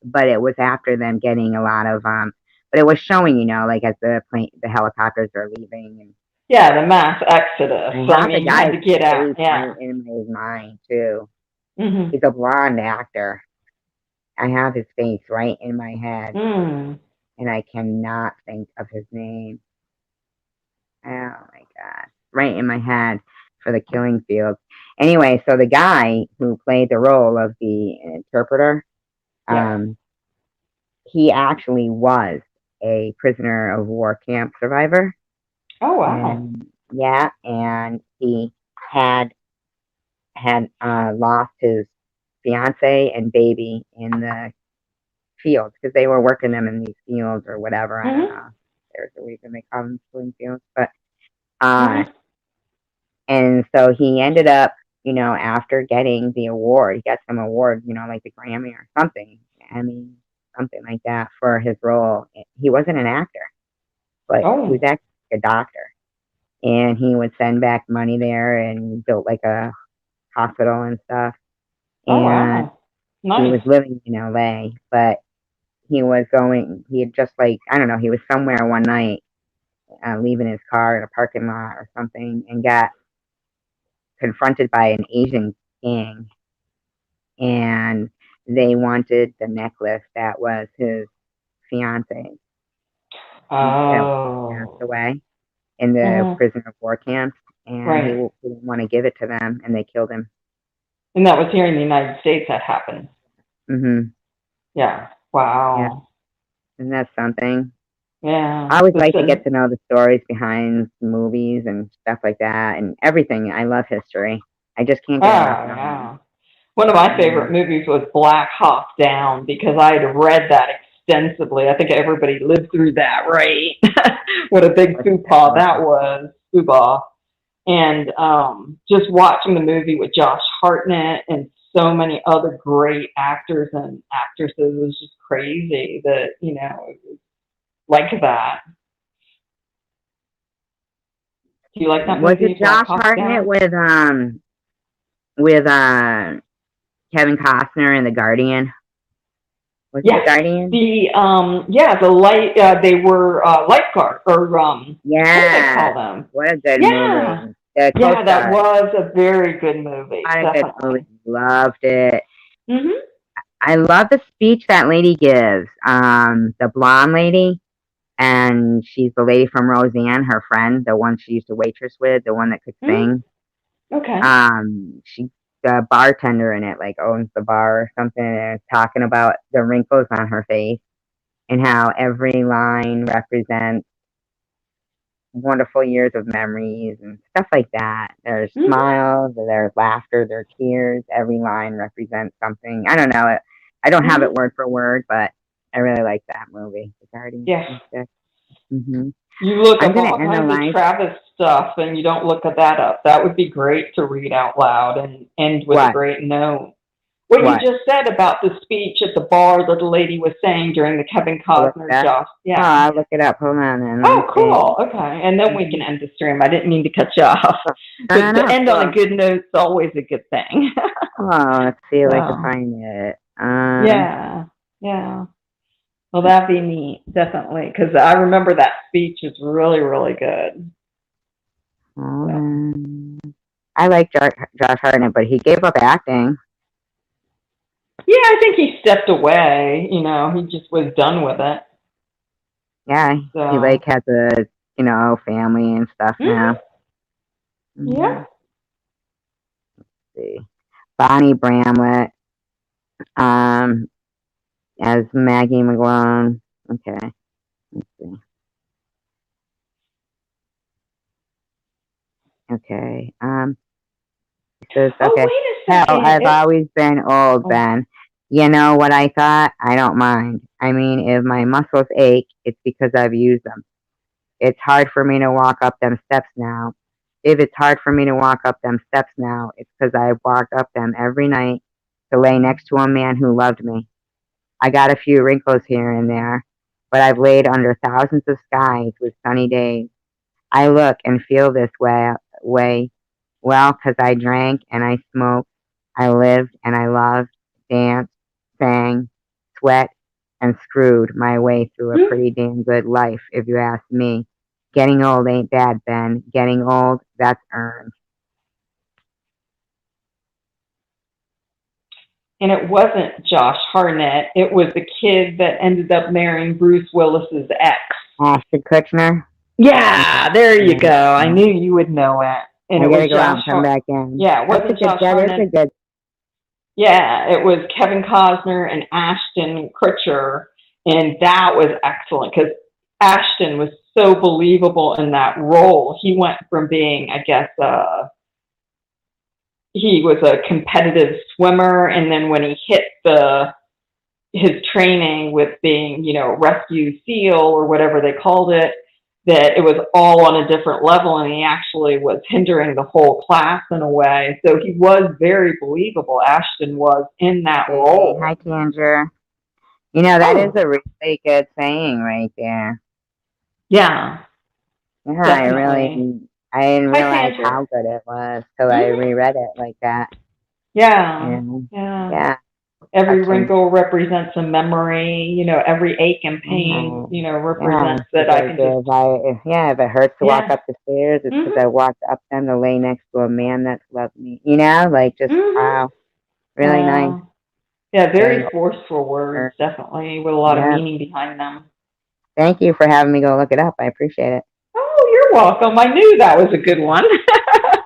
But it was after them getting a lot of but it was showing, like as the helicopters are leaving, and yeah, the mass exodus. I mean, the you had to get out. Yeah. Right in his mind too. Mm-hmm. He's a blonde actor. I have his face right in my head, and I cannot think of his name. Oh my God, right in my head for The Killing Fields. Anyway, so the guy who played the role of the interpreter, he actually was a prisoner of war camp survivor. Oh, wow. And he had lost his fiance and baby in the fields because they were working them in these fields or whatever. I don't know. There's a reason they call them killing fields, but and so he ended up, after getting the award, he got some award, like the Grammy or something. I mean, something like that for his role. He wasn't an actor, but he was actually a doctor. And he would send back money there and built like a hospital and stuff. And nice. He was living in LA, but he had just like, I don't know, he was somewhere one night leaving his car in a parking lot or something and got confronted by an Asian gang. And they wanted the necklace that was his fiance. Oh. Passed away in the prisoner of war camps, and he didn't want to give it to them, and they killed him. And that was here in the United States that happened. Mm-hmm. Yeah. Wow. Yeah. Isn't that something? Yeah. I always like to get to know the stories behind movies and stuff like that, and everything. I love history. I just can't get enough of it. One of my favorite movies was Black Hawk Down because I had read that extensively. I think everybody lived through that, right? What a big faux pas that was. Fuba. And just watching the movie with Josh Hartnett and so many other great actors and actresses was just crazy that, you know, it was like that. Do you like that Was movie, it Black Josh Hawk Hartnett Down? with Kevin Costner and The Guardian? Was it The Yes. Guardian? The light they were lifeguard or what do they call Yeah. them? What a good Yeah. movie. The Yeah, that co-star. was a very good movie, What a good movie. definitely. Loved it. Mhm. I love the speech that lady gives. The blonde lady, and she's the lady from Roseanne, her friend, the one she used to waitress with, the one that could Mhm. sing. Okay. She the bartender in it, like owns the bar or something, and is talking about the wrinkles on her face and how every line represents wonderful years of memories and stuff like that. There's Mhm. smiles, there's laughter, there's tears. Every line represents something. I don't know. I don't have it Mhm. word for word, but I really like that movie, The Guardian. Yes. Mm-hmm. You look I'm up gonna all kinds of analyze Travis stuff and you don't look at that up. That would be great to read out loud and end with a what great note. What you what. just said about the speech at the bar that the lady was saying during the Kevin I look it Costner up. Josh. Oh, Yeah. I'll look it up. Hold on, and let me Oh, see. cool. Okay. And then we Mm-hmm. can end the stream. I didn't mean to cut you off. No, no, But to no. end on a Cool. good note is always a good thing. Oh, let's see if I can So, find it. yeah. Yeah. Well, that'd be neat, definitely. Because I remember that speech is really, really good. Hold So. on. I like Josh Hartnett, but he gave up acting. Yeah, I think he stepped away. You know, he just was done with it. Yeah, he So, like has a family and stuff now. yeah. Let's see, Bonnie Bramlett, um, as Maggie McGlone. Okay, let's see. Okay, it says Oh, okay. wait a Hell, second. I've always been old, Oh. Ben. You know what I thought? I don't mind. I mean, if my muscles ache, it's because I've used them. It's hard for me to walk up them steps now. If it's hard for me to walk up them steps now, it's because I've walked up them every night to lay next to a man who loved me. I got a few wrinkles here and there, but I've laid under thousands of skies with sunny days. I look and feel this way, well, 'cause I drank and I smoked, I lived and I loved, danced, sang, sweat, and screwed my way through a Hmm? pretty damn good life, if you ask me. Getting old ain't bad, Ben. Getting old, that's earned. And it wasn't Josh Hartnett. It was the kid that ended up marrying Bruce Willis's ex. Ashton Kutcher. Yeah, there you go. I knew you would know it. And I it was gotta go out Josh and come back in. Yeah, it That's a wasn't good, Josh that is Hartnett. a good. Yeah, it was Kevin Costner and Ashton Kutcher, and that was excellent because Ashton was so believable in that role. He went from being, I guess, he was a competitive swimmer, and then when he hit his training with being, rescue SEAL or whatever they called it, that it was all on a different level, and he actually was hindering the whole class in a way. So he was very believable. Ashton was in that Hey, role. hi, Tanger. That is Oh, a really good saying right there. yeah, Yeah, definitely. I didn't Hi, realize Tanger. how good it was till I Mm-hmm. reread it like that. Yeah, And yeah. yeah, Every touching. wrinkle represents a memory. Every ache and pain, Yeah, represents that I because can just, if it hurts to walk yeah. up the stairs, it's because I Mhm. walked up them to lay next to a man that's loved me. Like just Mhm. wow, really nice. Wow. Yeah, Getting very forceful words, older. definitely, with a lot of Yeah, meaning behind them. thank you for having me go look it up. I appreciate it. Oh, you're welcome. I knew that was a good one.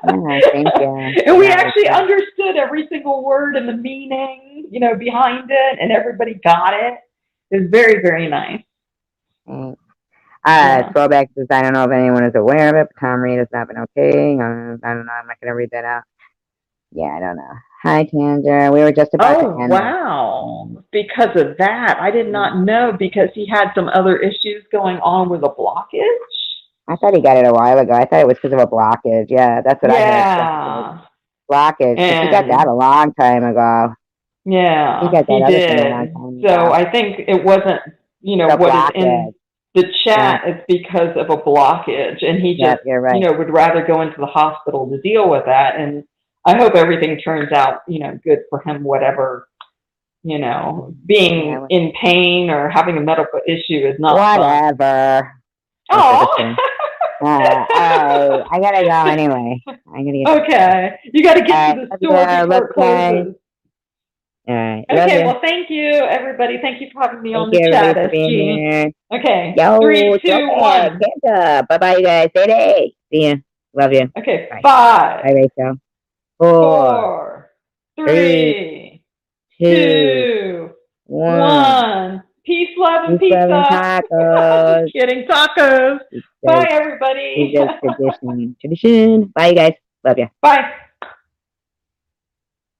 Yeah, thank you. And we That was actually good. understood every single word and the meaning, behind it, and everybody got it. It was very, very nice. Thanks. Yeah. Throwback says, I don't know if anyone is aware of it, but Tom Reed has not been okay. I don't know. I'm not going to read that out. Yeah, I don't know. Hi, Tanger. We were just about to Oh, end this. wow. Because of that, I did not know because he had some other issues going on with a blockage. I thought he got it a while ago. I thought it was because of a blockage. Yeah, that's what I Yeah. heard. Blockage. But he got that And a long time ago. He yeah, got he that other thing a long did. time So ago. I think it wasn't, The what is blockage. in the chat is because of a blockage, and he Yep, just, you're right. would rather go into the hospital to deal with that. And I hope everything turns out, good for him, whatever, being in pain or having a medical issue is not fun. Whatever. Oh. I gotta go anyway. I gotta get. Okay, you got to get to the store before it closes. All right. Okay, well, thank you, everybody. Thank you for having me on the chat, SG. Okay, Yo, 3, 2, 1. Bye-bye, you guys. Day. See ya. Love you. Okay, Bye. 5. Bye, Rachel. 4, 3, 2, 1. Peace, love, and pizza. Tacos. Kidding, tacos. Bye, everybody. Tradition. Bye, you guys. Love you. Bye.